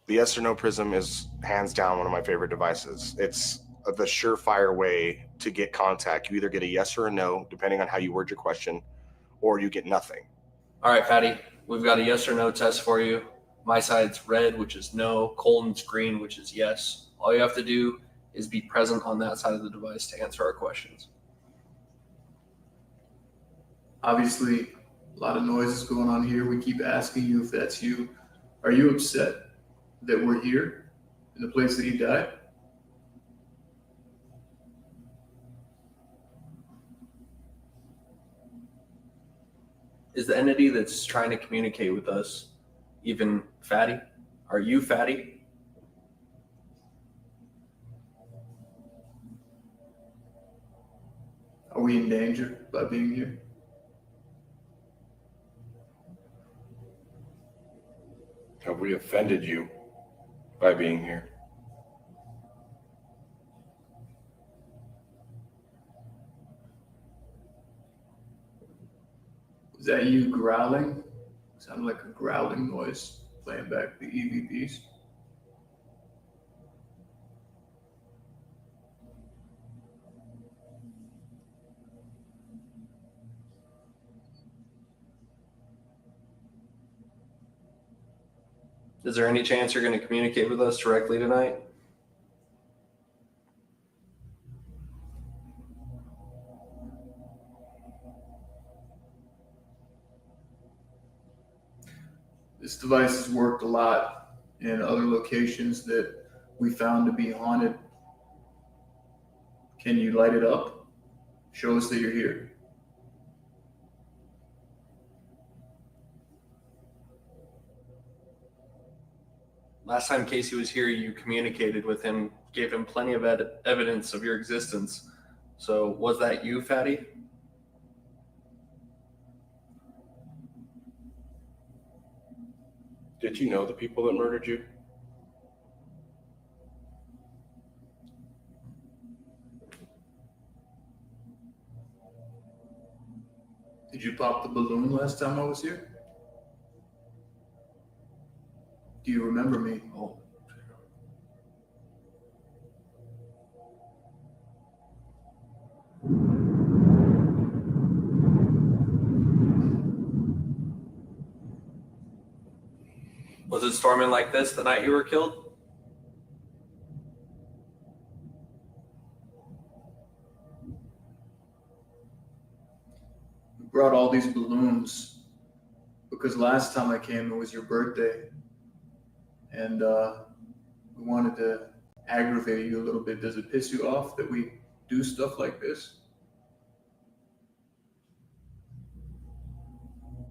Speaker 24: The yes or no prism is hands down one of my favorite devices. It's the surefire way to get contact. You either get a yes or a no, depending on how you word your question, or you get nothing.
Speaker 8: All right, Patty, we've got a yes or no test for you. My side's red, which is no. Colton's green, which is yes. All you have to do is be present on that side of the device to answer our questions.
Speaker 9: Obviously, a lot of noise is going on here. We keep asking you if that's you. Are you upset that we're here in the place that you died?
Speaker 8: Is the entity that's trying to communicate with us even Fatty? Are you Fatty?
Speaker 9: Are we in danger by being here?
Speaker 24: Have we offended you by being here?
Speaker 9: Was that you growling? Sounded like a growling noise playing back the EVPs.
Speaker 8: Is there any chance you're going to communicate with us directly tonight?
Speaker 9: This device has worked a lot in other locations that we found to be haunted. Can you light it up? Show us that you're here.
Speaker 8: Last time Casey was here, you communicated with him, gave him plenty of evidence of your existence. So was that you, Fatty?
Speaker 24: Did you know the people that murdered you?
Speaker 9: Did you pop the balloon last time I was here? Do you remember me?
Speaker 8: Oh. Was it storming like this the night you were killed?
Speaker 9: We brought all these balloons because last time I came, it was your birthday. And we wanted to aggravate you a little bit. Does it piss you off that we do stuff like this?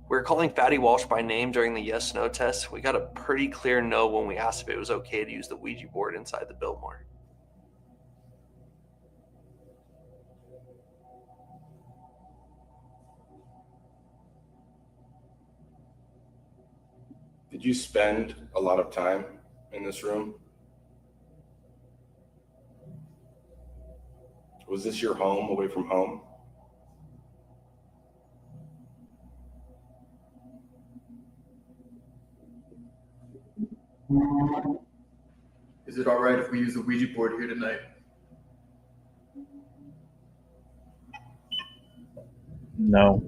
Speaker 8: We're calling Fatty Walsh by name during the yes-no test. We got a pretty clear no when we asked if it was okay to use the Ouija board inside the Biltmore.
Speaker 24: Did you spend a lot of time in this room? Was this your home away from home?
Speaker 9: Is it all right if we use the Ouija board here tonight?
Speaker 2: No.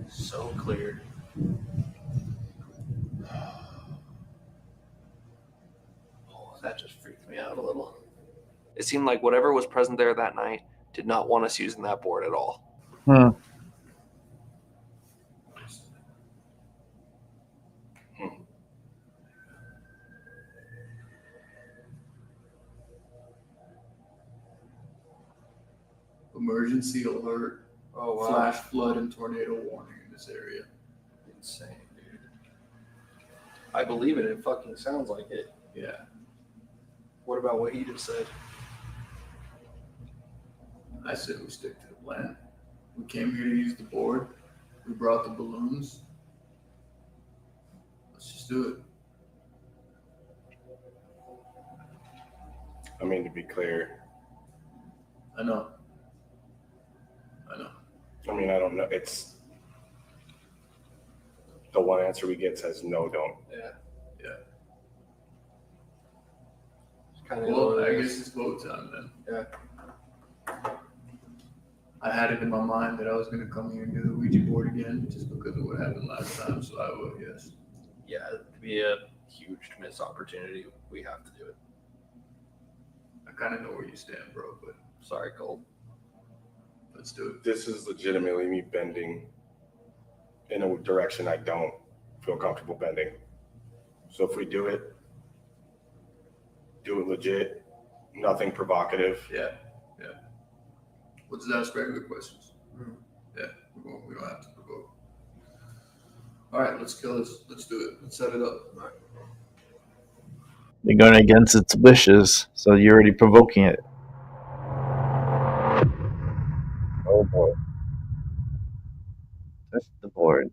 Speaker 8: So clear. Oh, that just freaked me out a little. It seemed like whatever was present there that night did not want us using that board at all.
Speaker 2: Hmm.
Speaker 9: Emergency alert.
Speaker 23: Oh, wow.
Speaker 9: Flash flood and tornado warning in this area.
Speaker 23: Insane, dude. I believe it. It fucking sounds like it.
Speaker 9: Yeah.
Speaker 23: What about what he just said?
Speaker 9: I said we stick to the plan. We came here to use the board. We brought the balloons. Let's just do it.
Speaker 24: I mean, to be clear,
Speaker 9: I know.
Speaker 24: I mean, I don't know. It's the one answer we get says no, don't.
Speaker 23: Yeah.
Speaker 9: Well, I guess it's vote time then.
Speaker 23: Yeah.
Speaker 9: I had it in my mind that I was going to come here and do the Ouija board again just because of what happened last time, so I would, yes.
Speaker 23: Yeah, it'd be a huge missed opportunity. We have to do it.
Speaker 9: I kind of know where you stand, bro, but
Speaker 23: sorry, Cole.
Speaker 9: Let's do it.
Speaker 24: This is legitimately me bending in a direction I don't feel comfortable bending. So if we do it legit, nothing provocative.
Speaker 9: Yeah. We'll just ask regular questions. Yeah, we don't have to provoke. All right, let's kill this. Let's do it. Let's set it up. All right.
Speaker 2: You're going against its wishes, so you're already provoking it. Oh boy. That's the board.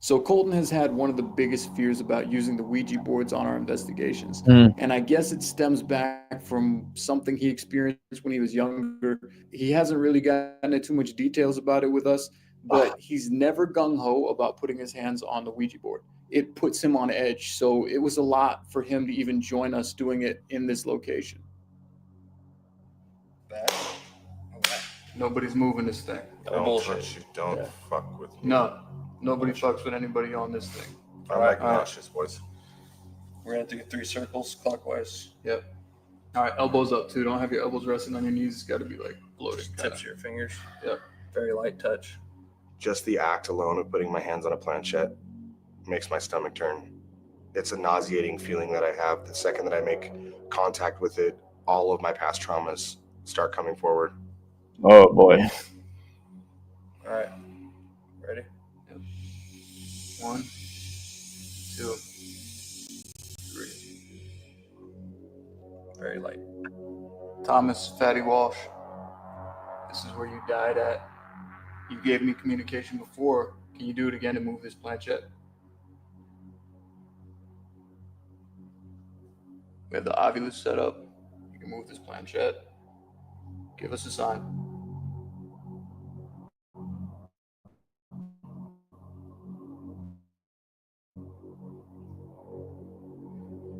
Speaker 9: So Colton has had one of the biggest fears about using the Ouija boards on our investigations. And I guess it stems back from something he experienced when he was younger. He hasn't really gotten into too much details about it with us, but he's never gung-ho about putting his hands on the Ouija board. It puts him on edge. So it was a lot for him to even join us doing it in this location. Nobody's moving this thing.
Speaker 24: Don't touch you. Don't fuck with me.
Speaker 9: No. Nobody fucks with anybody on this thing.
Speaker 24: I'm agnostic, boys.
Speaker 23: We're going to do 3 circles clockwise.
Speaker 9: Yep. All right, elbows up too. Don't have your elbows resting on your knees. It's got to be like bloated.
Speaker 23: Tips of your fingers.
Speaker 9: Yep.
Speaker 23: Very light touch.
Speaker 24: Just the act alone of putting my hands on a planchette makes my stomach turn. It's a nauseating feeling that I have. The second that I make contact with it, all of my past traumas start coming forward.
Speaker 2: Oh boy.
Speaker 23: All right. Ready?
Speaker 9: 1, 2, 3.
Speaker 23: Very light.
Speaker 9: Thomas Fatty Walsh, this is where you died at. You gave me communication before. Can you do it again to move this planchette? We have the ovulus set up. You can move this planchette. Give us a sign.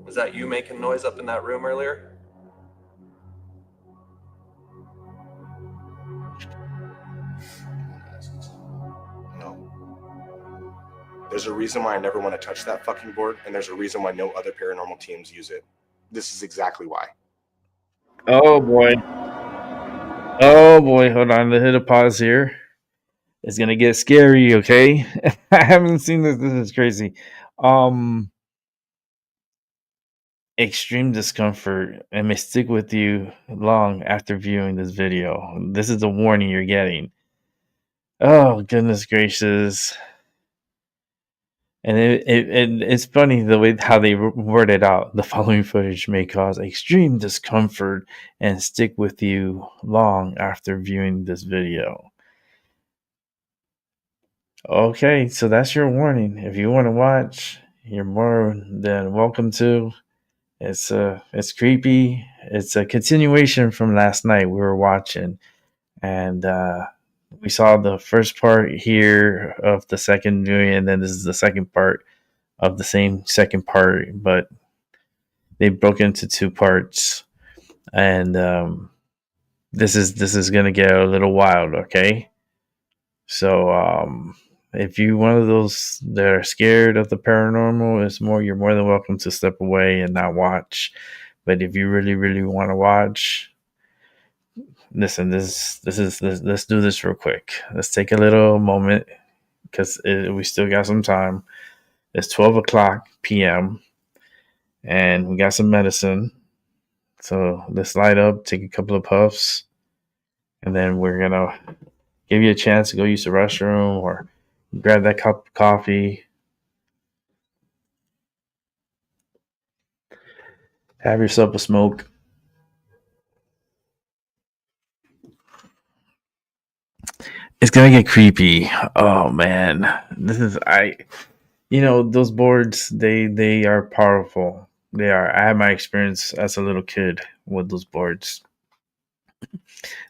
Speaker 8: Was that you making noise up in that room earlier?
Speaker 24: No. There's a reason why I never want to touch that fucking board, and there's a reason why no other paranormal teams use it. This is exactly why.
Speaker 2: Oh boy. Oh boy. Hold on. Let's hit a pause here. It's gonna get scary, okay? I haven't seen this. This is crazy. Extreme discomfort and may stick with you long after viewing this video. This is the warning you're getting. Oh goodness gracious. And it's funny the way how they word it out. The following footage may cause extreme discomfort and stick with you long after viewing this video. Okay, so that's your warning. If you want to watch, you're more than welcome to. It's creepy. It's a continuation from last night we were watching, and we saw the first part here of the second viewing, and then this is the second part of the same second part, but they broke into 2 parts, and this is gonna get a little wild, okay? So if you're one of those that are scared of the paranormal, you're more than welcome to step away and not watch. But if you really, really want to watch, listen, let's do this real quick. Let's take a little moment because we still got some time. It's 12 o'clock p.m. and we got some medicine. So let's light up, take a couple of puffs, and then we're going to give you a chance to go use the restroom or grab that cup of coffee. Have yourself a smoke. It's gonna get creepy. Oh man, those boards. They are powerful. They are. I had my experience as a little kid with those boards.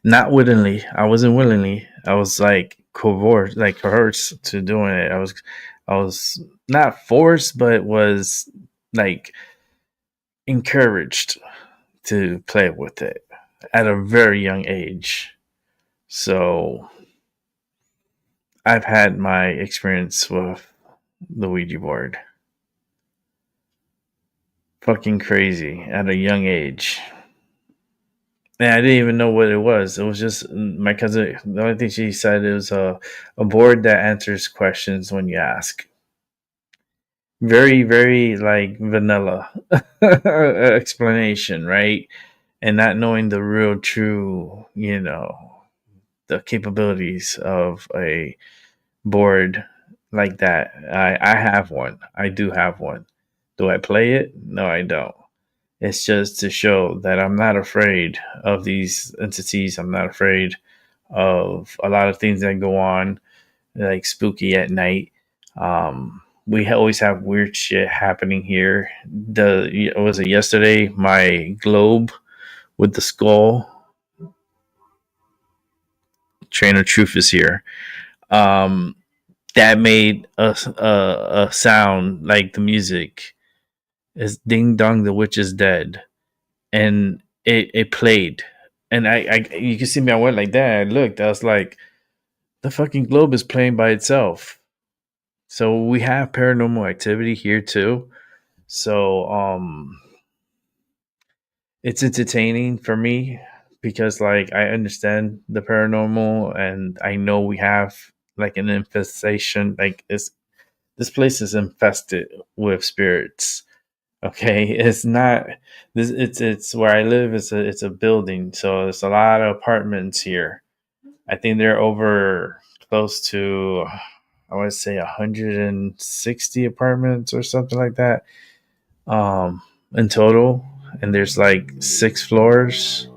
Speaker 2: Not willingly. I wasn't willingly. I was like coerced to doing it. I was not forced, but was like encouraged to play with it at a very young age. So I've had my experience with the Ouija board. Fucking crazy at a young age. And I didn't even know what it was. It was just my cousin. The only thing she said it was a board that answers questions when you ask. Very, very like vanilla explanation, right? And not knowing the real, true, the capabilities of a board like that. I have one. I do have one. Do I play it? No, I don't. It's just to show that I'm not afraid of these entities. I'm not afraid of a lot of things that go on, like spooky at night. We always have weird shit happening here. Was it yesterday? My globe with the skull. Train of Truth is here. That made a sound like the music is "Ding Dong, the Witch is Dead," and it played, and I you can see me. I went like that. I looked. I was like, the fucking globe is playing by itself. So we have paranormal activity here too. So it's entertaining for me because like I understand the paranormal and I know we have like an infestation. Like this place is infested with spirits. Okay, it's not this. It's where I live. It's a building, so there's a lot of apartments here. I think they're over close to, I want to say 160 apartments or something like that, in total. And there's like 6 floors,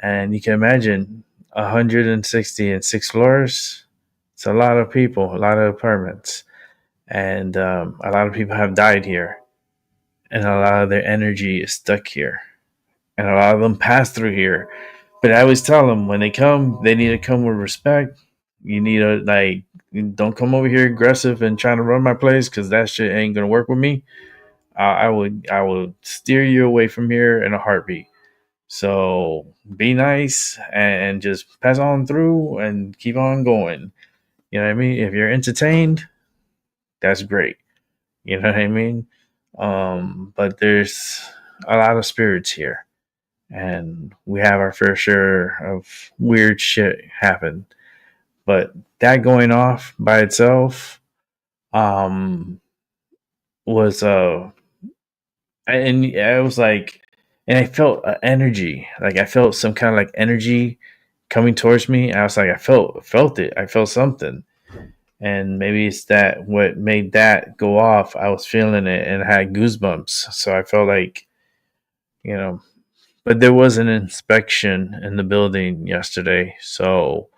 Speaker 2: and you can imagine 160 and 6 floors. It's a lot of people, a lot of apartments, and a lot of people have died here, and a lot of their energy is stuck here, and a lot of them pass through here. But I always tell them when they come, they need to come with respect. You need to don't come over here aggressive and trying to run my place because that shit ain't gonna work with me. I would steer you away from here in a heartbeat. So be nice and just pass on through and keep on going. You know what I mean? If you're entertained, that's great. You know what I mean? But there's a lot of spirits here, and we have our fair share of weird shit happen. But that going off by itself, was and I was like, and I felt energy, like I felt some kind of like energy coming towards me. I was like, I felt it. I felt something, and maybe it's that what made that go off. I was feeling it and I had goosebumps, so I felt like, you know. But there was an inspection in the building yesterday, so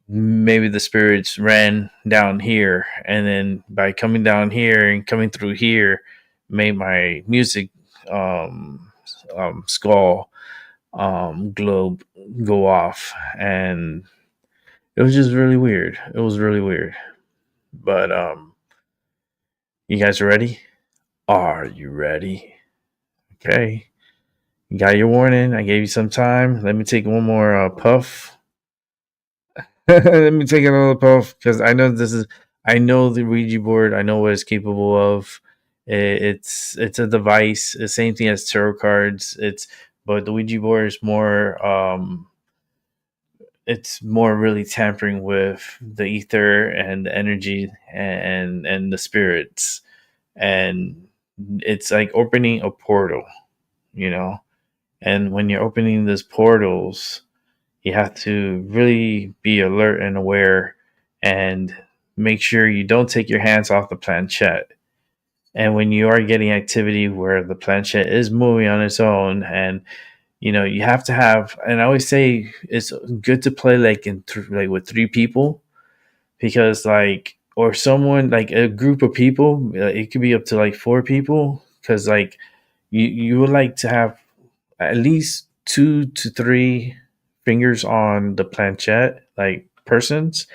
Speaker 2: maybe the spirits ran down here, and then by coming down here and coming through here, made my music skull globe go off, and it was just really weird. It was really weird. But you guys ready? Are you ready? Okay. You got your warning. I gave you some time. Let me take one more puff. Let me take another puff because I know I know the Ouija board. I know what it's capable of. It's a device. The same thing as tarot cards. It's but the Ouija board is more it's more really tampering with the ether and the energy and the spirits, and it's like opening a portal, you know. And when you're opening these portals, you have to really be alert and aware, and make sure you don't take your hands off the planchette. And when you are getting activity where the planchette is moving on its own, and you have to have, and I always say it's good to play like like with three people, because like, or someone, like a group of people, it could be up to like four people, because like you would like to have at least 2 to 3 fingers on the planchette, like persons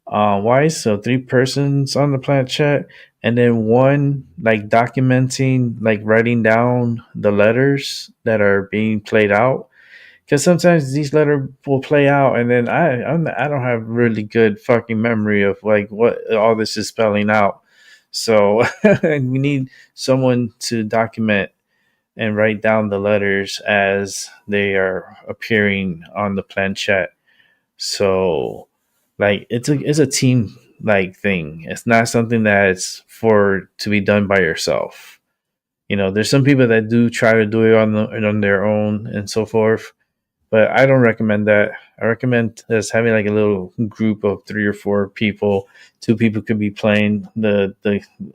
Speaker 2: wise. So 3 persons on the planchette, and then one like documenting, like writing down the letters that are being played out. Because sometimes these letters will play out, and then I don't have really good fucking memory of like what all this is spelling out. So we need someone to document and write down the letters as they are appearing on the planchette. So like it's a team like thing. It's not something that's for to be done by yourself. There's some people that do try to do it on their own and so forth, but I don't recommend that. I recommend just having like a little group of 3 or 4 people. 2 people could be playing the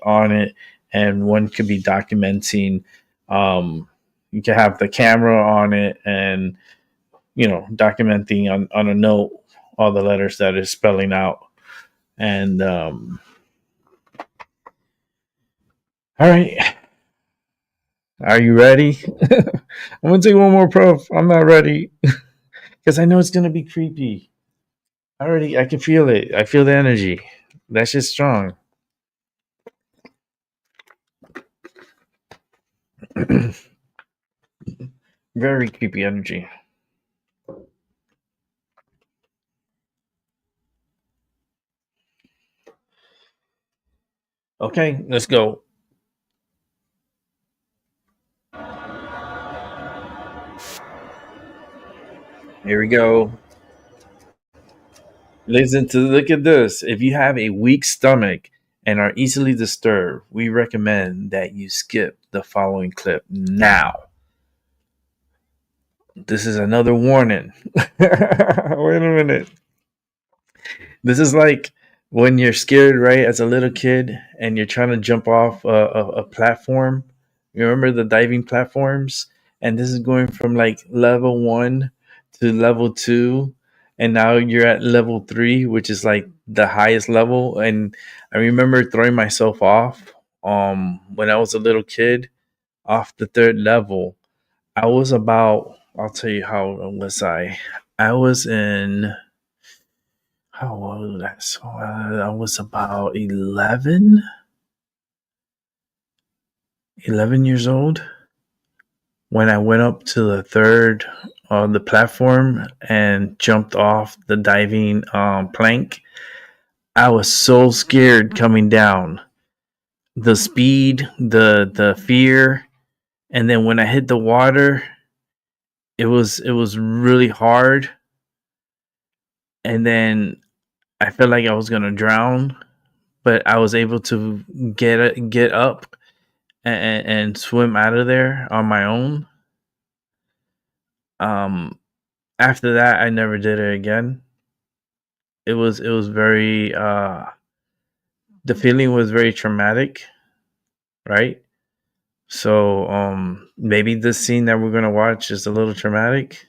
Speaker 2: on it, and one could be documenting. You can have the camera on it, and documenting on a note all the letters that is spelling out. And all right, are you ready? I'm gonna take one more puff. I'm not ready because I know it's gonna be creepy. I can feel it. I feel the energy. That's just strong. Very creepy energy. Okay, let's go. Here we go. Look at this. If you have a weak stomach and are easily disturbed, we recommend that you skip the following clip now. This is another warning. Wait a minute. This is like when you're scared, right, as a little kid, and you're trying to jump off a platform. You remember the diving platforms? And this is going from like level 1 to level 2. And now you're at level 3, which is like the highest level. And I remember throwing myself off when I was a little kid off the 3rd level. I was about, I'll tell you how old was I. I was in, how old was I? So I was about 11 years old when I went up to the 3rd on the platform and jumped off the diving plank. I was so scared coming down. The speed, the fear, and then when I hit the water, it was really hard. And then I felt like I was gonna drown, but I was able to get up and swim out of there on my own. After that, I never did it again. It was very the feeling was very traumatic, right? So maybe this scene that we're gonna watch is a little traumatic.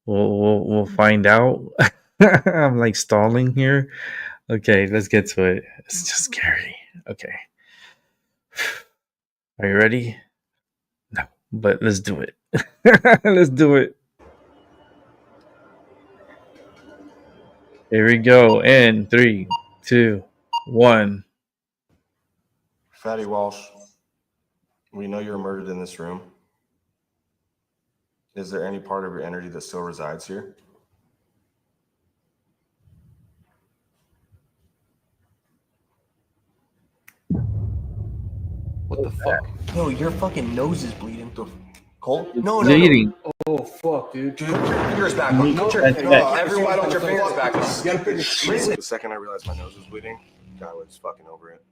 Speaker 2: We'll find out. I'm like stalling here. Okay, let's get to it. It's just scary. Okay. Are you ready? No, but let's do it. Let's do it. Here we go. In 3, 2, 1.
Speaker 24: Fatty Walsh, we know you were murdered in this room. Is there any part of your energy that still resides here?
Speaker 8: What the fuck? Yo, your fucking nose is bleeding. Colt?
Speaker 2: No. Bleeding.
Speaker 8: Oh, fuck, dude. Put your fingers back on. Everyone put your fingers back on.
Speaker 24: The second I realized my nose was bleeding, I was fucking over it.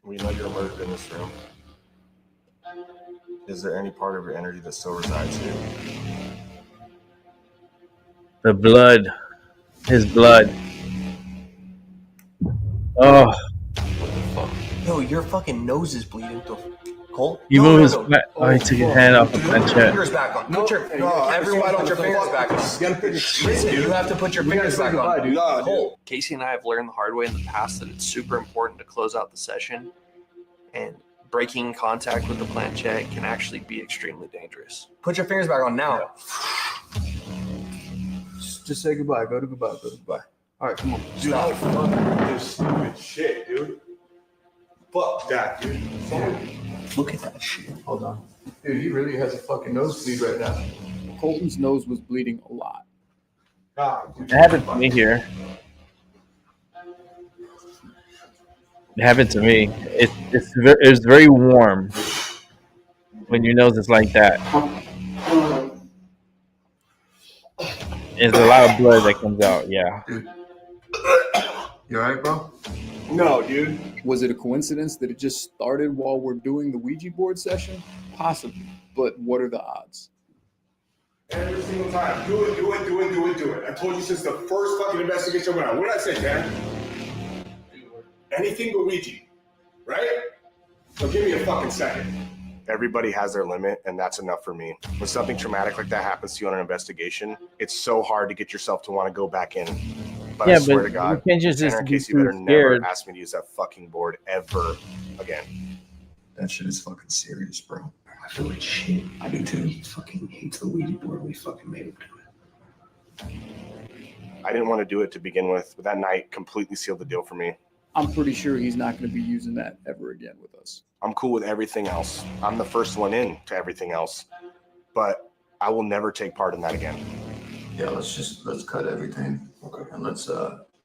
Speaker 24: We know you're murdered in this room. Is there any part of your energy that still resides here?
Speaker 2: The blood. His blood. Oh.
Speaker 8: What the fuck? Yo, your fucking nose is bleeding. Colt?
Speaker 2: He moved his back. Oh, he took his hand off the planchette.
Speaker 8: Fingers back on. Everyone put your fingers back on. Listen, you have to put your fingers back on. Colt. Casey and I have learned the hard way in the past that it's super important to close out the session, and breaking contact with the planchette can actually be extremely dangerous. Put your fingers back on now.
Speaker 9: Just say goodbye. Go to goodbye. Go to goodbye. All right, come on.
Speaker 24: Dude, I fucking do stupid shit, dude. Fuck that, dude.
Speaker 8: Look at that shit.
Speaker 9: Hold on. Dude, he really has a fucking nosebleed right now. Colton's nose was bleeding a lot.
Speaker 2: It happened to me here. It happened to me. It's very warm when your nose is like that. There's a lot of blood that comes out. Yeah.
Speaker 9: You all right, bro? No, dude. Was it a coincidence that it just started while we're doing the Ouija board session? Possibly. But what are the odds?
Speaker 10: Every single time. Do it. I told you since the first fucking investigation went on. What did I say, Dan? Anything but Ouija. Right? So give me a fucking second.
Speaker 24: Everybody has their limit, and that's enough for me. When something traumatic like that happens to you on an investigation, it's so hard to get yourself to want to go back in. But
Speaker 2: yeah,
Speaker 24: I swear
Speaker 2: but
Speaker 24: to God,
Speaker 2: you can't just
Speaker 24: Tanner and
Speaker 2: be
Speaker 24: Casey better
Speaker 2: too
Speaker 24: never
Speaker 2: scared.
Speaker 24: ask me to use that fucking board ever again.
Speaker 5: That shit is fucking serious, bro. I feel like shit. I do too. He fucking hates the Ouija board. We fucking made him do it.
Speaker 24: I didn't want to do it to begin with, but that night completely sealed the deal for me.
Speaker 9: I'm pretty sure he's not going to be using that ever again with us.
Speaker 24: I'm cool with everything else. I'm the first one in to everything else, but I will never take part in that again.
Speaker 5: Yeah, let's cut everything. Okay. And let's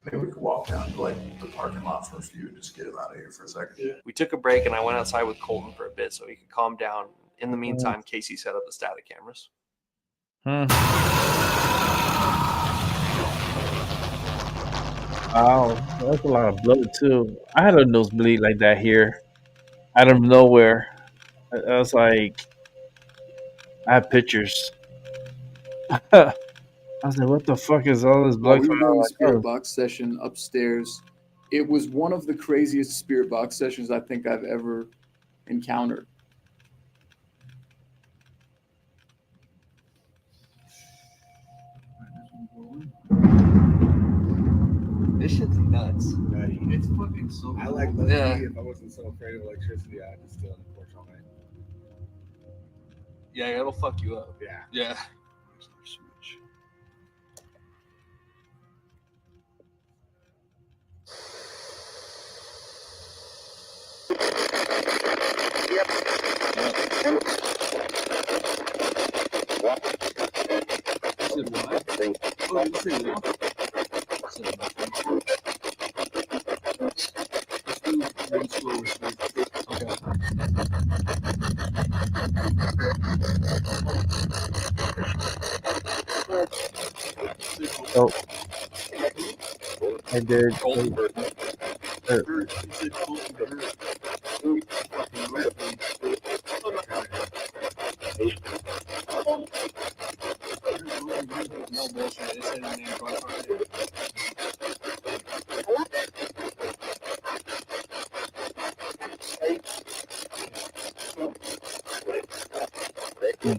Speaker 5: maybe we could walk down to like the parking lot for a few and just get him out of here for a second. Yeah.
Speaker 8: We took a break, and I went outside with Colton for a bit so he could calm down. In the meantime, Casey set up the static cameras.
Speaker 2: Wow, that's a lot of blood too. I had a nosebleed like that here, out of nowhere. I was like, I have pictures. I was like, what the fuck is all this
Speaker 9: While
Speaker 2: blood
Speaker 9: we were
Speaker 2: coming
Speaker 9: doing
Speaker 2: out?
Speaker 9: the spirit box session upstairs, it was one of the craziest spirit box sessions I think I've ever encountered.
Speaker 1: This shit's nuts. It's fucking so
Speaker 10: I like
Speaker 1: cool.
Speaker 10: Leslie. If I wasn't so afraid of electricity, I'd just stay on the porch all night.
Speaker 1: Yeah, it'll fuck you up.
Speaker 10: Yeah.
Speaker 1: Yeah.
Speaker 2: Oh, I did.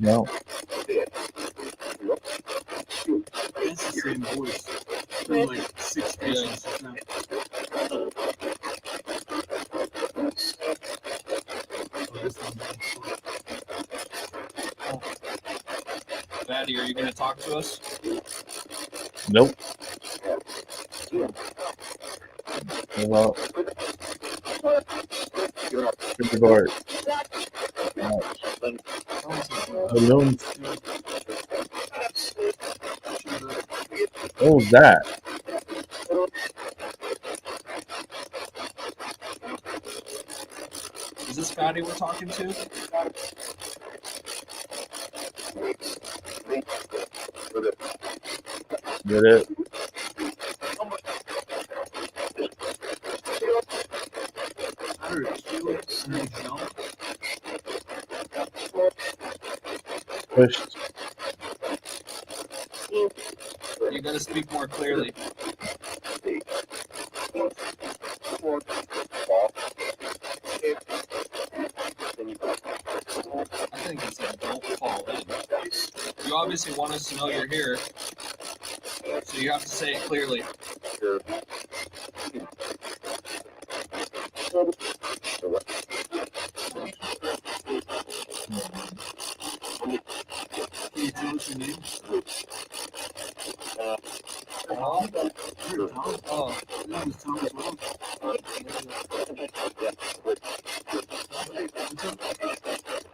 Speaker 2: No.
Speaker 1: It's the same voice. From like 6 stations. Fatty, are you going to talk to us?
Speaker 2: Nope. Well, super board. Balloons. What was that?
Speaker 1: Is this Fatty we're talking to?
Speaker 2: Get it? Pushed.
Speaker 8: You gotta speak more clearly. I think it's like don't fall in. You obviously want us to know you're here, so you have to say it clearly. Can you tell us your name? Tom? You're Tom? Oh, your name is Tom as well.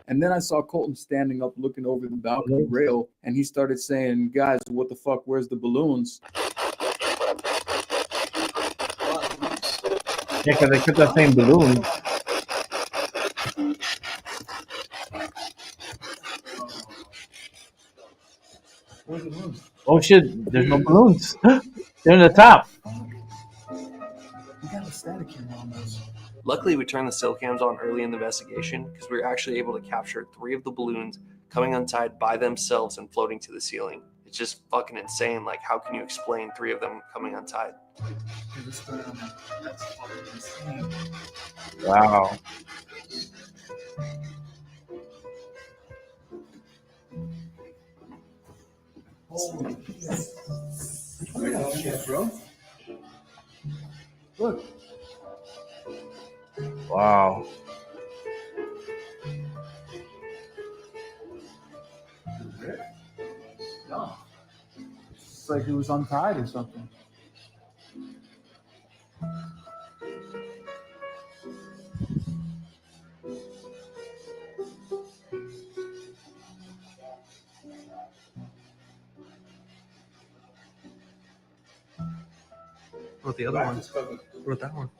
Speaker 9: And then I saw Colton standing up looking over the balcony rail, and he started saying, guys, what the fuck, where's the balloons?
Speaker 2: Yeah, because they put that same balloon.
Speaker 9: Where's the balloons?
Speaker 2: Oh shit! There's no balloons. They're in the top.
Speaker 9: We got a static camera on those.
Speaker 8: Luckily, we turned the still cams on early in the investigation because we were actually able to capture 3 of the balloons coming untied by themselves and floating to the ceiling. It's just fucking insane. Like, how can you explain 3 of them coming untied?
Speaker 9: That's fucking insane.
Speaker 2: Wow.
Speaker 9: Holy shit, bro. Look.
Speaker 2: Wow.
Speaker 9: No. It's like it was untied or something.
Speaker 8: What about the other ones? What about that one?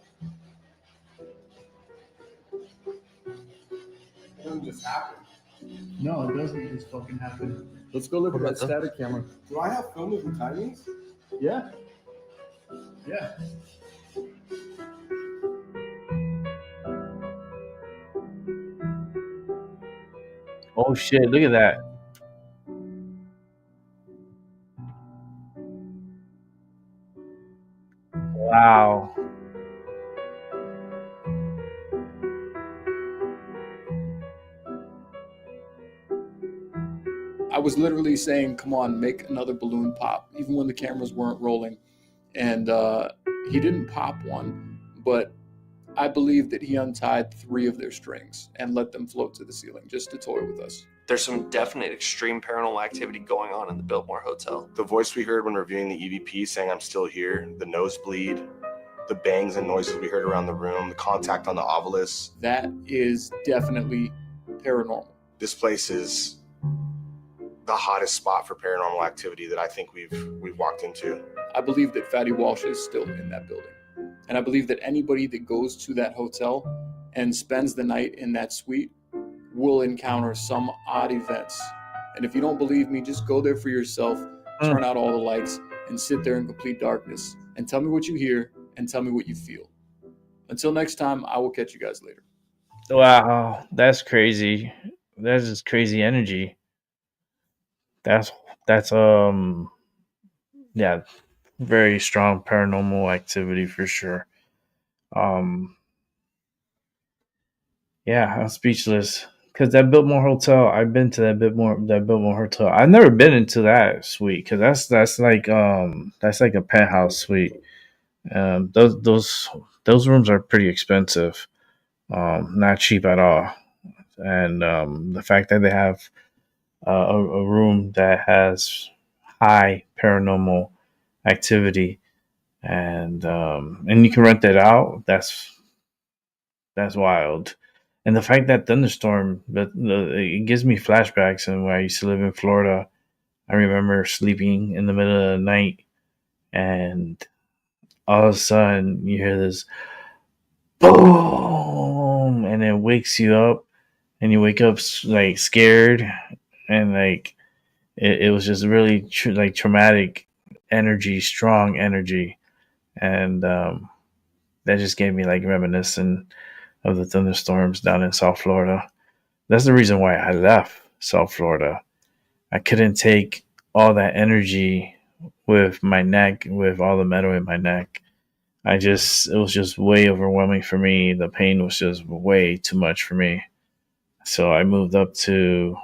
Speaker 9: It doesn't just happen. No, it doesn't just fucking happen. Let's go look at that static camera.
Speaker 5: Do I have film of the timings?
Speaker 9: Yeah. Yeah.
Speaker 2: Oh shit! Look at that. Wow.
Speaker 9: I was literally saying, come on, make another balloon pop, even when the cameras weren't rolling. And he didn't pop one, but I believe that he untied 3 of their strings and let them float to the ceiling just to toy with us.
Speaker 8: There's some definite extreme paranormal activity going on in the Biltmore Hotel.
Speaker 24: The voice we heard when reviewing the EVP saying I'm still here, the nosebleed, the bangs and noises we heard around the room, the contact on the obelisk.
Speaker 9: That is definitely paranormal.
Speaker 24: This place is the hottest spot for paranormal activity that I think we've walked into.
Speaker 9: I believe that Fatty Walsh is still in that building. And I believe that anybody that goes to that hotel and spends the night in that suite will encounter some odd events. And if you don't believe me, just go there for yourself, turn out all the lights, and sit there in complete darkness. And tell me what you hear, and tell me what you feel. Until next time, I will catch you guys later.
Speaker 2: Wow, that's crazy. That's just crazy energy. That's yeah, very strong paranormal activity for sure. Yeah, I'm speechless because that Biltmore Hotel. I've been to that Biltmore Hotel. I've never been into that suite because that's like a penthouse suite. Those rooms are pretty expensive, not cheap at all. And the fact that they have a room that has high paranormal activity and you can rent that out, that's wild. And the fact that thunderstorm, it gives me flashbacks. And when I used to live in Florida, I remember sleeping in the middle of the night, and all of a sudden you hear this boom, and it wakes you up, and you wake up like scared, and like it was just really like traumatic energy, strong energy, and that just gave me like reminiscent of the thunderstorms down in South Florida. That's the reason why I left South Florida. I couldn't take all that energy with my neck, with all the metal in my neck. It was just way overwhelming for me. The pain was just way too much for me. So I moved up to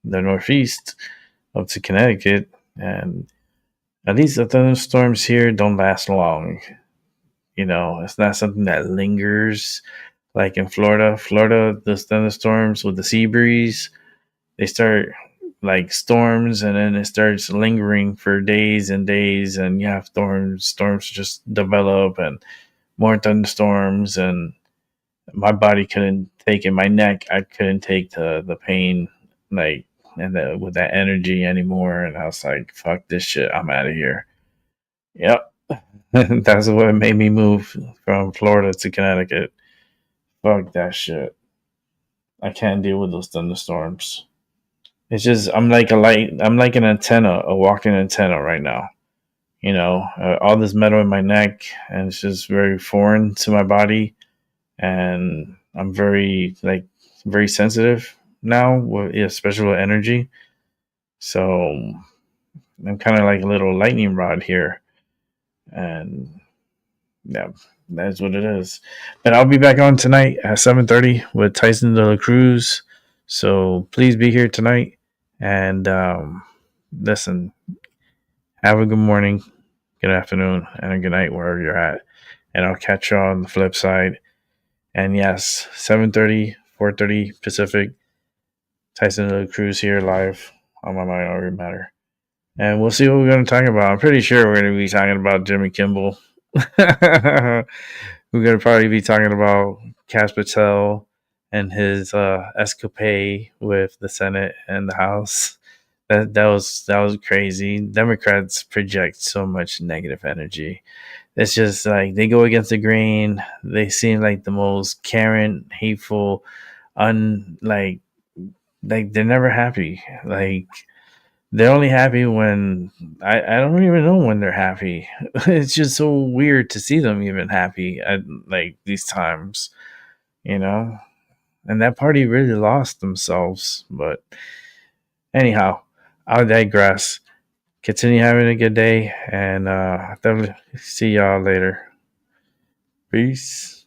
Speaker 2: the Northeast, up to Connecticut, and at least the thunderstorms here don't last long. You know, it's not something that lingers like in Florida. Florida, the thunderstorms with the sea breeze, they start like storms and then it starts lingering for days and days, and you have storms just develop and more thunderstorms, and my body couldn't take it. My neck, I couldn't take the pain like with that energy anymore, and I was like, fuck this shit, I'm out of here. Yep. That's what made me move from Florida to Connecticut. Fuck that shit. I can't deal with those thunderstorms. It's just I'm like an antenna, a walking antenna right now. You know, all this metal in my neck, and it's just very foreign to my body, and I'm very sensitive now, especially with energy. So I'm kind of like a little lightning rod here, and yeah, that's what it is. But I'll be back on tonight at 7:30 with Tyson DeLacruz. So please be here tonight. And listen, have a good morning, good afternoon, and a good night wherever you're at. And I'll catch you on the flip side. And yes, 7:30, 4:30 Pacific. Tyson DeLacruz here live on my MyMindoverYourMatter. And we'll see what we're going to talk about. I'm pretty sure we're going to be talking about Jimmy Kimmel. We're going to probably be talking about Kash Patel and his escapade with the Senate and the House. That was crazy. Democrats project so much negative energy. It's just like they go against the grain. They seem like the most Karen, hateful, like they're never happy. Like they're only happy when I don't even know when they're happy. It's just so weird to see them even happy at like these times, you know. And that party really lost themselves. But anyhow, I'll digress. Continue having a good day, and definitely see y'all later. Peace.